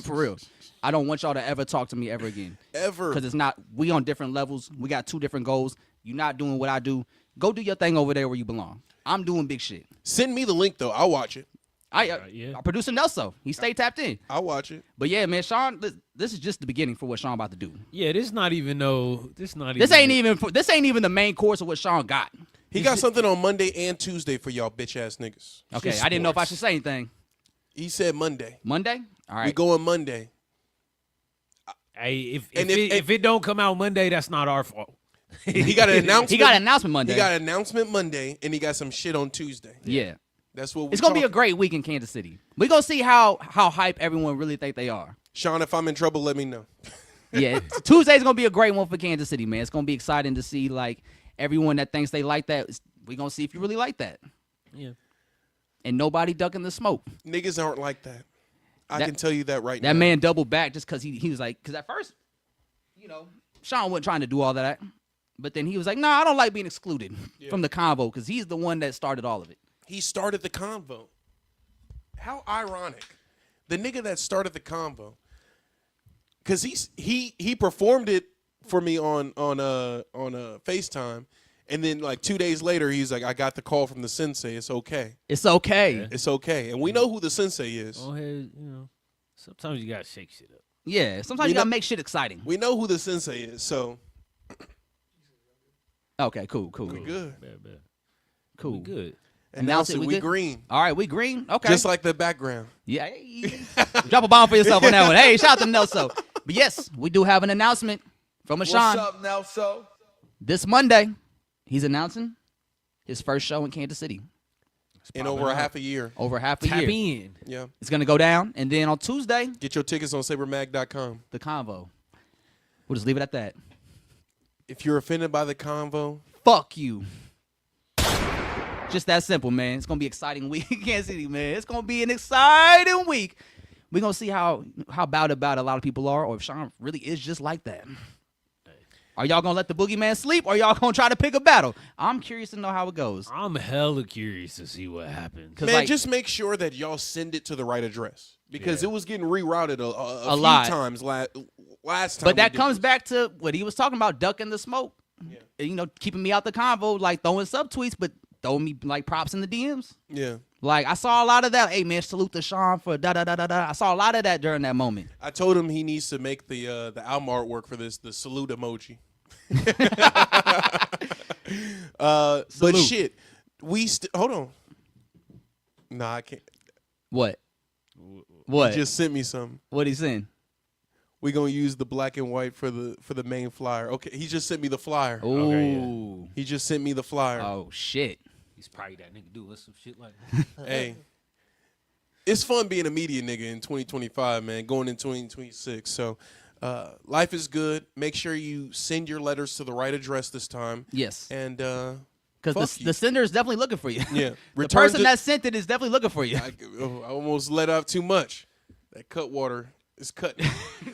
For real. I don't want y'all to ever talk to me ever again.
Ever.
Because it's not, we on different levels. We got 2 different goals. You're not doing what I do. Go do your thing over there where you belong. I'm doing big shit.
Send me the link, though. I'll watch it.
Yeah.
Our producer Nelson, he stayed tapped in.
I'll watch it.
But yeah, man, Sean, this is just the beginning for what Sean about to do.
Yeah, this ain't even
This ain't even the main course of what Sean got.
He got something on Monday and Tuesday for y'all bitch-ass niggas.
Okay, I didn't know if I should say anything.
He said Monday.
Monday? All right.
We going Monday.
Hey,
And
if it don't come out Monday, that's not our fault.
He got an announcement.
He got an announcement Monday.
He got an announcement Monday, and he got some shit on Tuesday.
Yeah.
That's what
It's going to be a great week in Kansas City. We're going to see how hype everyone really think they are.
Sean, if I'm in trouble, let me know.
Yeah, Tuesday's going to be a great one for Kansas City, man. It's going to be exciting to see, like, everyone that thinks they like that. We're going to see if you really like that.
Yeah.
And nobody ducking the smoke.
Niggas aren't like that. I can tell you that right now.
That man doubled back just because he was like, because at first, Sean wasn't trying to do all that. But then he was like, nah, I don't like being excluded from the convo because he's the one that started all of it.
He started the convo. How ironic. The nigga that started the convo. Because he performed it for me on FaceTime. And then like 2 days later, he's like, I got the call from the sensei. It's okay.
It's okay.
Yeah.
It's okay. And we know who the sensei is.
Go ahead, sometimes you gotta shake shit up.
Yeah, sometimes
We
you got to
know-
make shit exciting.
We know who the sensei is. So
Okay, cool.
we good.
Bad.
Cool.
We good.
Announce
it,
it.
we
We
good?
green.
All right, we green? Okay.
Just like the background.
Yeah. Hey. Drop a bomb for yourself on that one. Hey, shout out to Nelson. But yes, we do have an announcement from
What's
Sean.
up, Nelso?
This Monday, he's announcing his first show in Kansas City.
In over a half a year.
Over half a
Tap
year.
in.
Yeah.
It's going to go down. And then on Tuesday,
Get your tickets on sabermag.com.
the convo. We'll just leave it at that.
If you're offended by the convo,
Fuck you. Just that simple, man. It's going to be an exciting week in Kansas City, man. It's going to be an exciting week. We're going to see how about a lot of people are, or if Sean really is just like that. Are y'all gonna let the boogeyman sleep, or y'all gonna try to pick a battle? I'm curious to know how it goes.
I'm hella curious to see what happens.
Man,
like,
just make sure that y'all send it to the right address because it was getting rerouted a few
lot.
times last time.
But that comes back to what he was talking about, ducking the smoke. Yeah. You know, keeping me out the convo, like throwing subtweets, but throwing me like props in the DMs.
Yeah.
Like I saw a lot of that. Hey man, salute to Sean for da da da da da. I saw a lot of that during that moment.
I told him he needs to make the album artwork for this, the salute emoji. But shit, hold on. Nah, I can't.
What?
He just sent me something.
What he sent?
We're gonna use the black and white for the main flyer. Okay, he just sent me the flyer.
Ooh.
Okay,
He just sent me the flyer.
Oh shit.
He's probably that nigga doing some shit like that.
Hey, it's fun being a media nigga in 2025, man. Going in 2026. So, life is good. Make sure you send your letters to the right address this time.
Yes.
And
because the sender is definitely looking for you.
Yeah.
The person that sent it is definitely looking for you.
I almost let out too much. That cut water is cutting.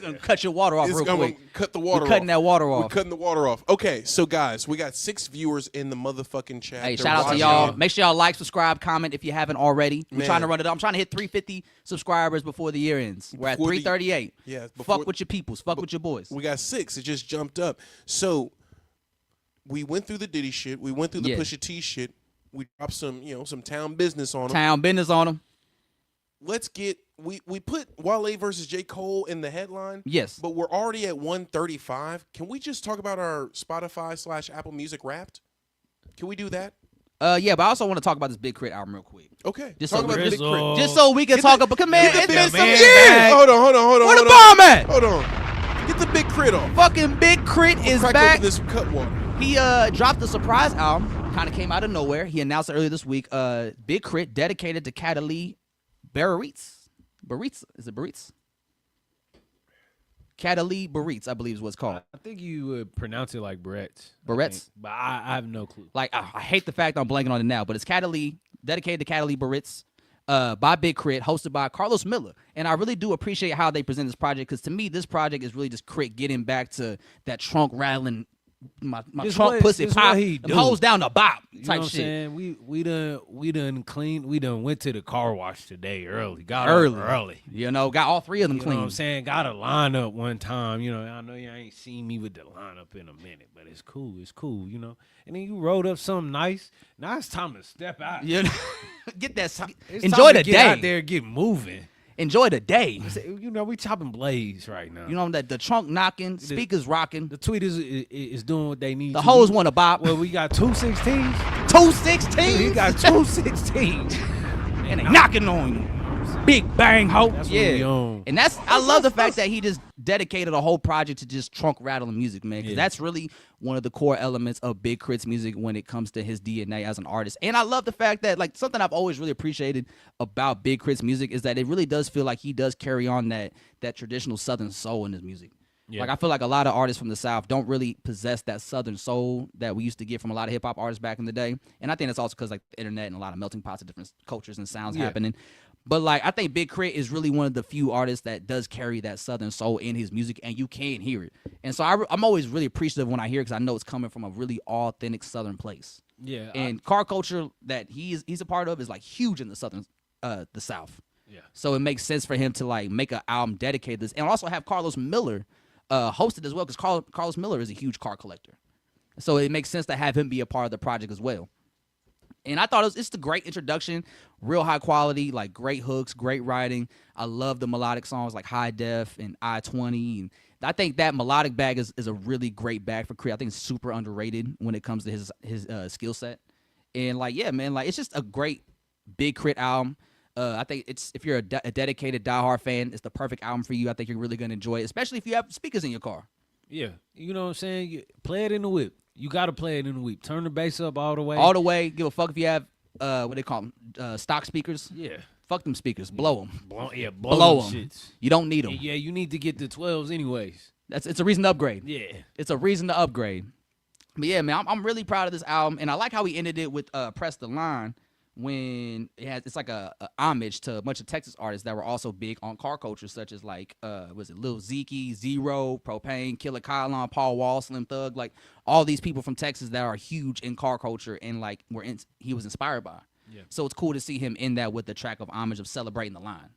Gonna cut your water off real quick.
Cut the water
We're cutting
off.
that water
We're
off.
cutting the water off. Okay, so guys, we got 6 viewers in the motherfucking chat.
Hey,
They're
shout out to
watching.
y'all. Make sure y'all like, subscribe, comment if you haven't already. We're
Man.
trying to run it up. I'm trying to hit 350 subscribers before the year ends. We're at
Before the-
338.
Yeah, before-
Fuck with your peoples. Fuck with your boys.
We got 6. It just jumped up. So we went through the Diddy shit. We went through the
Yeah.
Pusha T shit. We dropped some town business on them.
Town business on them.
Let's get we put Wale versus J. Cole in the headline.
Yes.
But we're already at 135. Can we just talk about our Spotify/Apple Music Wrapped? Can we do that?
Yeah, but I also want to talk about this Big Crit album real quick.
Okay.
Just
talk
so,
about
we,
the
just,
Big Crit.
just so we can talk about. Because man, it's been some
man
years.
back.
Hold on.
Where the
on.
bomb at?
Hold on. Get the Big Crit off.
Fucking Big Crit is
Crack
back.
open this cut water.
He dropped a surprise album. Kind of came out of nowhere. He announced it earlier this week. Big Crit dedicated to Catalina Baritz. Baritz? Is it Baritz? Catalina Baritz, I believe is what it's called.
I think you would pronounce it like Barrett's.
Barrett's?
But I have no clue.
Like, I hate the fact I'm blanking on it now, but it's Catalina, dedicated to Catalina Baritz, by Big Crit, hosted by Carlos Miller. And I really do appreciate how they present this project, because to me, this project is really just Crit getting back to that trunk rattling, my
Just
trunk
what-
pussy
just
pop,
what he
them
do.
hoes down the bop
You
type
know what
shit.
I'm saying? We done cleaned. We done went to the car wash today early. Got
Early.
up early.
You know, got all 3 of them
You know
clean.
what I'm saying? Got a lineup one time. You know, I know you ain't seen me with the lineup in a minute, but it's cool. It's cool, you know. And then you rolled up something nice. Now it's time to step out.
You know, get that.
It's
Enjoy
time to
the
get
day.
out there, get moving.
Enjoy the day.
You know, we chopping blades right now.
You know that the trunk knocking, speakers rocking.
the tweet is doing what they need.
The
to
hoes
do.
want to bop.
Well, we got 216s.
216.
We got 216s.
And they knocking on you. Big bang hoe.
That's what
Yeah.
we on.
And I love the fact that he just dedicated a whole project to just trunk rattling music, man. Because that's really one of the core elements of Big Crit's music when it comes to his DNA as an artist. And I love the fact that, like, something I've always really appreciated about Big Crit's music is that it really does feel like he does carry on that traditional Southern soul in his music.
Yeah.
Like, I feel like a lot of artists from the South don't really possess that Southern soul that we used to get from a lot of hip hop artists back in the day. And I think that's also because, like, the internet and a lot of melting pots of different cultures and sounds happening. But, like, I think Big Crit is really one of the few artists that does carry that Southern soul in his music, and you can hear it. And so I'm always really appreciative when I hear it, because I know it's coming from a really authentic Southern place.
Yeah.
And car culture that he's a part of is, like, huge in the Southern, the South.
Yeah.
So it makes sense for him to, like, make an album dedicated to this, and also have Carlos Miller hosted as well, because Carlos Miller is a huge car collector. So it makes sense to have him be a part of the project as well. And I thought it's a great introduction, real high quality, like great hooks, great writing. I love the melodic songs like High Def and I-20. And I think that melodic bag is a really great bag for Crit. I think it's super underrated when it comes to his skill set. And, like, yeah, man, like, it's just a great Big Crit album. I think if you're a dedicated diehard fan, it's the perfect album for you. I think you're really going to enjoy it, especially if you have speakers in your car.
Yeah. You know what I'm saying? Play it in the whip. You got to play it in the whip. Turn the bass up all the way.
All the way. Give a fuck if you have, what they call them, stock speakers.
Yeah.
Fuck them speakers. Blow them.
Blow
Blow
them
them.
shits.
You don't need them.
Yeah, you need to get the 12s anyways.
It's a reason to upgrade.
Yeah.
It's a reason to upgrade. But yeah, man, I'm really proud of this album, and I like how he ended it with Press the Line, when it's like a homage to a bunch of Texas artists that were also big on car culture, such as like was it Lil Zeke, Zero, Propane, Killer Kylon, Paul Wall, Slim Thug, like all these people from Texas that are huge in car culture and like he was inspired by. Yeah. So it's cool to see him in that with the track of homage of celebrating the line.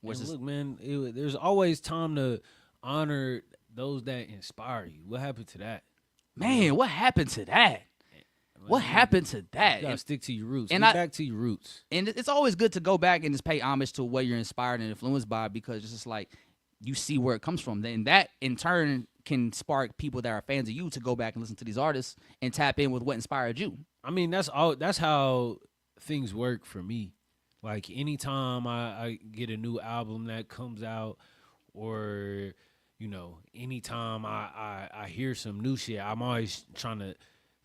Look, man, there's always time to honor those that inspire you. What happened to that?
Man, what happened to that? What happened to that?
You gotta stick to your roots.
And
Get back to your roots.
And it's always good to go back and just pay homage to what you're inspired and influenced by, because it's just like you see where it comes from. Then that in turn can spark people that are fans of you to go back and listen to these artists and tap in with what inspired you.
I mean, that's how things work for me. Like anytime I get a new album that comes out, or anytime I hear some new shit, I'm always trying to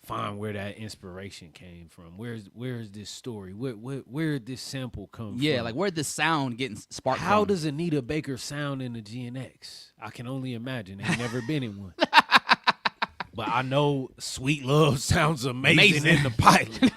find where that inspiration came from. Where's this story? Where did this sample come from?
Yeah, like where did this sound getting sparked from?
How does Anita Baker sound in the GNX? I can only imagine. Ain't never been in one. But I know Sweet Love sounds amazing in the pilot.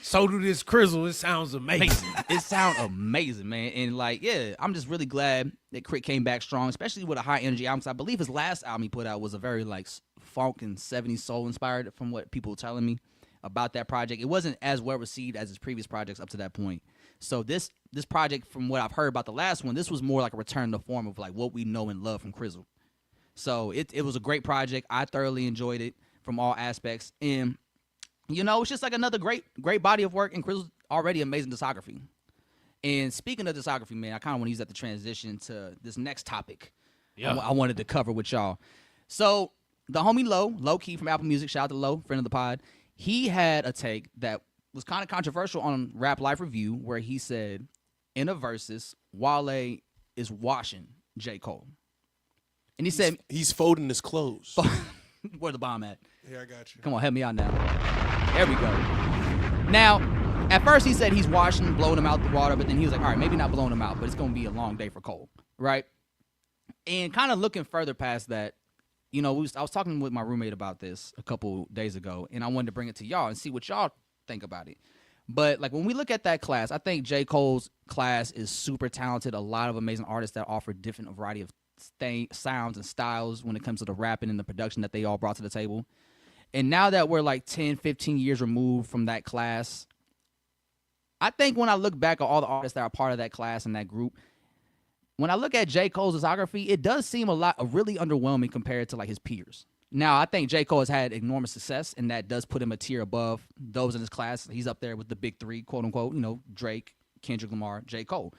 So do this Crizzle. It sounds amazing.
It sounds amazing, man. And like, yeah, I'm just really glad that Crit came back strong, especially with a high energy album. 'Cause I believe his last album he put out was a very like funk and 70s soul inspired, from what people were telling me about that project. It wasn't as well received as his previous projects up to that point. So this project, from what I've heard about the last one, this was more like a return to form of like what we know and love from Crizzle. So it was a great project. I thoroughly enjoyed it from all aspects. And it's just like another great body of work, and Crizzle's already amazing discography. And speaking of discography, man, I kind of want to use that to transition to this next topic I wanted to cover with y'all. So the homie Low Key from Apple Music, shout out to Low, friend of the pod, he had a take that was kind of controversial on Rap Life Review, where he said, in a versus, Wale is washing J. Cole. And he said...
He's folding his clothes.
Where the bomb at?
Here, I got you.
Come on, help me out now. There we go. Now, at first he said he's washing, blowing him out the water, but then he was like, all right, maybe not blowing him out, but it's going to be a long day for Cole, right? And kind of looking further past that, I was talking with my roommate about this a couple days ago, and I wanted to bring it to y'all and see what y'all think about it. But like when we look at that class, I think J. Cole's class is super talented. A lot of amazing artists that offer different variety of sounds and styles when it comes to the rapping and the production that they all brought to the table. And now that we're like 10, 15 years removed from that class, I think when I look back at all the artists that are part of that class and that group, when I look at J. Cole's discography, it does seem really underwhelming compared to like his peers. Now, I think J. Cole has had enormous success, and that does put him a tier above those in his class. He's up there with the big three, quote unquote, Drake, Kendrick Lamar, J. Cole.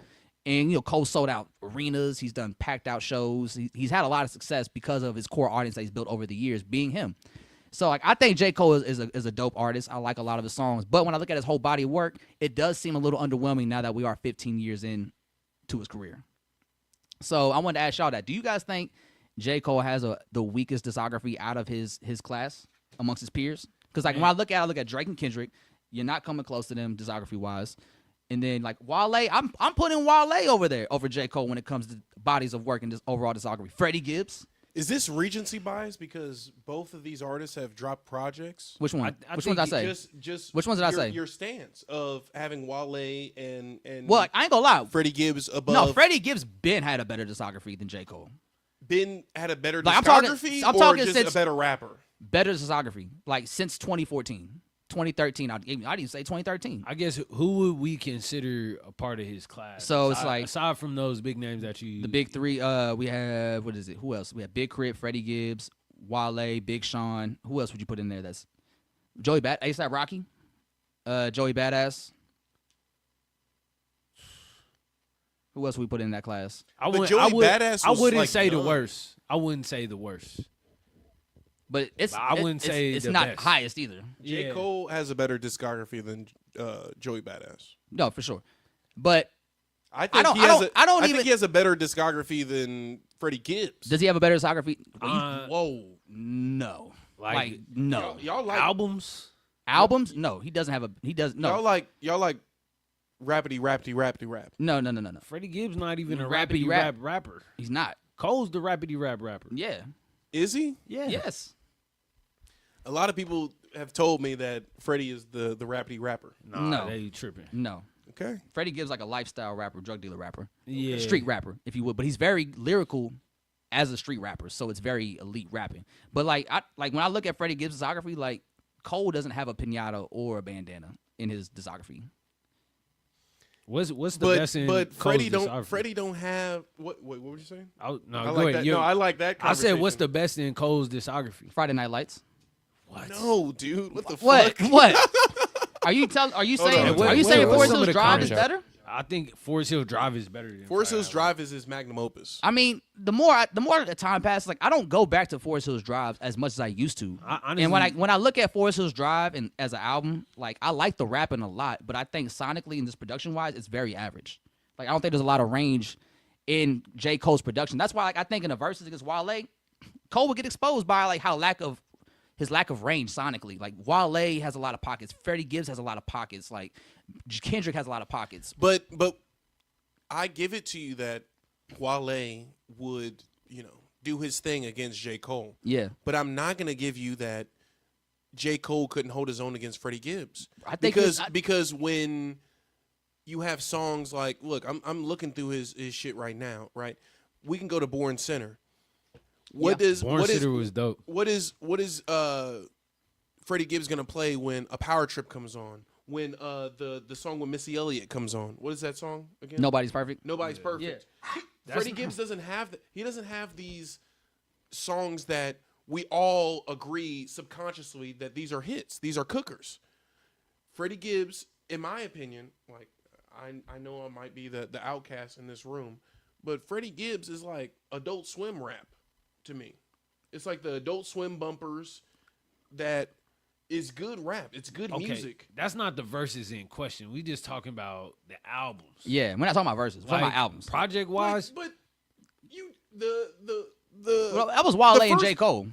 And, Cole sold out arenas. He's done packed out shows. He's had a lot of success because of his core audience that he's built over the years, being him. So, like, I think J. Cole is a dope artist. I like a lot of his songs. But when I look at his whole body of work, it does seem a little underwhelming now that we are 15 years in to his career. So I wanted to ask y'all that. Do you guys think J. Cole has the weakest discography out of his class amongst his peers? Because, like, when I look at Drake and Kendrick, you're not coming close to them discography-wise. And then, like, Wale, I'm putting Wale over there, over J. Cole when it comes to bodies of work and just overall discography. Freddie Gibbs.
Is this recency bias because both of these artists have dropped projects?
Which one? Which ones did I say?
Just
which ones did I say?
Your stance of having Wale and
well, like, I ain't gonna lie.
Freddie Gibbs above.
No, Freddie Gibbs had a better discography than J. Cole.
Had a better
like,
discography,
I'm talking
just
since,
a better rapper?
Better discography, like since 2014. 2013, I'd even say 2013.
I guess who would we consider a part of his class?
So it's like,
aside from those big names that you,
the big three. We have, what is it? Who else? We have Big Crit, Freddie Gibbs, Wale, Big Sean. Who else would you put in there? That's Joey A$AP Rocky, Joey Badass. Who else would we put in that class?
Badass.
I wouldn't
like
say
none.
the worst. I wouldn't say the worst.
But
I wouldn't say
it's
the
not
best.
highest either.
J. Cole has a better discography than Joey Badass.
No, for sure. But
I think he has a better discography than Freddie Gibbs.
Does he have a better discography? Whoa, no. Like no.
Y'all like
albums?
Albums? No, he doesn't have a. He does no.
Y'all like rappity rap.
No.
Freddie Gibbs not even a
Rappity
rappity
rap.
rap rapper.
He's not.
Cole's the rappity rap rapper.
Yeah.
Is he?
Yeah.
Yes.
A lot of people have told me that Freddie is the rapidy rapper.
Nah,
No.
they tripping.
No.
Okay.
Freddie Gibbs like a lifestyle rapper, drug dealer rapper,
Yeah.
street rapper, if you would. But he's very lyrical as a street rapper, so it's very elite rapping. But like when I look at Freddie Gibbs' discography, like Cole doesn't have a pinata or a bandana in his discography.
What's the best in
But
Cole's
Freddie don't have what were you saying?
No,
I
go
like
ahead.
that.
You-
No, I like that.
I said, what's
conversation.
the best in Cole's discography?
Friday Night Lights.
What?
No, dude. What the
What?
fuck?
What? Are you saying
on.
are you
Wait,
saying
what's
Forest
some of
Hills
the
Drive is
comments?
better?
I think Forest Hill Drive is better than
Forest Hills
Friday Night
Drive is his magnum opus.
I mean, the more the time passes, like I don't go back to Forest Hills Drive as much as I used to.
honestly-
And when I look at Forest Hills Drive and as an album, like I like the rapping a lot, but I think sonically and just production wise, it's very average. Like I don't think there's a lot of range in J. Cole's production. That's why like I think in the verses against Wale, Cole would get exposed by like his lack of range sonically. Like Wale has a lot of pockets. Freddie Gibbs has a lot of pockets. Like Kendrick has a lot of pockets.
But I give it to you that Wale would, do his thing against J. Cole.
Yeah.
But I'm not going to give you that J. Cole couldn't hold his own against Freddie Gibbs.
I think
because when you have songs like, look, I'm looking through his shit right now, right? We can go to Born Center. What is
Born Center was dope.
What is Freddie Gibbs gonna play when A Power Trip comes on? When the song with Missy Elliott comes on? What is that song again?
Nobody's perfect.
Nobody's perfect. Freddie Gibbs doesn't have he doesn't have these songs that we all agree subconsciously that these are hits. These are cookers. Freddie Gibbs, in my opinion, like I know I might be the outcast in this room, but Freddie Gibbs is like Adult Swim rap to me. It's like the Adult Swim bumpers that is good rap. It's good music.
That's not the verses in question. We just talking about the albums.
Yeah, we're not talking about verses. We're talking about albums.
Project wise,
But you the
Well, that was Wale and
first-
J. Cole.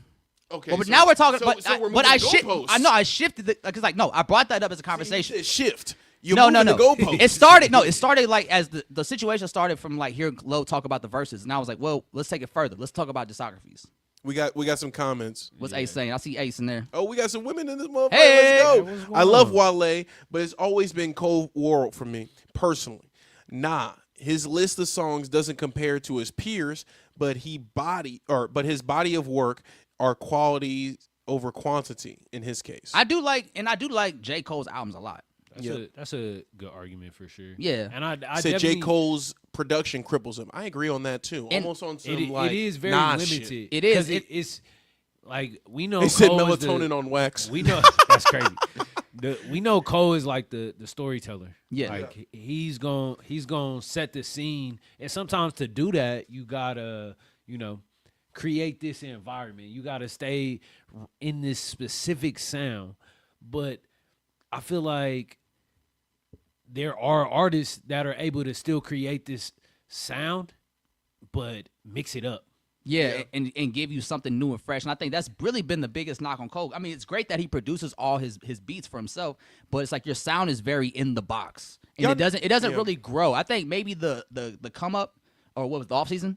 okay.
Well, but now we're talking.
So we're
but I
moving
shift.
goalposts.
I know I shifted because like no, I brought that up as a conversation.
You said shift. You're
No.
moving the goalposts.
It started like as the situation started from like hearing Low talk about the verses, and I was like, well, let's take it further. Let's talk about discographies.
We got some comments.
What's Ace saying? I see Ace in there.
Oh, we got some women in this motherfucker.
Hey!
Let's go. I love Wale, but it's always been Cold World for me personally. Nah, his list of songs doesn't compare to his peers, but his body of work are quality over quantity in his case.
I do like J. Cole's albums a lot.
that's a good argument for sure.
Yeah.
And I
said J.
definitely-
Cole's production cripples him. I agree on that too.
And
Almost on some
It
like
is very
Nas
limited.
shit.
It is.
'Cause it's like we know
They said
Cole is
melatonin on wax.
We know that's crazy. We know Cole is like the storyteller.
Yeah.
like he's gonna set the scene, and sometimes to do that, you gotta create this environment. You gotta stay in this specific sound. But I feel like there are artists that are able to still create this sound, but mix it up.
Yeah, and give you something new and fresh. And I think that's really been the biggest knock on Cole. I mean, it's great that he produces all his beats for himself, but it's like your sound is very in the box. And it doesn't really grow. I think maybe the come up or what was the off season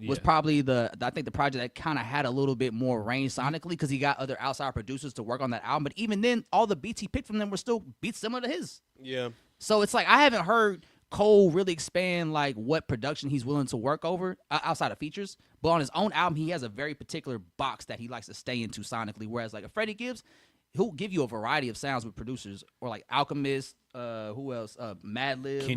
was probably I think the project that kind of had a little bit more range sonically because he got other outside producers to work on that album. But even then, all the beats he picked from them were still beats similar to his.
Yeah.
So it's like I haven't heard Cole really expand like what production he's willing to work over outside of features. But on his own album, he has a very particular box that he likes to stay into sonically. Whereas like a Freddie Gibbs, he'll give you a variety of sounds with producers or like Alchemist, who else? Madlib,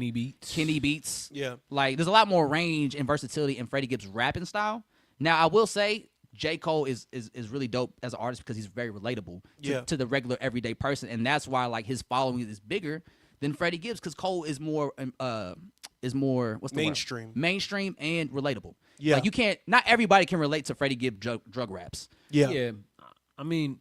Kenny Beats.
Yeah.
Like there's a lot more range and versatility in Freddie Gibbs' rapping style. Now I will say J. Cole is really dope as an artist because he's very relatable to the regular everyday person, and that's why like his following is bigger than Freddie Gibbs because Cole is more what's the
Mainstream.
word? Mainstream and relatable.
Yeah.
Like you can't. Not everybody can relate to Freddie Gibbs drug raps.
Yeah.
I mean,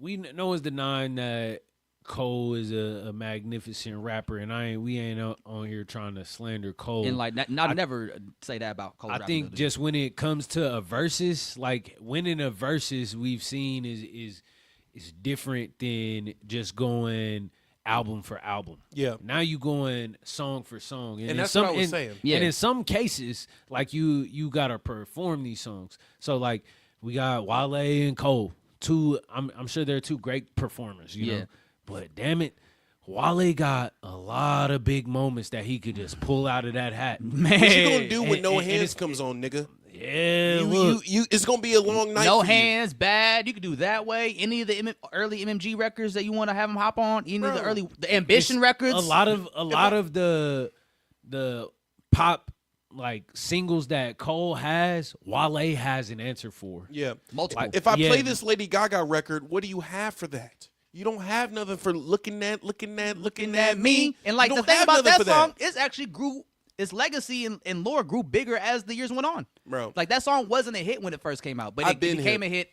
no one's denying that Cole is a magnificent rapper, and we ain't on here trying to slander Cole.
And like I never say that about Cole.
I think just when it comes to a versus, like winning a versus, we've seen is different than just going album for album.
Yeah.
Now you going song for song,
And that's what I was saying.
Yeah.
And in some cases, like you gotta perform these songs. So like we got Wale and Cole, two. I'm sure they're two great performers. You
Yeah.
know, but damn it, Wale got a lot of big moments that he could just pull out of that hat.
Man,
What you gonna do when
And-
No
and
Hands
it's-
comes on, nigga?
Yeah,
You,
look.
it's gonna be a long night.
No
for you.
Hands, Bad. You could do That Way. Any of the early MMG records that you want to have him hop on. Any of the
Bro,
early Ambition records.
A lot of the pop like singles that Cole has, Wale has an answer for.
Yeah.
Multiple.
If I
Yeah.
play this Lady Gaga record, what do you have for that? You don't have nothing for looking at me.
And like
You
the
don't
thing
have
about
nothing for
that song, it's actually grew. Its legacy and lore grew bigger as the years went on.
Bro.
Like that song wasn't a hit when it first came out, but
I've
it
been
became
hip.
a hit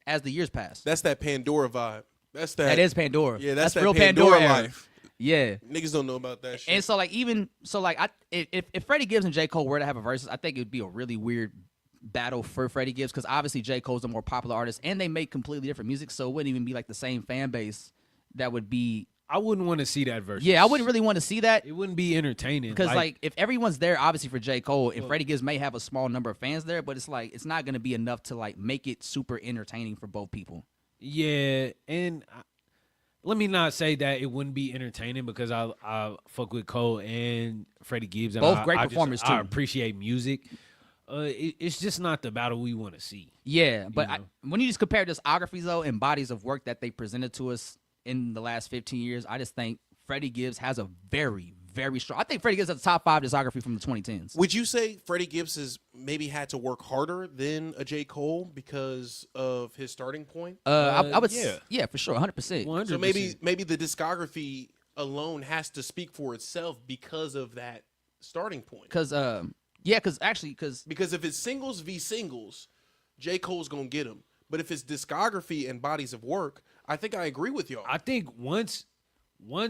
as the years passed.
That's that Pandora vibe. That's
That is Pandora.
Yeah, that's that
real
Pandora
era.
life.
Yeah.
Niggas don't know about that shit.
And so like if Freddie Gibbs and J. Cole were to have a versus, I think it would be a really weird battle for Freddie Gibbs because obviously J. Cole's the more popular artist and they make completely different music, so it wouldn't even be like the same fan base that would be.
I wouldn't want to see that version.
Yeah, I wouldn't really want to see that
It wouldn't be entertaining
because like if everyone's there, obviously for J. Cole and Freddie Gibbs may have a small number of fans there, but it's like it's not going to be enough to like make it super entertaining for both people.
Yeah, and let me not say that it wouldn't be entertaining because I fuck with Cole and Freddie Gibbs. And
Both great
I just-
performers,
I
too.
appreciate music. It's just not the battle we want to see.
Yeah, but
know?
when you just compare discographies though and bodies of work that they presented to us in the last 15 years, I just think Freddie Gibbs has a very, very strong. I think Freddie Gibbs has a top 5 discography from the 2010s.
Would you say Freddie Gibbs has maybe had to work harder than a J. Cole because of his starting point?
I would,
yeah.
yeah, for sure, 100%.
100%.
So maybe the discography alone has to speak for itself because of that starting point.
Because
Because if it's singles v singles, J. Cole's gonna get him. But if it's discography and bodies of work, I think I agree with y'all.
I think once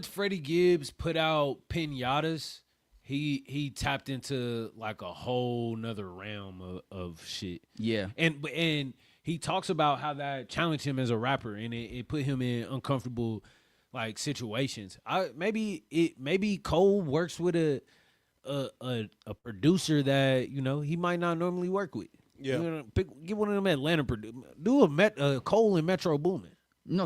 Freddie Gibbs put out Pinatas, he tapped into like a whole nother realm of shit.
yeah,
And he talks about how that challenged him as a rapper and it put him in uncomfortable like situations. Maybe Cole works with a producer that he might not normally work with.
Yeah.
Get one of them Atlanta producers. Do a Cole and Metro Boomin.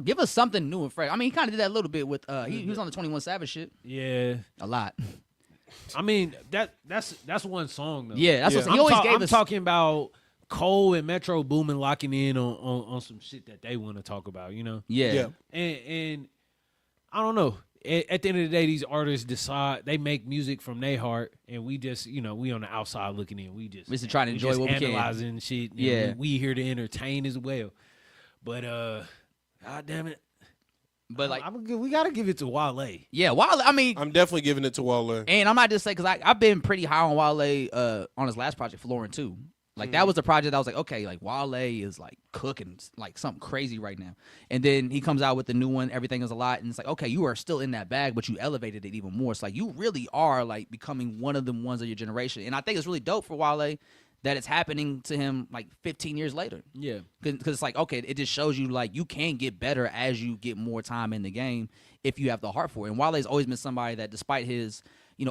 give us something new and fresh. I mean, he kind of did that a little bit with he was on the 21 Savage shit
Yeah.
a lot.
I mean that's one song though.
Yeah, that's
Yeah.
what he always gave
I'm
us.
talking about Cole and Metro Boomin locking in on some shit that they want to talk about,
Yeah.
Yeah.
And I don't know. At the end of the day, these artists decide they make music from their heart, and we just we on the outside looking in. We just
trying to enjoy
just
what we can.
analyzing shit. and
Yeah.
we here to entertain as well. But God damn it,
But like,
we gotta give it to Wale.
yeah, Wale. I mean,
I'm definitely giving it to Wale.
and I'm not just saying because I've been pretty high on Wale on his last project, Florin too. Like that was the project I was like, okay, like Wale is like cooking like something crazy right now. And then he comes out with the new one, Everything Is a Lot, and it's like, okay, you are still in that bag, but you elevated it even more. It's like you really are like becoming one of the ones of your generation. And I think it's really dope for Wale that it's happening to him like 15 years later.
Yeah,
Because it's like, okay, it just shows you like you can get better as you get more time in the game if you have the heart for it. And Wale's always been somebody that, despite his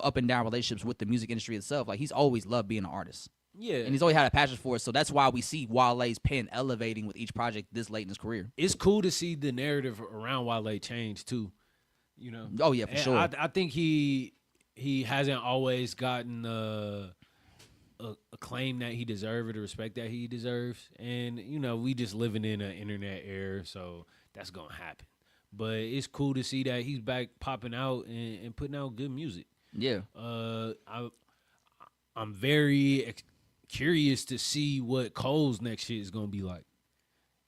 up and down relationships with the music industry itself, like he's always loved being an artist.
yeah.
And he's always had a passion for it. So that's why we see Wale's pen elevating with each project this late in his career.
It's cool to see the narrative around Wale change too.
Oh, yeah, for
And
sure.
I think he hasn't always gotten a claim that he deserves or the respect that he deserves. And we just living in an internet era, so that's gonna happen. But it's cool to see that he's back popping out and putting out good music.
Yeah.
I'm very curious to see what Cole's next shit is gonna be like.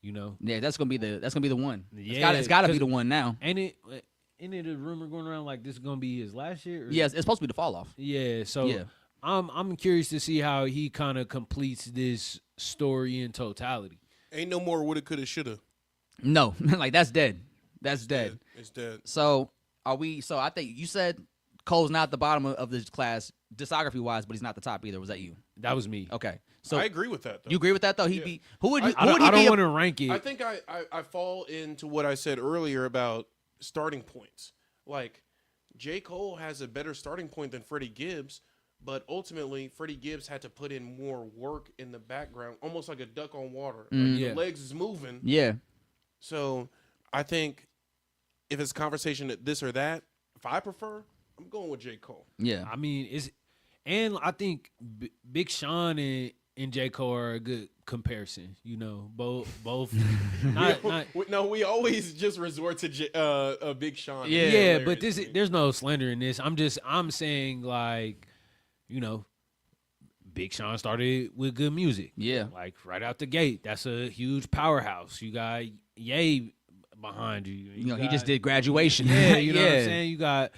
Yeah, that's gonna be the one.
Yeah,
it's gotta be
'cause-
the one now.
Ain't it a rumor going around like this is gonna be his last year? Or?
Yes, it's supposed to be the fall off.
Yeah. So
Yeah.
I'm curious to see how he kind of completes this story in totality.
Ain't no more woulda, coulda, shoulda.
No, like that's dead. That's dead.
It's dead.
So I think you said Cole's not at the bottom of this class discography wise, but he's not the top either. Was that you?
That was me.
Okay. So
I agree with that, though.
you agree with that though? He'd be who would you?
I
Who would
don't,
he be?
want to rank it.
I think I fall into what I said earlier about starting points. Like, J. Cole has a better starting point than Freddie Gibbs, but ultimately, Freddie Gibbs had to put in more work in the background, almost like a duck on water. Like,
Yeah.
the legs is moving,
Yeah.
So I think if it's a conversation that this or that, if I prefer, I'm going with J. Cole.
Yeah.
I mean, and I think Big Sean and J. Cole are a good comparison. You know, both.
No, we always just resort to Big Sean.
Yeah, but there's no slander in this. I'm saying like, you know, Big Sean started with good music.
Yeah.
Like right out the gate. That's a huge powerhouse. You got Ye behind you.
You know, he just did Graduation.
Yeah, you know what I'm saying? You got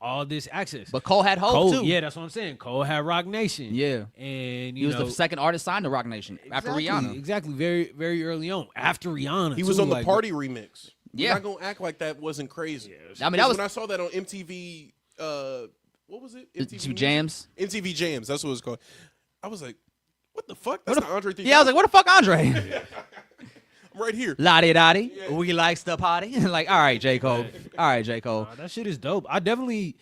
all this access.
But Cole had Hope too.
Yeah, that's what I'm saying. Cole had Rock Nation.
Yeah.
And
he was the second artist signed to Rock Nation after Rihanna.
Exactly. Very, very early on. After Rihanna.
He was on the Party remix.
Yeah.
We're not going to act like that wasn't crazy.
Yeah. I mean, that was
when I saw that on MTV, what was it?
MTV Jams.
MTV Jams. That's what it was called. I was like, what the fuck? That's not Andre 3000.
Yeah, I was like, what the fuck, Andre?
I'm right here.
La-di-da-di. Yeah. We likes the party. Like, all right, J. Cole. All right, J. Cole.
That shit is dope. I definitely,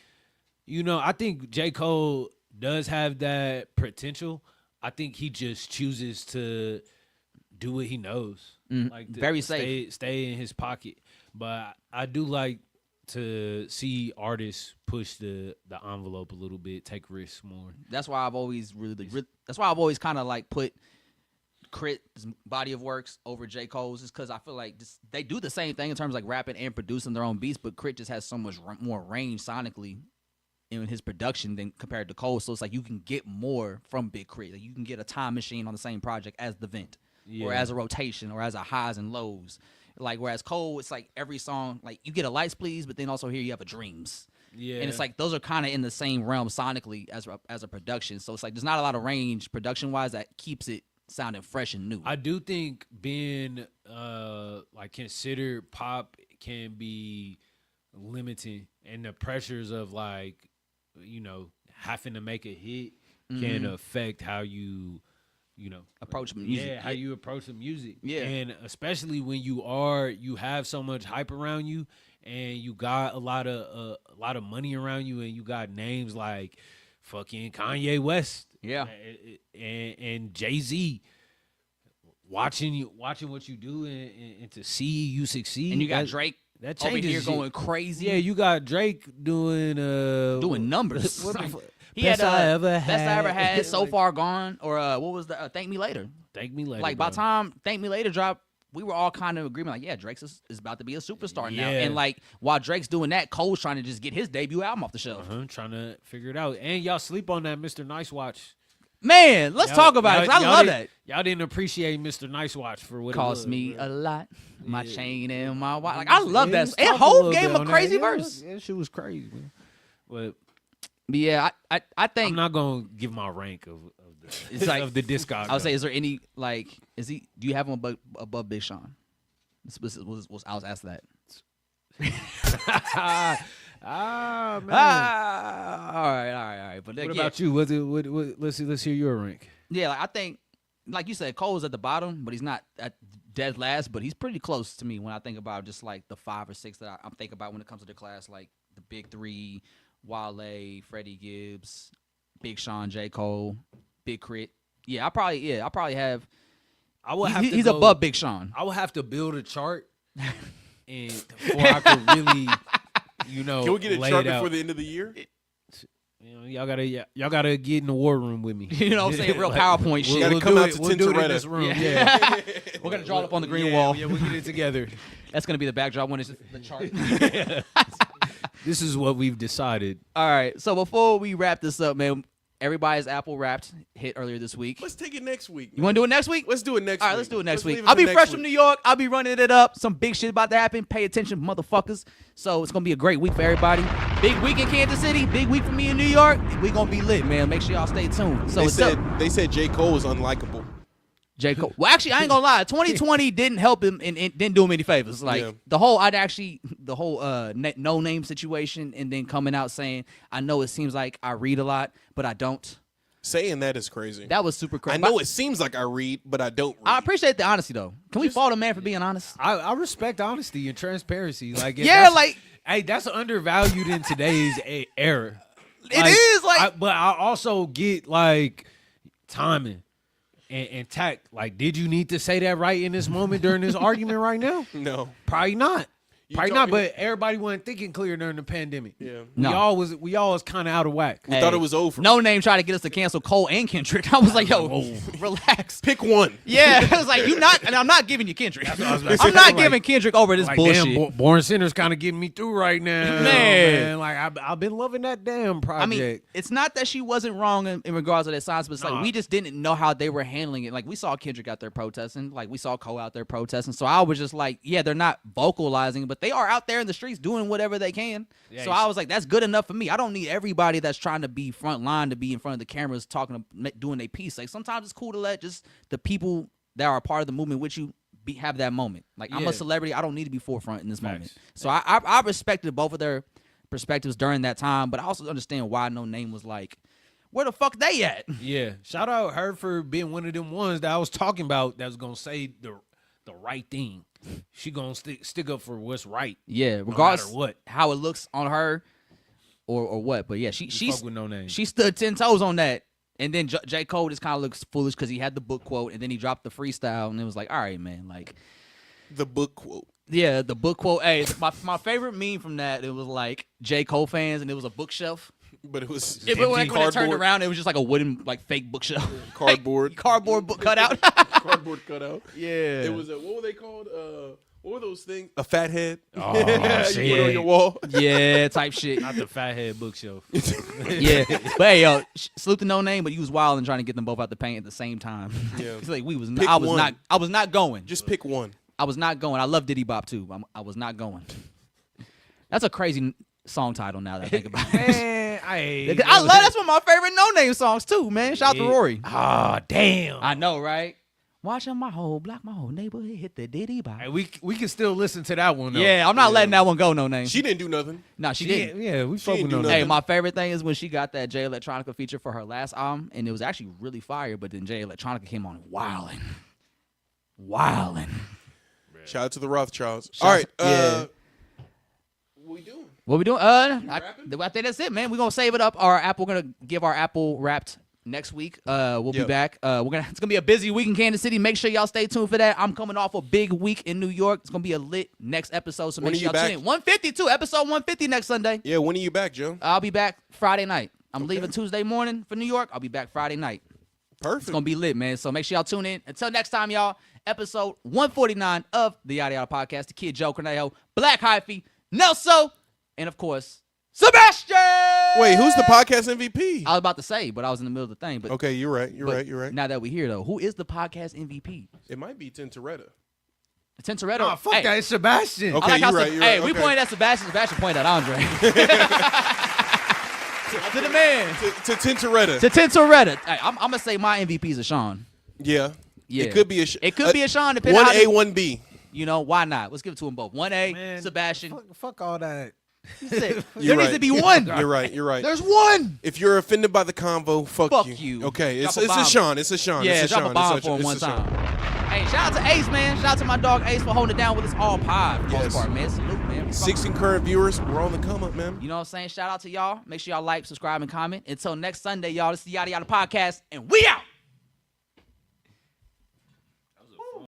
you know, I think J. Cole does have that potential. I think he just chooses to do what he knows. Like
very safe.
Stay in his pocket. But I do like to see artists push the envelope a little bit, take risks more.
That's why I've always that's why I've always kind of like put Crit's body of works over J. Cole's, is because I feel like they do the same thing in terms of like rapping and producing their own beats, but Crit just has so much more range sonically in his production than compared to Cole. So it's like you can get more from Big Crit. Like you can get a time machine on the same project as The Vent, or as a rotation, or as a highs and lows. Like whereas Cole, it's like every song, like you get a Lights Please, but then also here you have a Dreams.
Yeah.
And it's like those are kind of in the same realm sonically as a production. So it's like there's not a lot of range production wise that keeps it sounding fresh and new.
I do think being like considered pop can be limiting, and the pressures of like, you know, having to make a hit can affect how you know,
approach music.
Yeah, how you approach the music.
Yeah.
And especially when you have so much hype around you, and you got a lot of money around you, and you got names like fucking Kanye West.
Yeah.
And Jay-Z watching what you do and to see you succeed.
And you got Drake
that
over
changes
here
shit.
going crazy.
Yeah, you got Drake doing
numbers. He
Best
had
I ever
Best I Ever
had.
Had, So Far Gone, or what was the Thank Me Later.
Thank Me Later.
Like by the time Thank Me Later dropped, we were all kind of agreement like, yeah, Drake's is about to be a superstar now. And like while Drake's doing that, Cole's trying to just get his debut album off the shelf.
Trying to figure it out. And y'all sleep on that Mr. Nice Watch.
Man, let's talk about it, 'cause I love that.
Y'all didn't appreciate Mr. Nice Watch for what
Cost
it was.
me
bro.
a lot, my chain and my watch. Like I love that.
was
And
tough a
Hov
little
gave
bit
him a
on
crazy
that.
verse.
Yeah, shit was crazy, man. But
Yeah, I think
I'm not gonna give my rank of the
It's like-
of the discog.
I would say, is there any like, is he? Do you have him above Big Sean? I was asked that.
man.
All right. But
What about you? Let's hear your rank.
Yeah, like I think, like you said, Cole's at the bottom, but he's not at dead last. But he's pretty close to me when I think about just like the 5 or 6 that I'm thinking about when it comes to the class, like the big 3: Wale, Freddie Gibbs, Big Sean, J. Cole, Big Crit. Yeah, I probably have. He's above Big Sean.
I would have to build a chart, and before I could really, you know,
Can we get a
lay
chart
it out.
before the end of the year?
You know, y'all gotta get in the war room with me.
You know what I'm saying? Real PowerPoint shit.
Gotta
We'll
come
do
out
it.
to
We'll do it in
Tintoretta.
this room.
Yeah.
Yeah,
We're gonna draw it up on the green
Yeah,
wall.
Yeah, we'll get it together.
That's gonna be the backdrop when it's the chart.
This is what we've decided.
All right. So before we wrap this up, man, everybody's Apple Wrapped hit earlier this week.
Let's take it next week.
You want to do it next week?
Let's do it next week.
All right, let's do it next week.
leave it
I'll
for
be
next
fresh
week.
from New York. I'll be running it up. Some big shit about to happen. Pay attention, motherfuckers. So it's going to be a great week for everybody. Big week in Kansas City. Big week for me in New York. We going to be lit, man. Make sure y'all stay tuned. So
They said J. Cole was unlikable.
J. Cole. Well, actually, I ain't gonna lie. 2020 didn't help him and didn't do him any favors. Like
Yeah.
the whole no name situation, and then coming out saying, "I know it seems like I read a lot, but I don't."
Saying that is crazy.
That was super crazy.
I know it seems like I read, but I don't read.
I appreciate the honesty though. Can we fault a man for being honest?
I respect honesty and transparency. Like
Yeah,
hey, that's undervalued in today's era.
It is,
but I also get like timing. And Tack, like, did you need to say that right in this moment during this argument right now?
No.
Probably not. Probably
talking-
not, but everybody wasn't thinking clear during the pandemic.
Yeah.
We all was kind of out of whack.
We thought it was over.
No Name tried to get us to cancel Cole and Kendrick. I was like, yo, relax.
Pick one.
Yeah, I was like, and I'm not giving you Kendrick. I'm not giving Kendrick over this
Like,
bullshit.
damn, Born Sinner's kind of getting me through right now.
Man.
Like, I've been loving that damn project.
I mean, it's not that she wasn't wrong in regards to that science, but it's like we just didn't know how they were handling it. Like, we saw Kendrick out there protesting. Like, we saw Cole out there protesting. So I was just like, yeah, they're not vocalizing, but they are out there in the streets doing whatever they can.
Yeah,
so I was like, that's good enough for me. I don't need everybody that's trying to be front line to be in front of the cameras talking, doing their piece. Like, sometimes it's cool to let just the people that are a part of the movement with you have that moment. Like, I'm a celebrity. I don't need to be forefront in this moment. So I respected both of their perspectives during that time, but I also understand why No Name was like, where the fuck they at?
Yeah. Shout out her for being one of them ones that I was talking about that was going to say the right thing. She gonna stick up for what's right.
Yeah, regardless
no matter what,
how it looks on her or what. But yeah, she
fuck with No Name.
She stood 10 toes on that. And then J. Cole just kind of looks foolish because he had the book quote, and then he dropped the freestyle, and it was like, all right, man, like
The book quote.
Yeah, the book quote. Hey, my favorite meme from that, it was like J. Cole fans, and it was a bookshelf.
But it was
When it turned around, it was just like a wooden, like fake bookshelf.
Cardboard.
Cardboard book cutout.
Cardboard cutout.
Yeah.
It was what were they called? What were those things? A fat head.
Oh,
you put it on your wall.
Yeah, type shit.
Not the fathead bookshelf.
Yeah, but hey, yo, salute to No Name, but you was wild and trying to get them both out the paint at the same time.
Yeah.
It's like
Pick
I was
one.
not going.
Just pick one.
I was not going. I love Diddy Bop too. I was not going. That's a crazy song title now that I think about it.
Man,
That's one of my favorite No Name songs too, man. Shout out to Rory.
Ah, damn.
I know, right? Watching my whole block, my whole neighborhood hit the Diddy Bop.
Hey, we can still listen to that one though.
Yeah, I'm not letting that one go, No Name.
She didn't do nothing.
No, she didn't.
Yeah, we fuck
ain't
with
do
No
nothing.
Hey, my favorite thing is when she got that Jay Electronica feature for her last album, and it was actually really fire, but then Jay Electronica came on wildin'.
Shout out to the Rothschilds.
Shout
All
out
right.
to- yeah.
What we doing?
What we doing? I think that's it, man. We're gonna save it up. We're gonna give our Apple Wrapped next week. We'll be back. It's gonna be a busy week in Kansas City. Make sure y'all stay tuned for that. I'm coming off a big week in New York. It's gonna be a lit next episode. So
When
make
are
sure
you
y'all
back?
tune in. 152, episode 150 next Sunday.
Yeah, when are you back, Joe?
I'll be back Friday night. I'm leaving Tuesday morning for New York. I'll be back Friday night.
Perfect.
It's gonna be lit, man. So make sure y'all tune in. Until next time, y'all. Episode 149 of the Yadda Yadda Podcast. The Kid Joe Cornejo, Black Hyphy, Nelso, and of course, Sebastian.
Wait, who's the podcast MVP?
I was about to say, but I was in the middle of the thing. But
Okay, you're right. You're right.
Now that we're here, though, who is the podcast MVP?
It might be Tintoretta.
Tintoretta.
Oh, fuck
Hey,
that. It's Sebastian.
Okay.
I like how
you're right, you're
Hey,
right,
we
okay.
pointed at Sebastian. Sebastian pointed at Andre. To the man.
To Tintoretta.
To Tintoretta. Hey, I'm gonna say my MVP is a Sean.
Yeah.
Yeah.
It could be a
It could be a Sean, depending
one
on
A,
how
one B.
you know, why not? Let's give it to them both. 1A,
Man,
Sebastian.
Fuck all that.
There
You're
needs
right.
to be one.
You're right. You're right.
There's one.
If you're offended by the convo, fuck
Fuck
you.
you.
Okay,
Drop
it's
a bomb.
a Sean. It's a Sean.
Yeah,
it's a
drop
Sean.
a bomb
It's
for him
it's
one
a Sean.
time. Hey, shout out to Ace, man. Shout out to my dog Ace for holding it down with us all pod for the most
Yes.
part, man. Salute, man.
16 current viewers. We're on the come up, man.
You know what I'm saying? Shout out to y'all. Make sure y'all like, subscribe, and comment. Until next Sunday, y'all. This is the Yadda Yadda Podcast, and we out.